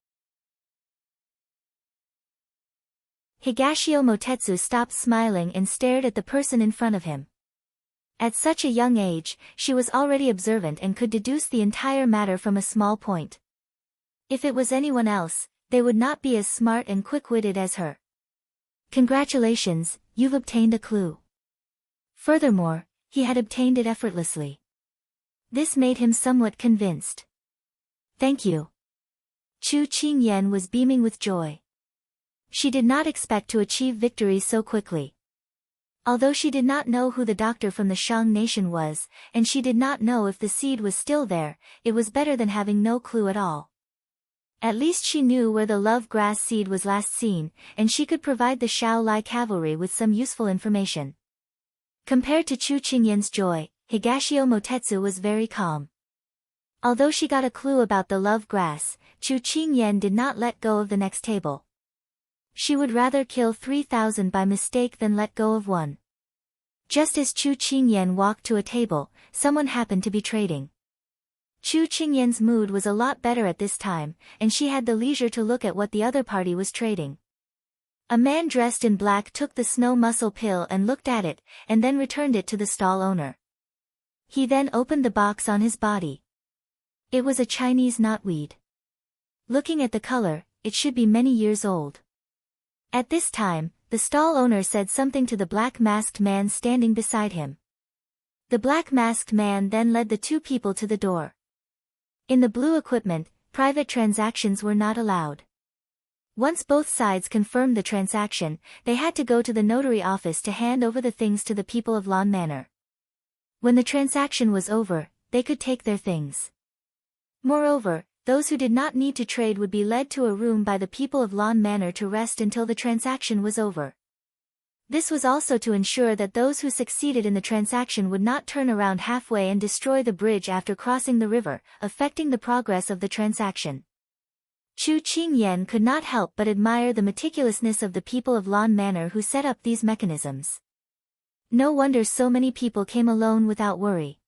Higashio Motetsu stopped smiling and stared at the person in front of him. At such a young age, she was already observant and could deduce the entire matter from a small point. If it was anyone else, they would not be as smart and quick-witted as her. Congratulations, you've obtained a clue. Furthermore, he had obtained it effortlessly. This made him somewhat convinced. Thank you. Chu Qingyan was beaming with joy. She did not expect to achieve victory so quickly. Although she did not know who the doctor from the Shang nation was, and she did not know if the seed was still there, it was better than having no clue at all. At least she knew where the love grass seed was last seen, and she could provide the Shaolai cavalry with some useful information. Compared to Chu Qingyan's joy, Higashio Motetsu was very calm. Although she got a clue about the love grass, Chu Qingyan did not let go of the next table. She would rather kill 3,000 by mistake than let go of one. Just as Chu Qingyan walked to a table, someone happened to be trading. Chu Qingyan's mood was a lot better at this time, and she had the leisure to look at what the other party was trading. A man dressed in black took the snow muscle pill and looked at it, and then returned it to the stall owner. He then opened the box on his body. It was a Chinese knotweed. Looking at the color, it should be many years old. At this time, the stall owner said something to the black-masked man standing beside him. The black-masked man then led the two people to the door. In the blue equipment, private transactions were not allowed. Once both sides confirmed the transaction, they had to go to the notary office to hand over the things to the people of Lawn Manor. When the transaction was over, they could take their things. Moreover, those who did not need to trade would be led to a room by the people of Lawn Manor to rest until the transaction was over. This was also to ensure that those who succeeded in the transaction would not turn around halfway and destroy the bridge after crossing the river, affecting the progress of the transaction. Chu Qingyan could not help but admire the meticulousness of the people of Lawn Manor who set up these mechanisms. No wonder so many people came alone without worry.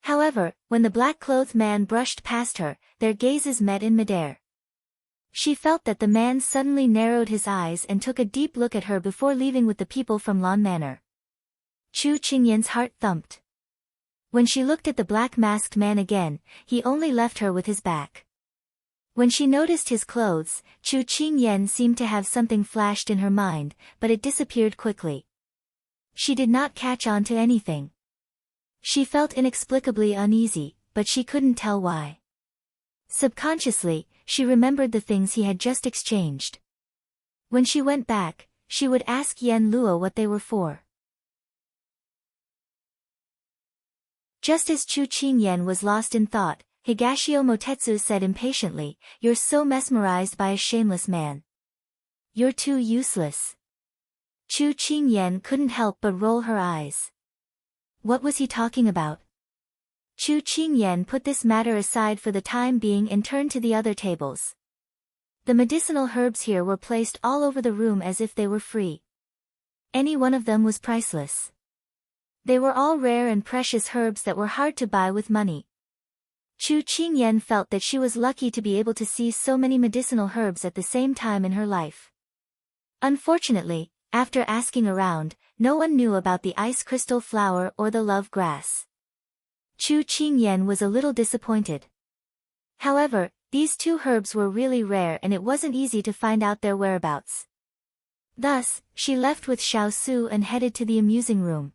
However, when the black-clothed man brushed past her, their gazes met in midair. She felt that the man suddenly narrowed his eyes and took a deep look at her before leaving with the people from Lawn Manor. Chu Qingyan's heart thumped. When she looked at the black-masked man again, he only left her with his back. When she noticed his clothes, Chu Qingyan seemed to have something flashed in her mind, but it disappeared quickly. She did not catch on to anything. She felt inexplicably uneasy, but she couldn't tell why. Subconsciously, she remembered the things he had just exchanged. When she went back, she would ask Yen Luo what they were for. Just as Chu Qingyan was lost in thought, Higashio Motetsu said impatiently, "You're so mesmerized by a shameless man. You're too useless." Chu Qingyan couldn't help but roll her eyes. What was he talking about? Chu Qingyan put this matter aside for the time being and turned to the other tables. The medicinal herbs here were placed all over the room as if they were free. Any one of them was priceless. They were all rare and precious herbs that were hard to buy with money. Chu Qingyan felt that she was lucky to be able to see so many medicinal herbs at the same time in her life. Unfortunately, after asking around, no one knew about the ice crystal flower or the love grass. Chu Qingyan was a little disappointed. However, these two herbs were really rare and it wasn't easy to find out their whereabouts. Thus, she left with Xiao Su and headed to the amusing room.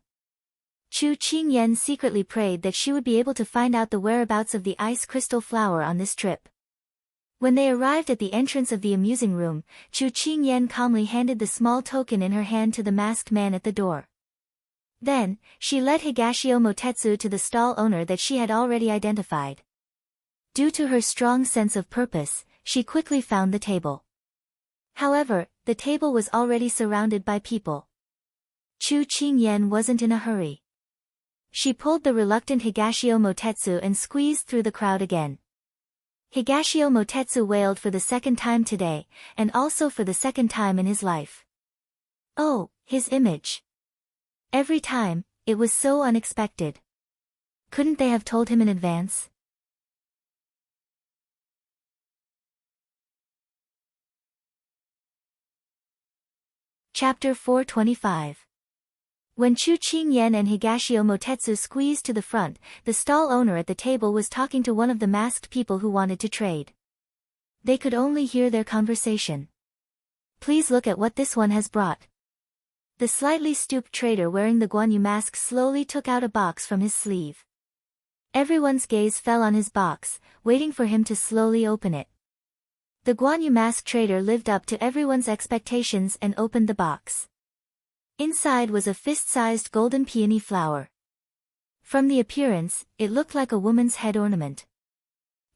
Chu Qingyan secretly prayed that she would be able to find out the whereabouts of the ice crystal flower on this trip. When they arrived at the entrance of the amusing room, Chu Qingyan calmly handed the small token in her hand to the masked man at the door. Then, she led Higashio Motetsu to the stall owner that she had already identified. Due to her strong sense of purpose, she quickly found the table. However, the table was already surrounded by people. Chu Qingyan wasn't in a hurry. She pulled the reluctant Higashio Motetsu and squeezed through the crowd again. Higashio Motetsu wailed for the second time today, and also for the second time in his life. Oh, his image. Every time, it was so unexpected. Couldn't they have told him in advance? Chapter 425. When Chu Qingyan and Higashio Motetsu squeezed to the front, the stall owner at the table was talking to one of the masked people who wanted to trade. They could only hear their conversation. Please look at what this one has brought. The slightly stooped trader wearing the Guanyu mask slowly took out a box from his sleeve. Everyone's gaze fell on his box, waiting for him to slowly open it. The Guanyu mask trader lived up to everyone's expectations and opened the box. Inside was a fist-sized golden peony flower. From the appearance, it looked like a woman's head ornament.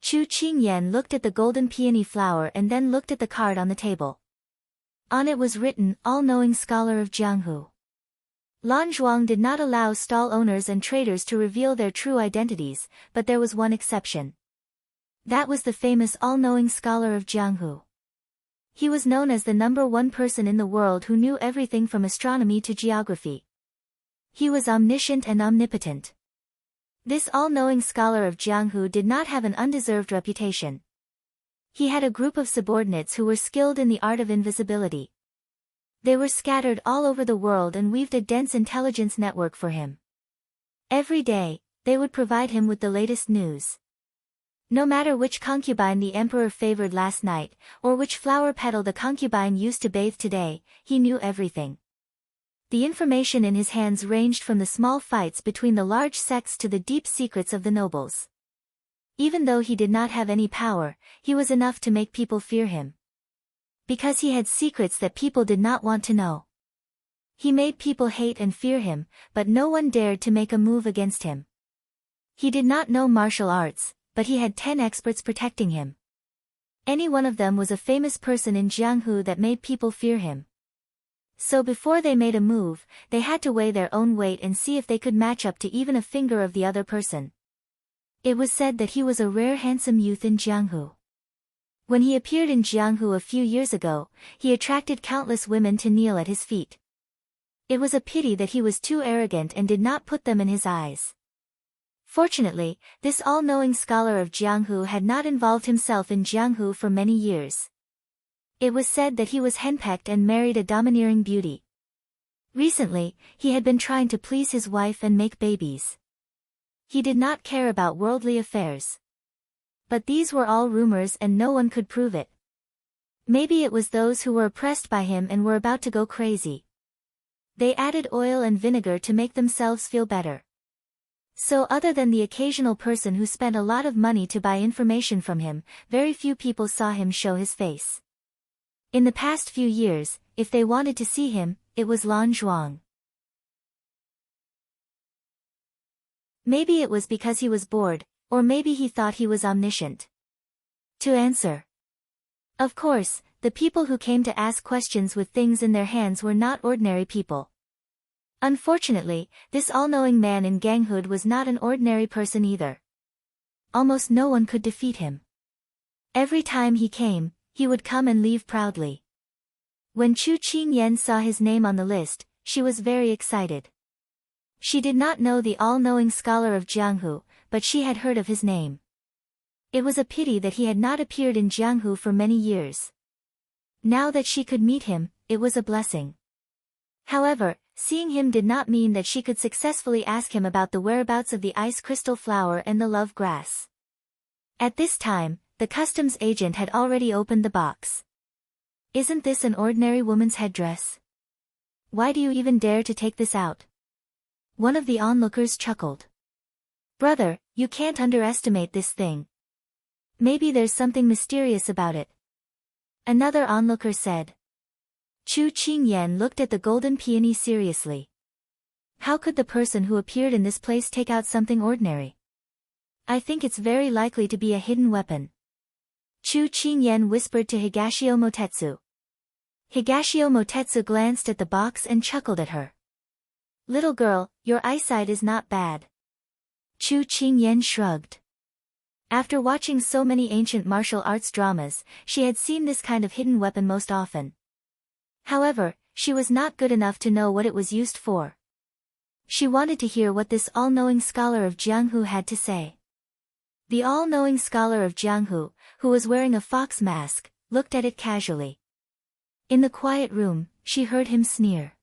Chu Qingyan looked at the golden peony flower and then looked at the card on the table. On it was written, All-Knowing Scholar of Jianghu. Lan Zhuang did not allow stall owners and traders to reveal their true identities, but there was one exception. That was the famous All-Knowing Scholar of Jianghu. He was known as the #1 person in the world who knew everything from astronomy to geography. He was omniscient and omnipotent. This all-knowing scholar of Jianghu did not have an undeserved reputation. He had a group of subordinates who were skilled in the art of invisibility. They were scattered all over the world and weaved a dense intelligence network for him. Every day, they would provide him with the latest news. No matter which concubine the emperor favored last night, or which flower petal the concubine used to bathe today, he knew everything. The information in his hands ranged from the small fights between the large sects to the deep secrets of the nobles. Even though he did not have any power, he was enough to make people fear him. Because he had secrets that people did not want to know. He made people hate and fear him, but no one dared to make a move against him. He did not know martial arts, but he had 10 experts protecting him. Any one of them was a famous person in Jianghu that made people fear him. So before they made a move, they had to weigh their own weight and see if they could match up to even a finger of the other person. It was said that he was a rare handsome youth in Jianghu. When he appeared in Jianghu a few years ago, he attracted countless women to kneel at his feet. It was a pity that he was too arrogant and did not put them in his eyes. Fortunately, this all-knowing scholar of Jianghu had not involved himself in Jianghu for many years. It was said that he was henpecked and married a domineering beauty. Recently, he had been trying to please his wife and make babies. He did not care about worldly affairs. But these were all rumors and no one could prove it. Maybe it was those who were oppressed by him and were about to go crazy. They added oil and vinegar to make themselves feel better. So other than the occasional person who spent a lot of money to buy information from him, very few people saw him show his face. In the past few years, if they wanted to see him, it was Lan Zhuang. Maybe it was because he was bored, or maybe he thought he was omniscient. To answer. Of course, the people who came to ask questions with things in their hands were not ordinary people. Unfortunately, this all-knowing man in Ganghood was not an ordinary person either. Almost no one could defeat him. Every time he came, he would come and leave proudly. When Chu Qingyan saw his name on the list, she was very excited. She did not know the all-knowing scholar of Jianghu, but she had heard of his name. It was a pity that he had not appeared in Jianghu for many years. Now that she could meet him, it was a blessing. However, seeing him did not mean that she could successfully ask him about the whereabouts of the ice crystal flower and the love grass. At this time, the customs agent had already opened the box. Isn't this an ordinary woman's headdress? Why do you even dare to take this out? One of the onlookers chuckled. Brother, you can't underestimate this thing. Maybe there's something mysterious about it. Another onlooker said. Chu Qingyan looked at the golden peony seriously. How could the person who appeared in this place take out something ordinary? I think it's very likely to be a hidden weapon. Chu Qingyan whispered to Higashio Motetsu. Higashio Motetsu glanced at the box and chuckled at her. Little girl, your eyesight is not bad. Chu Qingyan shrugged. After watching so many ancient martial arts dramas, she had seen this kind of hidden weapon most often. However, she was not good enough to know what it was used for. She wanted to hear what this all-knowing scholar of Jianghu had to say. The all-knowing scholar of Jianghu, who was wearing a fox mask, looked at it casually. In the quiet room, she heard him sneer.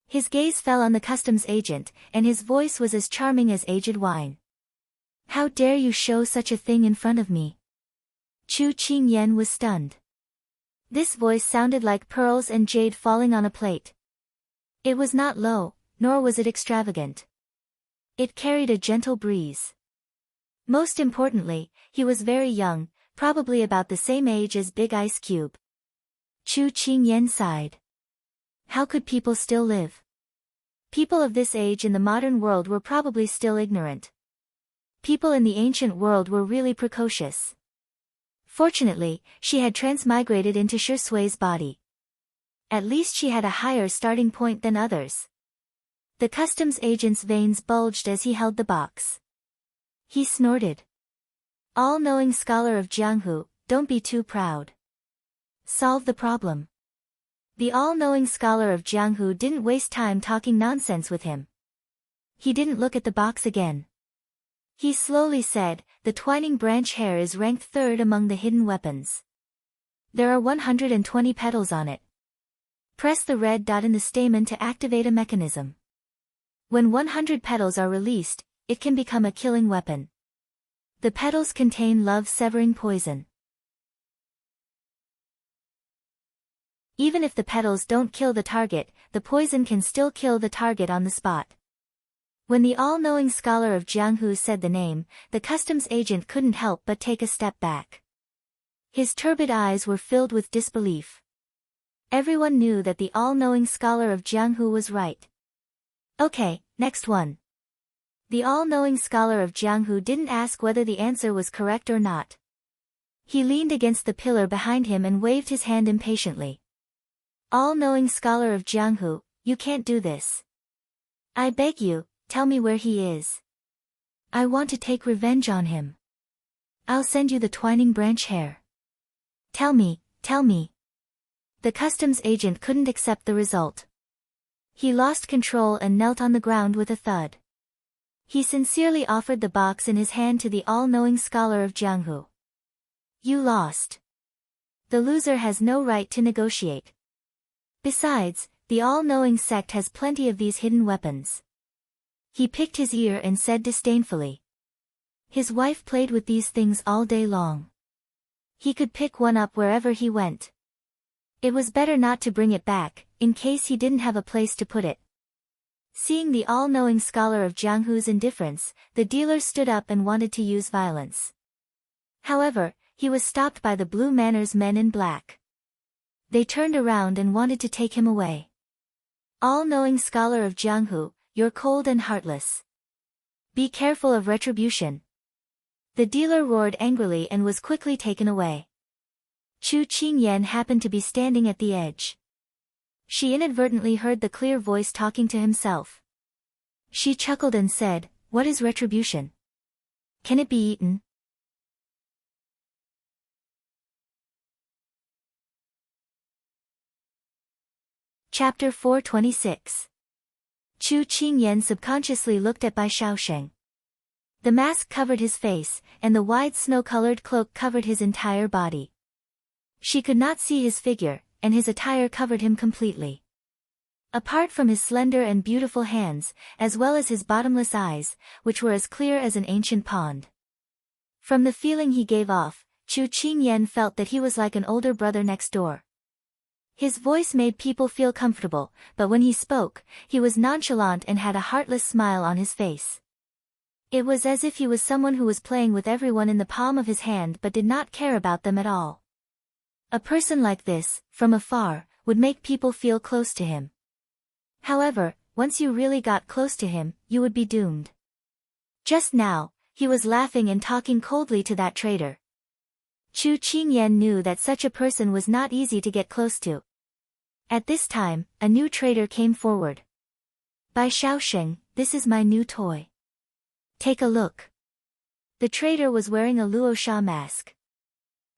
His gaze fell on the customs agent, and his voice was as charming as aged wine. How dare you show such a thing in front of me? Chu Qingyan was stunned. This voice sounded like pearls and jade falling on a plate. It was not low, nor was it extravagant. It carried a gentle breeze. Most importantly, he was very young, probably about the same age as Big Ice Cube. Chu Qingyan sighed. How could people still live? People of this age in the modern world were probably still ignorant. People in the ancient world were really precocious. Fortunately, she had transmigrated into Shusui's body. At least she had a higher starting point than others. The customs agent's veins bulged as he held the box. He snorted. All-knowing scholar of Jianghu, don't be too proud. Solve the problem. The all-knowing scholar of Jianghu didn't waste time talking nonsense with him. He didn't look at the box again. He slowly said, the twining branch hair is ranked third among the hidden weapons. There are 120 petals on it. Press the red dot in the stamen to activate a mechanism. When 100 petals are released, it can become a killing weapon. The petals contain love-severing poison. Even if the petals don't kill the target, the poison can still kill the target on the spot. When the all-knowing scholar of Jianghu said the name, the customs agent couldn't help but take a step back. His turbid eyes were filled with disbelief. Everyone knew that the all-knowing scholar of Jianghu was right. Okay, next one. The all-knowing scholar of Jianghu didn't ask whether the answer was correct or not. He leaned against the pillar behind him and waved his hand impatiently. All-knowing scholar of Jianghu, you can't do this. I beg you, tell me where he is. I want to take revenge on him. I'll send you the twining branch hair. Tell me, tell me. The customs agent couldn't accept the result. He lost control and knelt on the ground with a thud. He sincerely offered the box in his hand to the all-knowing scholar of Jianghu. You lost. The loser has no right to negotiate. Besides, the all-knowing sect has plenty of these hidden weapons. He picked his ear and said disdainfully. His wife played with these things all day long. He could pick one up wherever he went. It was better not to bring it back, in case he didn't have a place to put it. Seeing the all-knowing scholar of Jianghu's indifference, the dealer stood up and wanted to use violence. However, he was stopped by the Blue Manor's men in black. They turned around and wanted to take him away. All-knowing scholar of Jianghu, you're cold and heartless. Be careful of retribution. The dealer roared angrily and was quickly taken away. Chu Qingyan happened to be standing at the edge. She inadvertently heard the clear voice talking to himself. She chuckled and said, "What is retribution? Can it be eaten?" Chapter 426. Chu Qingyan subconsciously looked at Bai Shaosheng. The mask covered his face, and the wide snow-colored cloak covered his entire body. She could not see his figure, and his attire covered him completely. Apart from his slender and beautiful hands, as well as his bottomless eyes, which were as clear as an ancient pond. From the feeling he gave off, Chu Qingyan felt that he was like an older brother next door. His voice made people feel comfortable, but when he spoke, he was nonchalant and had a heartless smile on his face. It was as if he was someone who was playing with everyone in the palm of his hand but did not care about them at all. A person like this, from afar, would make people feel close to him. However, once you really got close to him, you would be doomed. Just now, he was laughing and talking coldly to that traitor. Chu Qingyan knew that such a person was not easy to get close to. At this time, a new traitor came forward. "Bai Shaoxing, this is my new toy. Take a look." The traitor was wearing a Luosha mask.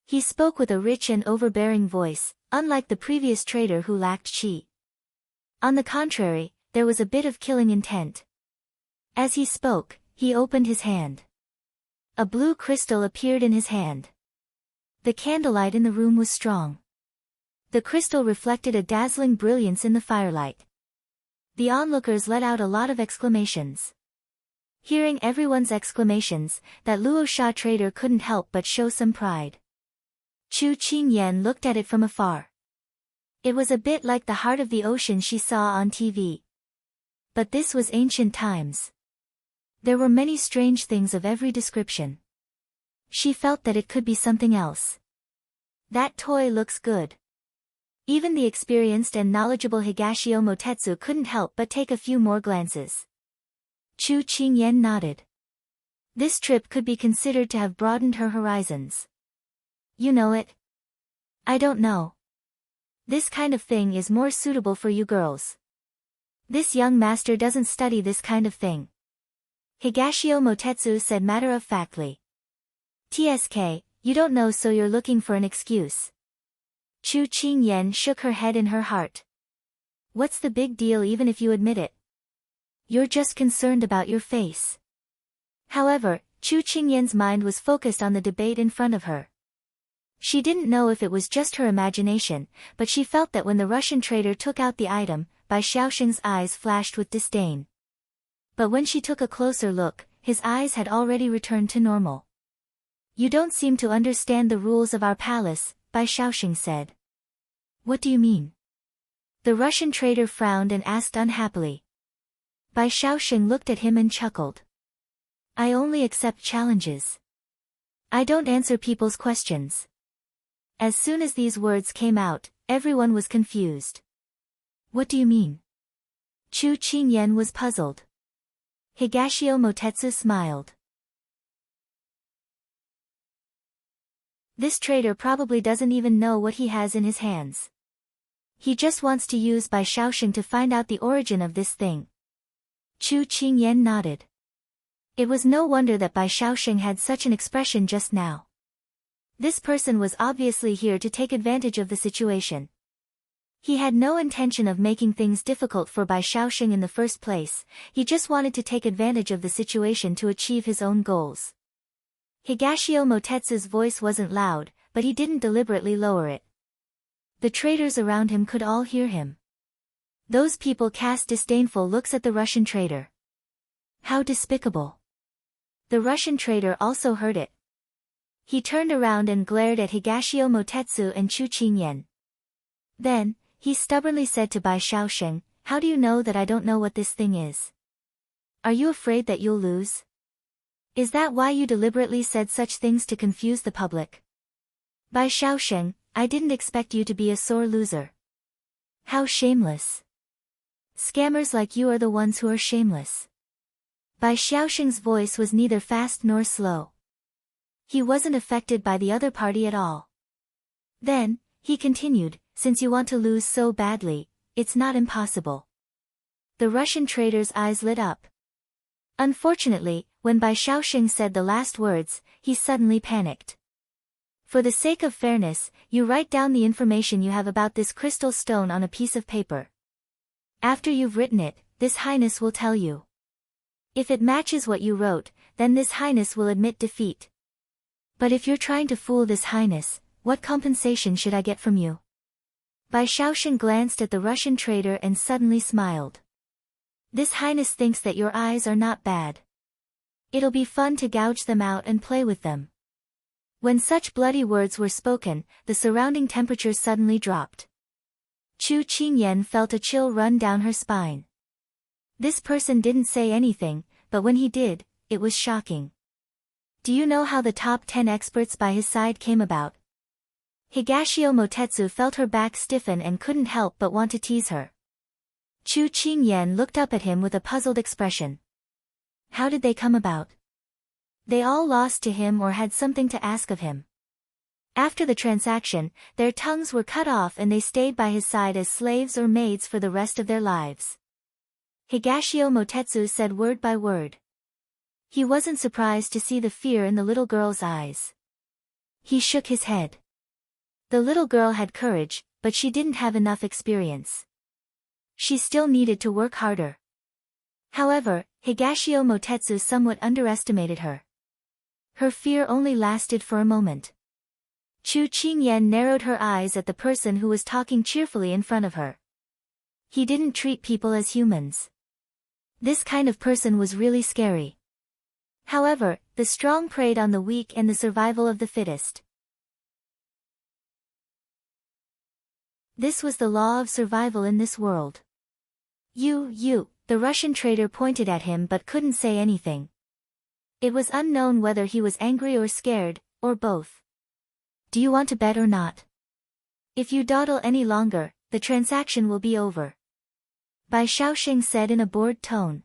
He spoke with a rich and overbearing voice, unlike the previous traitor who lacked qi. On the contrary, there was a bit of killing intent. As he spoke, he opened his hand. A blue crystal appeared in his hand. The candlelight in the room was strong. The crystal reflected a dazzling brilliance in the firelight. The onlookers let out a lot of exclamations. Hearing everyone's exclamations, that Luosha traitor couldn't help but show some pride. Chu Qingyan looked at it from afar. It was a bit like the heart of the ocean she saw on TV. But this was ancient times. There were many strange things of every description. She felt that it could be something else. That toy looks good. Even the experienced and knowledgeable Higashio Motetsu couldn't help but take a few more glances. Chu Qingyan nodded. This trip could be considered to have broadened her horizons. You know it? I don't know. This kind of thing is more suitable for you girls. This young master doesn't study this kind of thing. Higashio Motetsu said matter-of-factly. TSK, you don't know, so you're looking for an excuse. Chu Qingyan shook her head in her heart. What's the big deal even if you admit it? You're just concerned about your face. However, Chu Qingyan's mind was focused on the debate in front of her. She didn't know if it was just her imagination, but she felt that when the Russian traitor took out the item, Bai Shaoxing's eyes flashed with disdain. But when she took a closer look, his eyes had already returned to normal. You don't seem to understand the rules of our palace, Bai Shaoxing said. What do you mean? The Russian traitor frowned and asked unhappily. Bai Shaoxing looked at him and chuckled. I only accept challenges. I don't answer people's questions. As soon as these words came out, everyone was confused. What do you mean? Chu Qingyan was puzzled. Higashio Motetsu smiled. This traitor probably doesn't even know what he has in his hands. He just wants to use Bai Shaoxing to find out the origin of this thing. Chu Qingyan nodded. It was no wonder that Bai Shaoxing had such an expression just now. This person was obviously here to take advantage of the situation. He had no intention of making things difficult for Bai Shaoxing in the first place, he just wanted to take advantage of the situation to achieve his own goals. Higashio Motetsu's voice wasn't loud, but he didn't deliberately lower it. The traitors around him could all hear him. Those people cast disdainful looks at the Russian traitor. How despicable. The Russian traitor also heard it. He turned around and glared at Higashio Motetsu and Chu Qingyan. Then, he stubbornly said to Bai Shaoxing, how do you know that I don't know what this thing is? Are you afraid that you'll lose? Is that why you deliberately said such things to confuse the public? Bai Shaoxing, I didn't expect you to be a sore loser. How shameless. Scammers like you are the ones who are shameless. Bai Shaoxing's voice was neither fast nor slow. He wasn't affected by the other party at all. Then, he continued, since you want to lose so badly, it's not impossible. The Russian traitor's eyes lit up. Unfortunately, when Bai Shaoxing said the last words, he suddenly panicked. For the sake of fairness, you write down the information you have about this crystal stone on a piece of paper. After you've written it, This Highness will tell you. If it matches what you wrote, then This Highness will admit defeat. But if you're trying to fool This Highness, what compensation should I get from you? Bai Shaoxing glanced at the Russian traitor and suddenly smiled. This Highness thinks that your eyes are not bad. It'll be fun to gouge them out and play with them. When such bloody words were spoken, the surrounding temperature suddenly dropped. Chu Qingyan felt a chill run down her spine. This person didn't say anything, but when he did, it was shocking. Do you know how the top 10 experts by his side came about? Higashio Motetsu felt her back stiffen and couldn't help but want to tease her. Chu Qingyan looked up at him with a puzzled expression. How did they come about? They all lost to him or had something to ask of him. After the transaction, their tongues were cut off and they stayed by his side as slaves or maids for the rest of their lives. Higashio Motetsu said word by word. He wasn't surprised to see the fear in the little girl's eyes. He shook his head. The little girl had courage, but she didn't have enough experience. She still needed to work harder. However, Higashio Motetsu somewhat underestimated her. Her fear only lasted for a moment. Chu Qingyan narrowed her eyes at the person who was talking cheerfully in front of her. He didn't treat people as humans. This kind of person was really scary. However, the strong preyed on the weak and the survival of the fittest. This was the law of survival in this world. You, the Russian trader pointed at him but couldn't say anything. It was unknown whether he was angry or scared, or both. Do you want to bet or not? If you dawdle any longer, the transaction will be over. Bai Shaoxing said in a bored tone.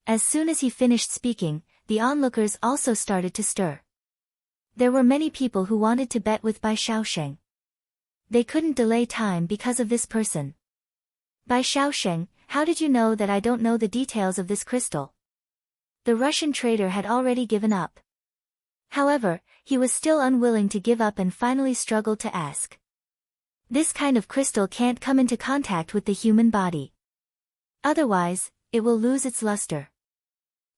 As soon as he finished speaking, the onlookers also started to stir. There were many people who wanted to bet with Bai Shaoxing. They couldn't delay time because of this person. Bai Shaoxing, how did you know that I don't know the details of this crystal? The Russian trader had already given up. However, he was still unwilling to give up and finally struggled to ask. This kind of crystal can't come into contact with the human body. Otherwise, it will lose its luster.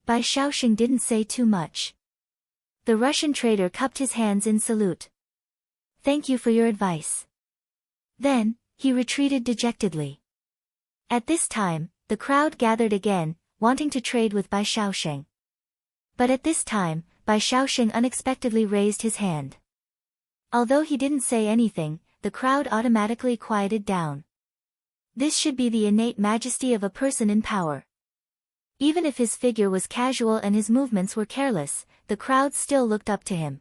Bai Shaoxing didn't say too much. The Russian trader cupped his hands in salute. Thank you for your advice. Then, he retreated dejectedly. At this time, the crowd gathered again, wanting to trade with Bai Shaoxing. But at this time, Bai Shaoxing unexpectedly raised his hand. Although he didn't say anything, the crowd automatically quieted down. This should be the innate majesty of a person in power. Even if his figure was casual and his movements were careless, the crowd still looked up to him.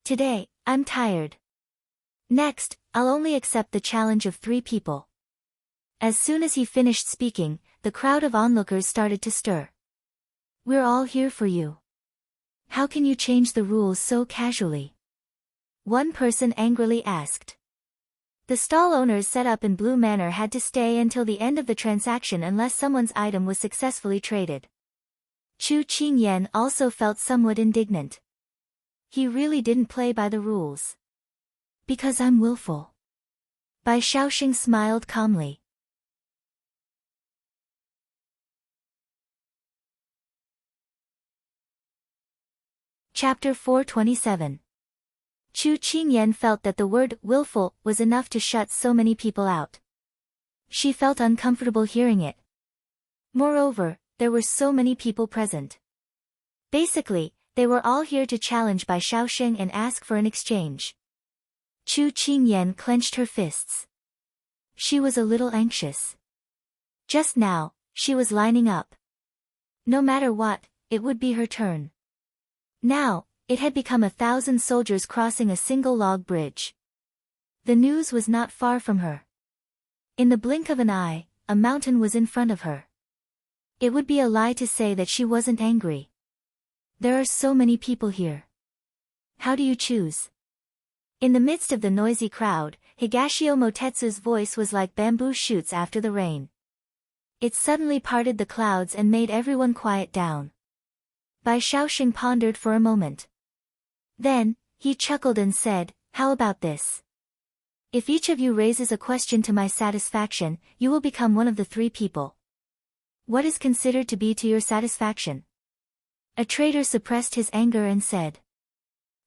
Today, I'm tired. Next, I'll only accept the challenge of 3 people. As soon as he finished speaking, the crowd of onlookers started to stir. We're all here for you. How can you change the rules so casually? One person angrily asked. The stall owners set up in Blue Manor had to stay until the end of the transaction unless someone's item was successfully traded. Chu Qingyan also felt somewhat indignant. He really didn't play by the rules. Because I'm willful. Bai Shaoxing smiled calmly. Chapter 427. Chu Qingyan felt that the word willful was enough to shut so many people out. She felt uncomfortable hearing it. Moreover, there were so many people present. Basically, they were all here to challenge Bai Shaoxing and ask for an exchange. Chu Qingyan clenched her fists. She was a little anxious. Just now, she was lining up. No matter what, it would be her turn. Now, it had become 1,000 soldiers crossing a single log bridge. The news was not far from her. In the blink of an eye, a mountain was in front of her. It would be a lie to say that she wasn't angry. There are so many people here. How do you choose? In the midst of the noisy crowd, Higashio Motetsu's voice was like bamboo shoots after the rain. It suddenly parted the clouds and made everyone quiet down. Bai Shaoxing pondered for a moment. Then, he chuckled and said, how about this? If each of you raises a question to my satisfaction, you will become one of the 3 people. What is considered to be to your satisfaction? A trader suppressed his anger and said.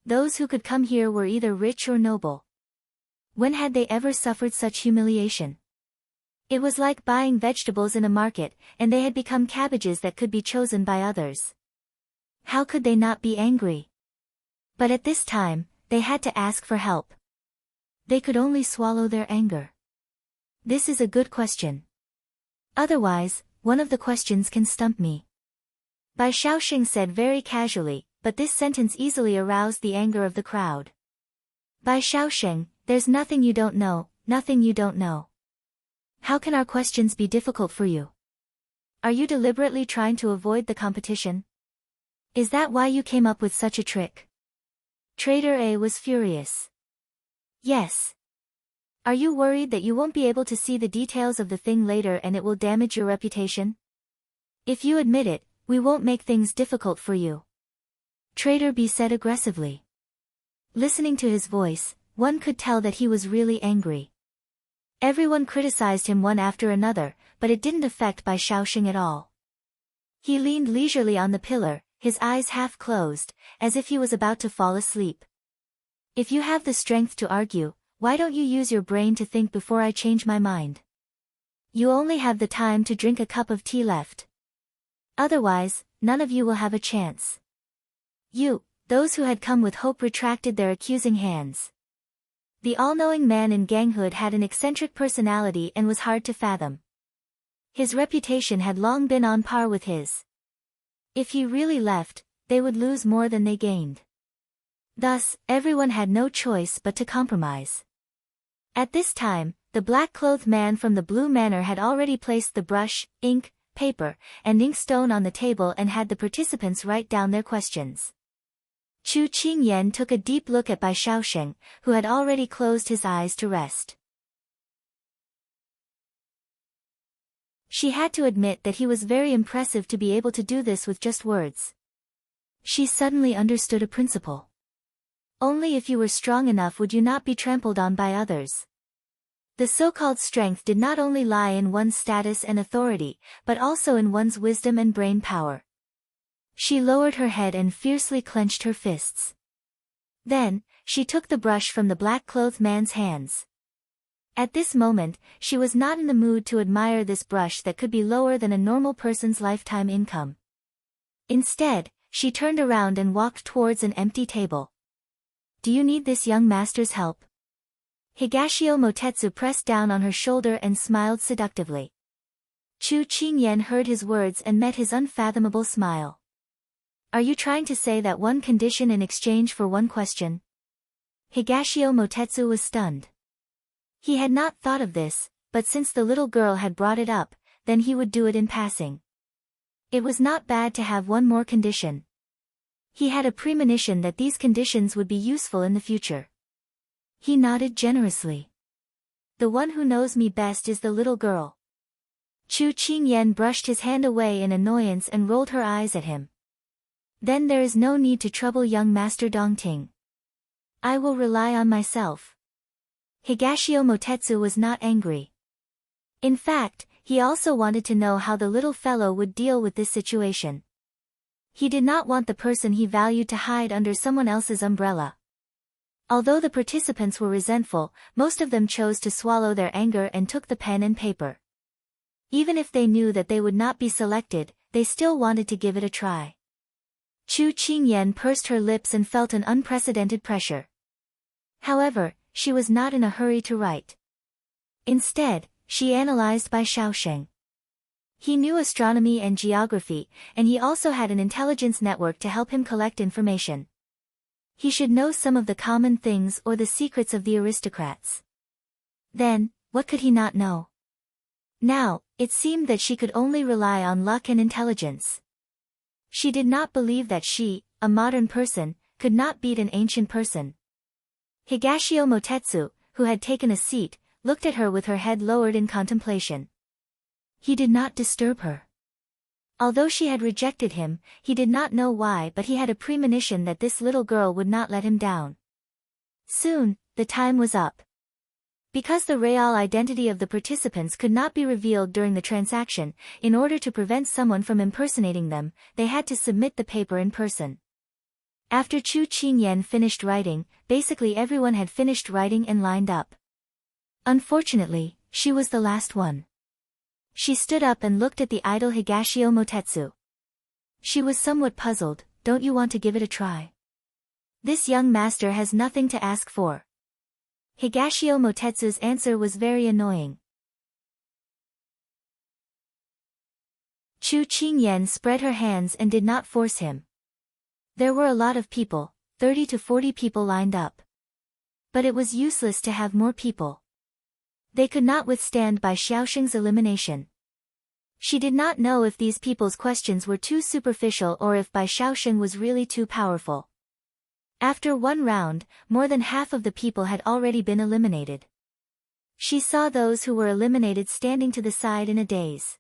Those who could come here were either rich or noble. When had they ever suffered such humiliation? It was like buying vegetables in a market, and they had become cabbages that could be chosen by others. How could they not be angry? But at this time, they had to ask for help. They could only swallow their anger. This is a good question. Otherwise, one of the questions can stump me. Bai Shaoxing said very casually, but this sentence easily aroused the anger of the crowd. Bai Shaoxing, there's nothing you don't know, nothing you don't know. How can our questions be difficult for you? Are you deliberately trying to avoid the competition? Is that why you came up with such a trick? Trader A was furious. Yes. Are you worried that you won't be able to see the details of the thing later and it will damage your reputation? If you admit it, we won't make things difficult for you. Trader B said aggressively. Listening to his voice, one could tell that he was really angry. Everyone criticized him one after another, but it didn't affect Bai Shaoxing at all. He leaned leisurely on the pillar, his eyes half closed, as if he was about to fall asleep. If you have the strength to argue, why don't you use your brain to think before I change my mind? You only have the time to drink a cup of tea left. Otherwise, none of you will have a chance. Those who had come with hope retracted their accusing hands. The all-knowing man in ganghood had an eccentric personality and was hard to fathom. His reputation had long been on par with his. If he really left, they would lose more than they gained. Thus, everyone had no choice but to compromise. At this time, the black-clothed man from the Blue Manor had already placed the brush, ink, paper, and inkstone on the table and had the participants write down their questions. Chu Qingyan took a deep look at Bai Shaoxing, who had already closed his eyes to rest. She had to admit that he was very impressive to be able to do this with just words. She suddenly understood a principle. Only if you were strong enough would you not be trampled on by others. The so-called strength did not only lie in one's status and authority, but also in one's wisdom and brain power. She lowered her head and fiercely clenched her fists. Then, she took the brush from the black-clothed man's hands. At this moment, she was not in the mood to admire this brush that could be lower than a normal person's lifetime income. Instead, she turned around and walked towards an empty table. Do you need this young master's help? Higashio Motetsu pressed down on her shoulder and smiled seductively. Chu Qingyan heard his words and met his unfathomable smile. Are you trying to say that one condition in exchange for one question? Higashio Motetsu was stunned. He had not thought of this, but since the little girl had brought it up, then he would do it in passing. It was not bad to have one more condition. He had a premonition that these conditions would be useful in the future. He nodded generously. The one who knows me best is the little girl. Chu Qingyan brushed his hand away in annoyance and rolled her eyes at him. Then there is no need to trouble young Master Dongting. I will rely on myself. Higashio Motetsu was not angry. In fact, he also wanted to know how the little fellow would deal with this situation. He did not want the person he valued to hide under someone else's umbrella. Although the participants were resentful, most of them chose to swallow their anger and took the pen and paper. Even if they knew that they would not be selected, they still wanted to give it a try. Chu Qingyan pursed her lips and felt an unprecedented pressure. However, she was not in a hurry to write. Instead, she analyzed Bai Shaoxing. He knew astronomy and geography, and he also had an intelligence network to help him collect information. He should know some of the common things or the secrets of the aristocrats. Then, what could he not know? Now, it seemed that she could only rely on luck and intelligence. She did not believe that she, a modern person, could not beat an ancient person. Higashio Motetsu, who had taken a seat, looked at her with her head lowered in contemplation. He did not disturb her. Although she had rejected him, he did not know why, but he had a premonition that this little girl would not let him down. Soon, the time was up. Because the real identity of the participants could not be revealed during the transaction, in order to prevent someone from impersonating them, they had to submit the paper in person. After Chu Qingyan finished writing, basically everyone had finished writing and lined up. Unfortunately, she was the last one. She stood up and looked at the idle Higashio Motetsu. She was somewhat puzzled. Don't you want to give it a try? This young master has nothing to ask for. Higashio Motetsu's answer was very annoying. Chu Qingyan spread her hands and did not force him. There were a lot of people, 30 to 40 people lined up. But it was useless to have more people. They could not withstand Bai Xiaoxing's elimination. She did not know if these people's questions were too superficial or if Bai Xiaoxing was really too powerful. After one round, more than half of the people had already been eliminated. She saw those who were eliminated standing to the side in a daze.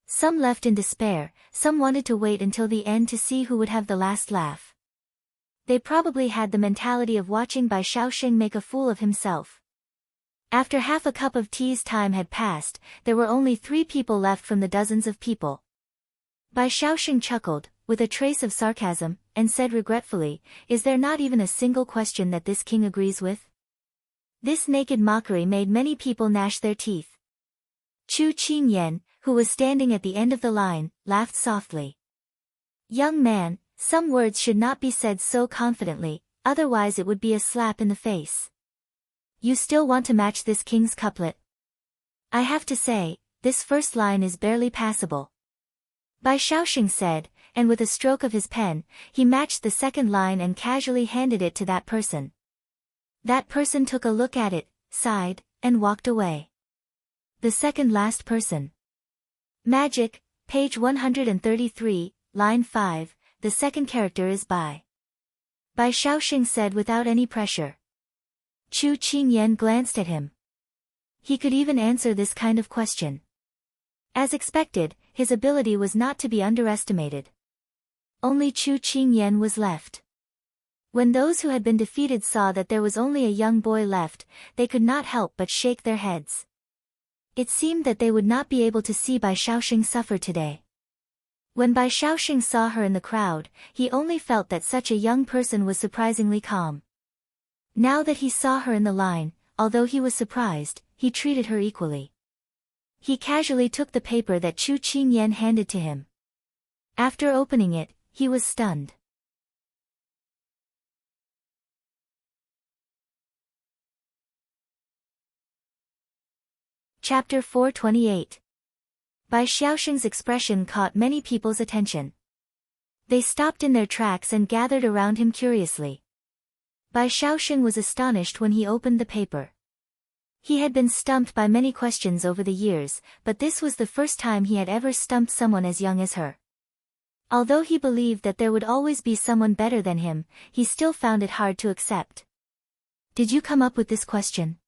Some left in despair, some wanted to wait until the end to see who would have the last laugh. They probably had the mentality of watching Bai Xiaoxing make a fool of himself. After half a cup of tea's time had passed, there were only 3 people left from the dozens of people. Bai Xiaoxing chuckled, with a trace of sarcasm, and said regretfully, "Is there not even a single question that this king agrees with?" This naked mockery made many people gnash their teeth. Chu Qingyan, who was standing at the end of the line, laughed softly. "Young man, some words should not be said so confidently, otherwise it would be a slap in the face. You still want to match this king's couplet? I have to say, this first line is barely passable." Bai Xiaoxing said, and with a stroke of his pen, he matched the second line and casually handed it to that person. That person took a look at it, sighed, and walked away. The second last person. Magic, page 133, line 5, the second character is Bai. Bai Xiaoxing said without any pressure. Chu Qingyan glanced at him. He could even answer this kind of question. As expected, his ability was not to be underestimated. Only Chu Qingyan was left. When those who had been defeated saw that there was only a young boy left, they could not help but shake their heads. It seemed that they would not be able to see Bai Xiaoxing suffer today. When Bai Xiaoxing saw her in the crowd, he only felt that such a young person was surprisingly calm. Now that he saw her in the line, although he was surprised, he treated her equally. He casually took the paper that Chu Qingyan handed to him. After opening it, he was stunned. Chapter 428. Bai Xiaoxing's expression caught many people's attention. They stopped in their tracks and gathered around him curiously. Bai Xiaoxing was astonished when he opened the paper. He had been stumped by many questions over the years, but this was the first time he had ever stumped someone as young as her. Although he believed that there would always be someone better than him, he still found it hard to accept. "Did you come up with this question?"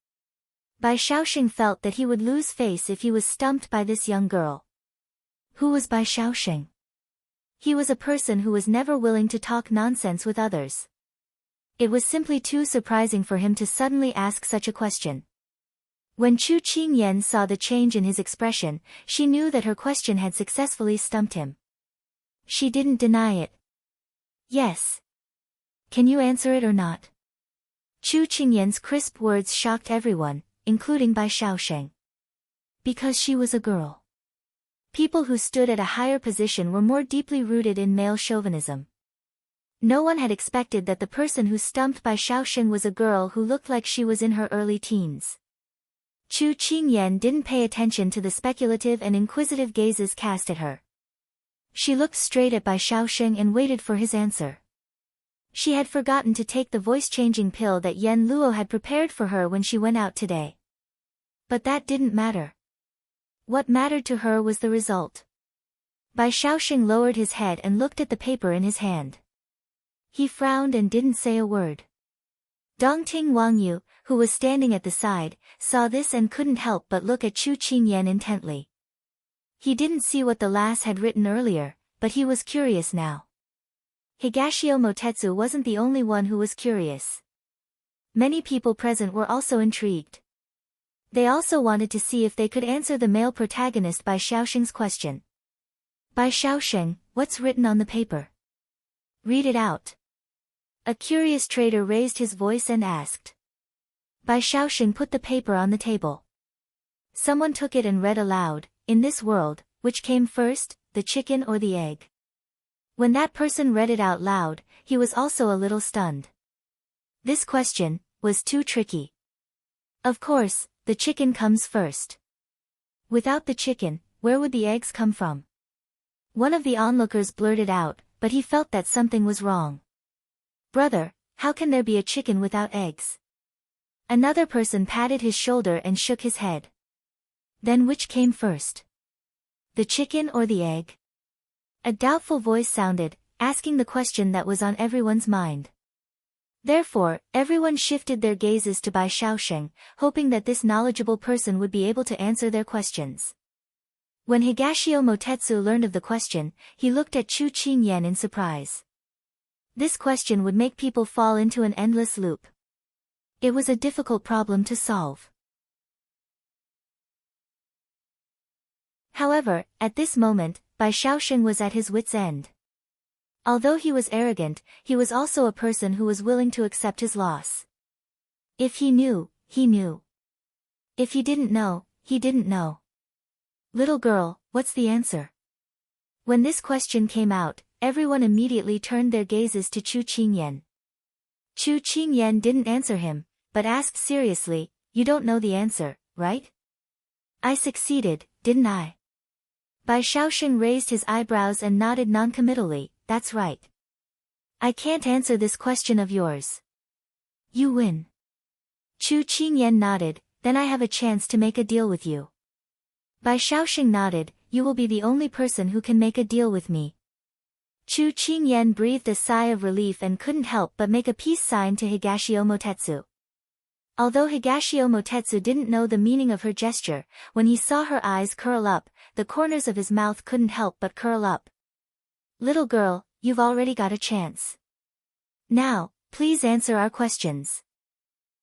Bai Xiaoxing felt that he would lose face if he was stumped by this young girl. Who was Bai Xiaoxing? He was a person who was never willing to talk nonsense with others. It was simply too surprising for him to suddenly ask such a question. When Chu Qingyan saw the change in his expression, she knew that her question had successfully stumped him. She didn't deny it. "Yes. Can you answer it or not?" Chu Qingyan's crisp words shocked everyone, including Bai Xiaoxing. Because she was a girl. People who stood at a higher position were more deeply rooted in male chauvinism. No one had expected that the person who stumped Bai Xiaoxing was a girl who looked like she was in her early teens. Chu Qingyan didn't pay attention to the speculative and inquisitive gazes cast at her. She looked straight at Bai Xiaoxing and waited for his answer. She had forgotten to take the voice-changing pill that Yen Luo had prepared for her when she went out today. But that didn't matter. What mattered to her was the result. Bai Xiaoxing lowered his head and looked at the paper in his hand. He frowned and didn't say a word. Dongting Wangyu, who was standing at the side, saw this and couldn't help but look at Chu Qingyan intently. He didn't see what the lass had written earlier, but he was curious now. Higashio Motetsu wasn't the only one who was curious. Many people present were also intrigued. They also wanted to see if they could answer the male protagonist Bai Xiaoxing's question. "Bai Xiaoxing, what's written on the paper? Read it out." A curious trader raised his voice and asked. Bai Xiaoxing put the paper on the table. Someone took it and read aloud, "In this world, which came first, the chicken or the egg?" When that person read it out loud, he was also a little stunned. This question was too tricky. Of course, the chicken comes first. Without the chicken, where would the eggs come from? One of the onlookers blurted out, but he felt that something was wrong. "Brother, how can there be a chicken without eggs?" Another person patted his shoulder and shook his head. "Then which came first? The chicken or the egg?" A doubtful voice sounded, asking the question that was on everyone's mind. Therefore, everyone shifted their gazes to Bai Shaosheng, hoping that this knowledgeable person would be able to answer their questions. When Higashio Motetsu learned of the question, he looked at Chu Qingyan in surprise. This question would make people fall into an endless loop. It was a difficult problem to solve. However, at this moment, Bai Shaosheng was at his wit's end. Although he was arrogant, he was also a person who was willing to accept his loss. If he knew, he knew. If he didn't know, he didn't know. "Little girl, what's the answer?" When this question came out, everyone immediately turned their gazes to Chu Qingyan. Chu Qingyan didn't answer him, but asked seriously, "You don't know the answer, right?" "I succeeded, didn't I?" Bai Shaosheng raised his eyebrows and nodded noncommittally, "That's right. I can't answer this question of yours. You win." Chu Qingyan nodded, "Then I have a chance to make a deal with you." Bai Shaosheng nodded, "You will be the only person who can make a deal with me." Chu Qingyan breathed a sigh of relief and couldn't help but make a peace sign to Higashio Motetsu. Although Higashio Motetsu didn't know the meaning of her gesture, when he saw her eyes curl up, the corners of his mouth couldn't help but curl up. "Little girl, you've already got a chance. Now, please answer our questions.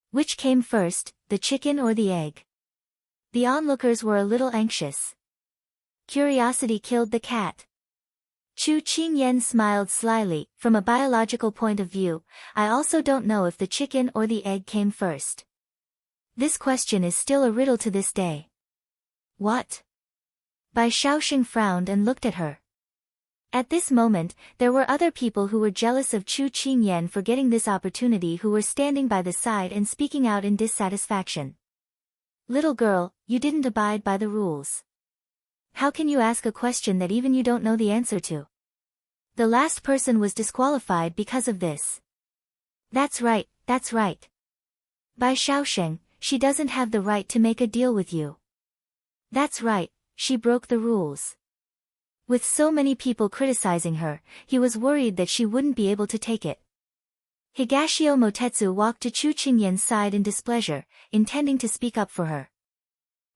Which came first, the chicken or the egg?" The onlookers were a little anxious. Curiosity killed the cat. Chu Qingyan smiled slyly. "From a biological point of view, I also don't know if the chicken or the egg came first. This question is still a riddle to this day." "What?" Bai Shaosheng frowned and looked at her. At this moment, there were other people who were jealous of Chu Qingyan for getting this opportunity, who were standing by the side and speaking out in dissatisfaction. "Little girl, you didn't abide by the rules. How can you ask a question that even you don't know the answer to?" The last person was disqualified because of this. That's right, that's right. Bai Shaosheng, she doesn't have the right to make a deal with you. That's right, she broke the rules." With so many people criticizing her, he was worried that she wouldn't be able to take it. Higashio Motetsu walked to Chu Qingyan's side in displeasure, intending to speak up for her.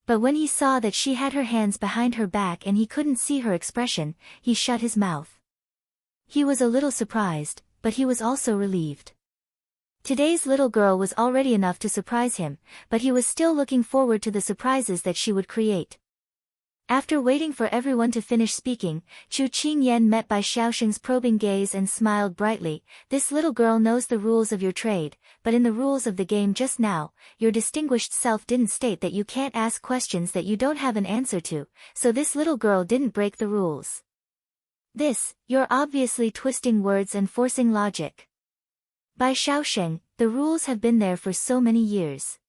But when he saw that she had her hands behind her back and he couldn't see her expression, he shut his mouth. He was a little surprised, but he was also relieved. Today's little girl was already enough to surprise him, but he was still looking forward to the surprises that she would create. After waiting for everyone to finish speaking, Chu Qingyan met Bai Shaosheng's probing gaze and smiled brightly. "This little girl knows the rules of your trade, but in the rules of the game just now, your distinguished self didn't state that you can't ask questions that you don't have an answer to, so this little girl didn't break the rules. You're obviously twisting words and forcing logic. Bai Shaosheng, the rules have been there for so many years.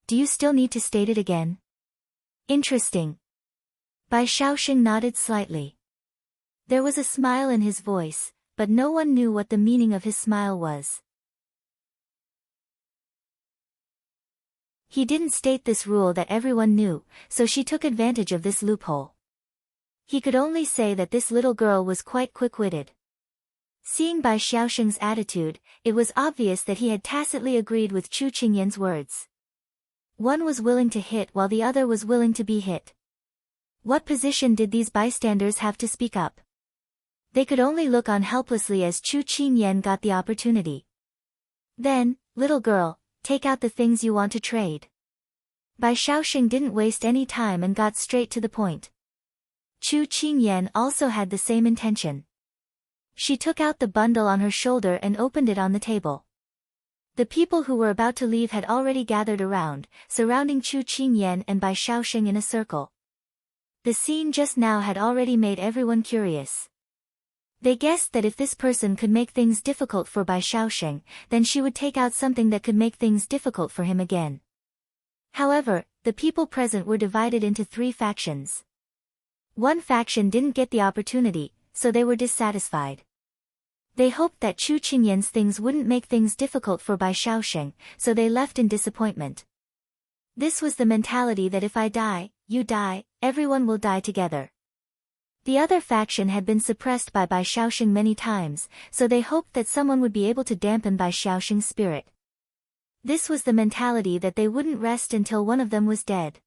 Do you still need to state it again?" "Interesting." Bai Shaosheng nodded slightly. There was a smile in his voice, but no one knew what the meaning of his smile was. He didn't state this rule that everyone knew, so she took advantage of this loophole. He could only say that this little girl was quite quick-witted. Seeing Bai Shaosheng's attitude, it was obvious that he had tacitly agreed with Chu Qingyan's words. One was willing to hit while the other was willing to be hit. What position did these bystanders have to speak up? They could only look on helplessly as Chu Qingyan got the opportunity. "Then, little girl, take out the things you want to trade." Bai Shaosheng didn't waste any time and got straight to the point. Chu Qingyan also had the same intention. She took out the bundle on her shoulder and opened it on the table. The people who were about to leave had already gathered around, surrounding Chu Qingyan and Bai Shaosheng in a circle. The scene just now had already made everyone curious. They guessed that if this person could make things difficult for Bai Shaosheng, then she would take out something that could make things difficult for him again. However, the people present were divided into 3 factions. One faction didn't get the opportunity, so they were dissatisfied. They hoped that Chu Qingyan's things wouldn't make things difficult for Bai Shaoxing, so they left in disappointment. This was the mentality that if I die, you die, everyone will die together. The other faction had been suppressed by Bai Shaoxing many times, so they hoped that someone would be able to dampen Bai Shaoxing's spirit. This was the mentality that they wouldn't rest until one of them was dead.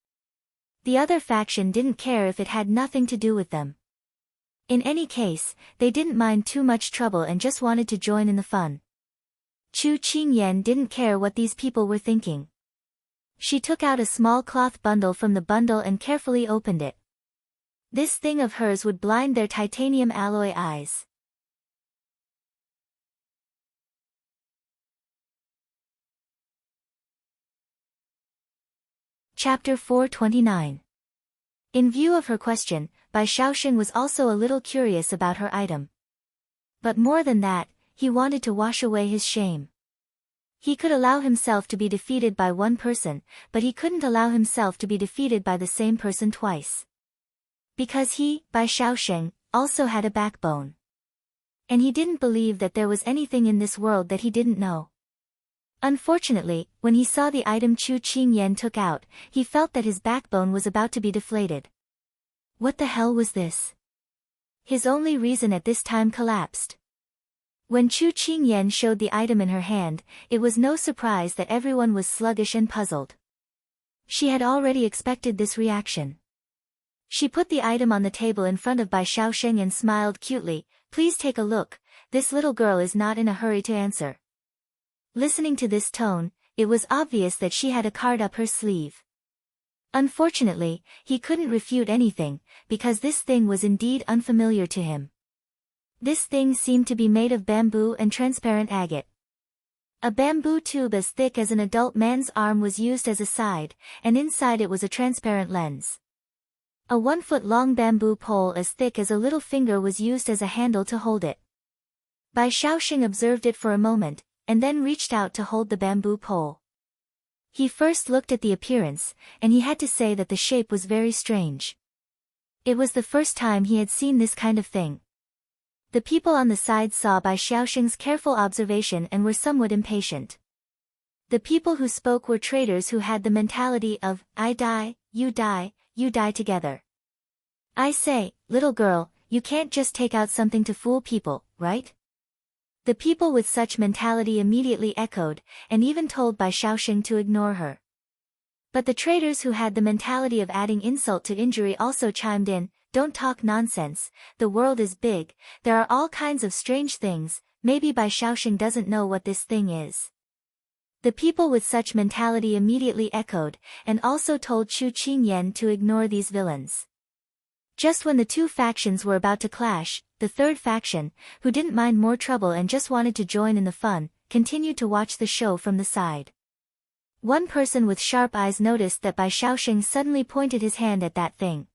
The other faction didn't care if it had nothing to do with them. In any case, they didn't mind too much trouble and just wanted to join in the fun. Chu Qingyan didn't care what these people were thinking. She took out a small cloth bundle from the bundle and carefully opened it. This thing of hers would blind their titanium alloy eyes. Chapter 429. In view of her question, Bai Shaoxing was also a little curious about her item. But more than that, he wanted to wash away his shame. He could allow himself to be defeated by one person, but he couldn't allow himself to be defeated by the same person twice. Because he, Bai Shaoxing, also had a backbone. And he didn't believe that there was anything in this world that he didn't know. Unfortunately, when he saw the item Chu Qingyan took out, he felt that his backbone was about to be deflated. What the hell was this? His only reason at this time collapsed. When Chu Qingyan showed the item in her hand, it was no surprise that everyone was sluggish and puzzled. She had already expected this reaction. She put the item on the table in front of Bai Shaoxing and smiled cutely. Please take a look, this little girl is not in a hurry to answer. Listening to this tone, it was obvious that she had a card up her sleeve. Unfortunately, he couldn't refute anything, because this thing was indeed unfamiliar to him. This thing seemed to be made of bamboo and transparent agate. A bamboo tube as thick as an adult man's arm was used as a side, and inside it was a transparent lens. A 1-foot-long bamboo pole as thick as a little finger was used as a handle to hold it. Bai Shaoxing observed it for a moment, and then reached out to hold the bamboo pole. He first looked at the appearance, and he had to say that the shape was very strange. It was the first time he had seen this kind of thing. The people on the side saw Bai Shaoxing's careful observation and were somewhat impatient. The people who spoke were traders who had the mentality of, I die, you die together. I say, little girl, you can't just take out something to fool people, right? The people with such mentality immediately echoed, and even told Bai Shaoxing to ignore her. But the traders who had the mentality of adding insult to injury also chimed in, don't talk nonsense, the world is big, there are all kinds of strange things, maybe Bai Shaoxing doesn't know what this thing is. The people with such mentality immediately echoed, and also told Chu Qingyan to ignore these villains. Just when the two factions were about to clash, the third faction, who didn't mind more trouble and just wanted to join in the fun, continued to watch the show from the side. One person with sharp eyes noticed that Bai Shaoxing suddenly pointed his hand at that thing.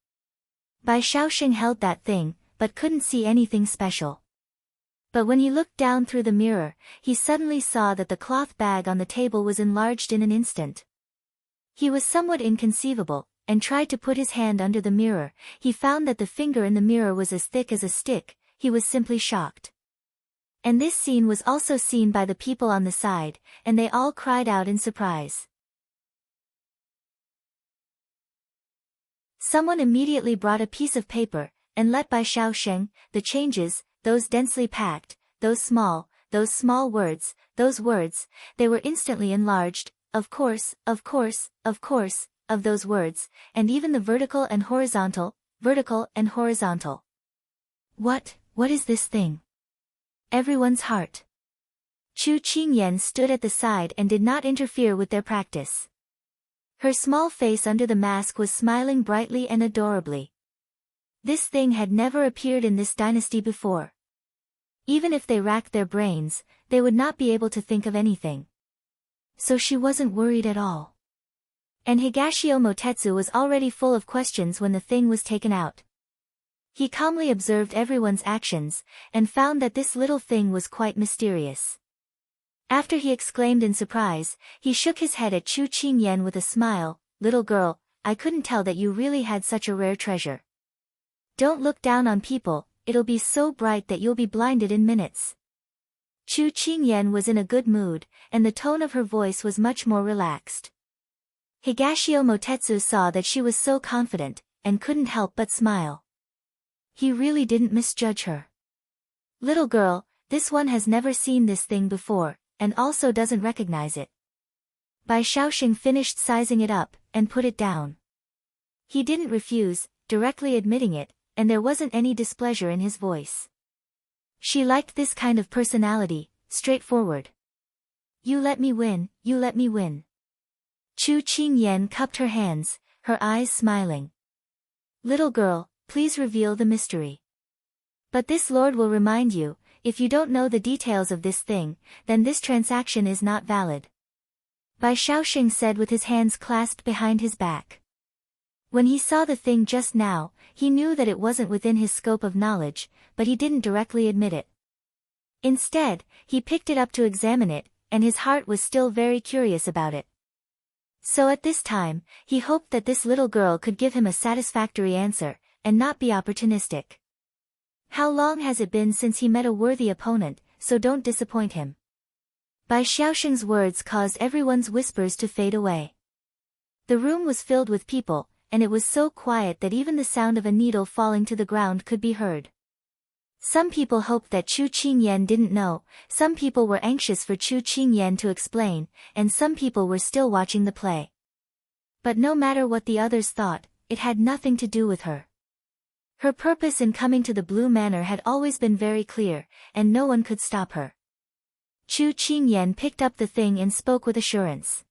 Bai Shaoxing held that thing, but couldn't see anything special. But when he looked down through the mirror, he suddenly saw that the cloth bag on the table was enlarged in an instant. He was somewhat inconceivable, and tried to put his hand under the mirror. He found that the finger in the mirror was as thick as a stick. He was simply shocked. And this scene was also seen by the people on the side, and they all cried out in surprise. Someone immediately brought a piece of paper, and let Bai Shaoxing, the changes, those densely packed, those small words, those words, they were instantly enlarged, of course, of those words, and even the vertical and horizontal. What is this thing? Everyone's heart. Chu Qingyan stood at the side and did not interfere with their practice. Her small face under the mask was smiling brightly and adorably. This thing had never appeared in this dynasty before. Even if they racked their brains, they would not be able to think of anything. So she wasn't worried at all. And Higashio Motetsu was already full of questions when the thing was taken out. He calmly observed everyone's actions, and found that this little thing was quite mysterious. After he exclaimed in surprise, he shook his head at Chu Qingyan with a smile, little girl, I couldn't tell that you really had such a rare treasure. Don't look down on people, it'll be so bright that you'll be blinded in minutes. Chu Qingyan was in a good mood, and the tone of her voice was much more relaxed. Higashio Motetsu saw that she was so confident, and couldn't help but smile. He really didn't misjudge her. Little girl, this one has never seen this thing before, and also doesn't recognize it. Bai Shaoxing finished sizing it up, and put it down. He didn't refuse, directly admitting it, and there wasn't any displeasure in his voice. She liked this kind of personality, straightforward. You let me win, you let me win. Chu Qingyan cupped her hands, her eyes smiling. Little girl, please reveal the mystery. But this lord will remind you, if you don't know the details of this thing, then this transaction is not valid. Bai Shaoxing said with his hands clasped behind his back. When he saw the thing just now, he knew that it wasn't within his scope of knowledge, but he didn't directly admit it. Instead, he picked it up to examine it, and his heart was still very curious about it. So at this time, he hoped that this little girl could give him a satisfactory answer, and not be opportunistic. How long has it been since he met a worthy opponent, so don't disappoint him. Bai Shaoxing's words caused everyone's whispers to fade away. The room was filled with people, and it was so quiet that even the sound of a needle falling to the ground could be heard. Some people hoped that Chu Qingyan didn't know, some people were anxious for Chu Qingyan to explain, and some people were still watching the play. But no matter what the others thought, it had nothing to do with her. Her purpose in coming to the Blue Manor had always been very clear, and no one could stop her. Chu Qingyan picked up the thing and spoke with assurance.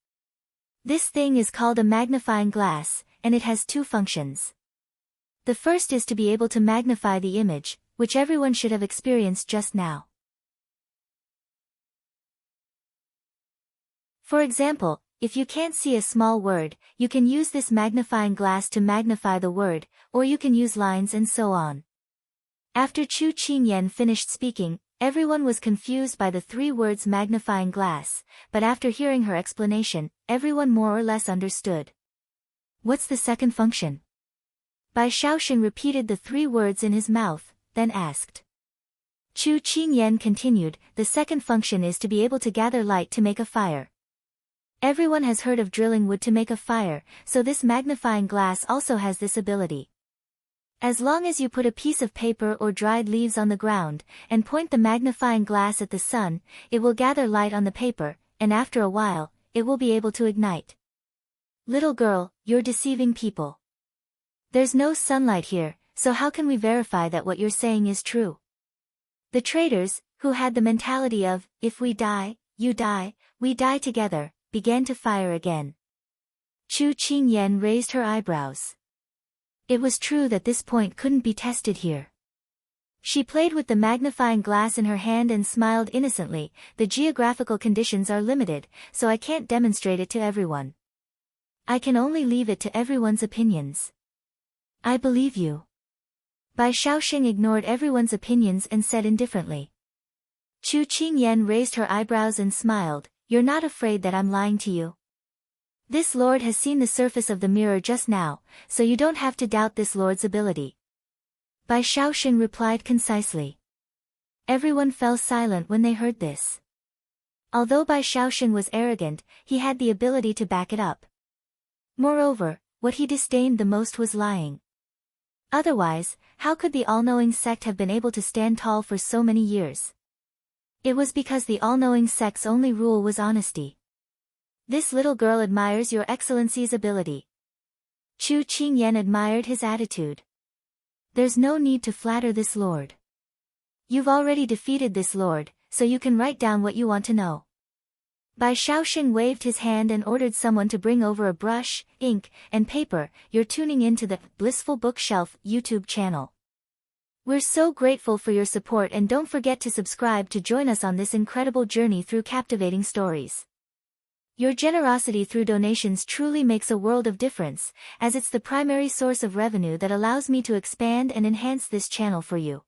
This thing is called a magnifying glass, and it has two functions. The first is to be able to magnify the image, which everyone should have experienced just now. For example, if you can't see a small word, you can use this magnifying glass to magnify the word, or you can use lines and so on. After Chu Qingyan finished speaking, everyone was confused by the three words magnifying glass, but after hearing her explanation, everyone more or less understood. What's the second function? Bai Shaoxing repeated the three words in his mouth, then asked. Chu Qingyan continued, the second function is to be able to gather light to make a fire. Everyone has heard of drilling wood to make a fire, so this magnifying glass also has this ability. As long as you put a piece of paper or dried leaves on the ground, and point the magnifying glass at the sun, it will gather light on the paper, and after a while, it will be able to ignite. Little girl, you're deceiving people. There's no sunlight here, so how can we verify that what you're saying is true? The traders, who had the mentality of, if we die, you die, we die together, began to fire again. Chu Qingyan raised her eyebrows. It was true that this point couldn't be tested here. She played with the magnifying glass in her hand and smiled innocently. The geographical conditions are limited, so I can't demonstrate it to everyone. I can only leave it to everyone's opinions. I believe you. Bai Shaoxing ignored everyone's opinions and said indifferently. Chu Qingyan raised her eyebrows and smiled, you're not afraid that I'm lying to you? This lord has seen the surface of the mirror just now, so you don't have to doubt this lord's ability. Bai Shaoxing replied concisely. Everyone fell silent when they heard this. Although Bai Shaoxing was arrogant, he had the ability to back it up. Moreover, what he disdained the most was lying. Otherwise, how could the all-knowing sect have been able to stand tall for so many years? It was because the all-knowing sect's only rule was honesty. This little girl admires your excellency's ability. Chu Qingyan admired his attitude. There's no need to flatter this lord. You've already defeated this lord, so you can write down what you want to know. Bai Shaoxing waved his hand and ordered someone to bring over a brush, ink, and paper. You're tuning into the Blissful Bookshelf YouTube channel. We're so grateful for your support, and don't forget to subscribe to join us on this incredible journey through captivating stories. Your generosity through donations truly makes a world of difference, as it's the primary source of revenue that allows me to expand and enhance this channel for you.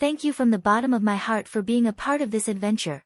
Thank you from the bottom of my heart for being a part of this adventure.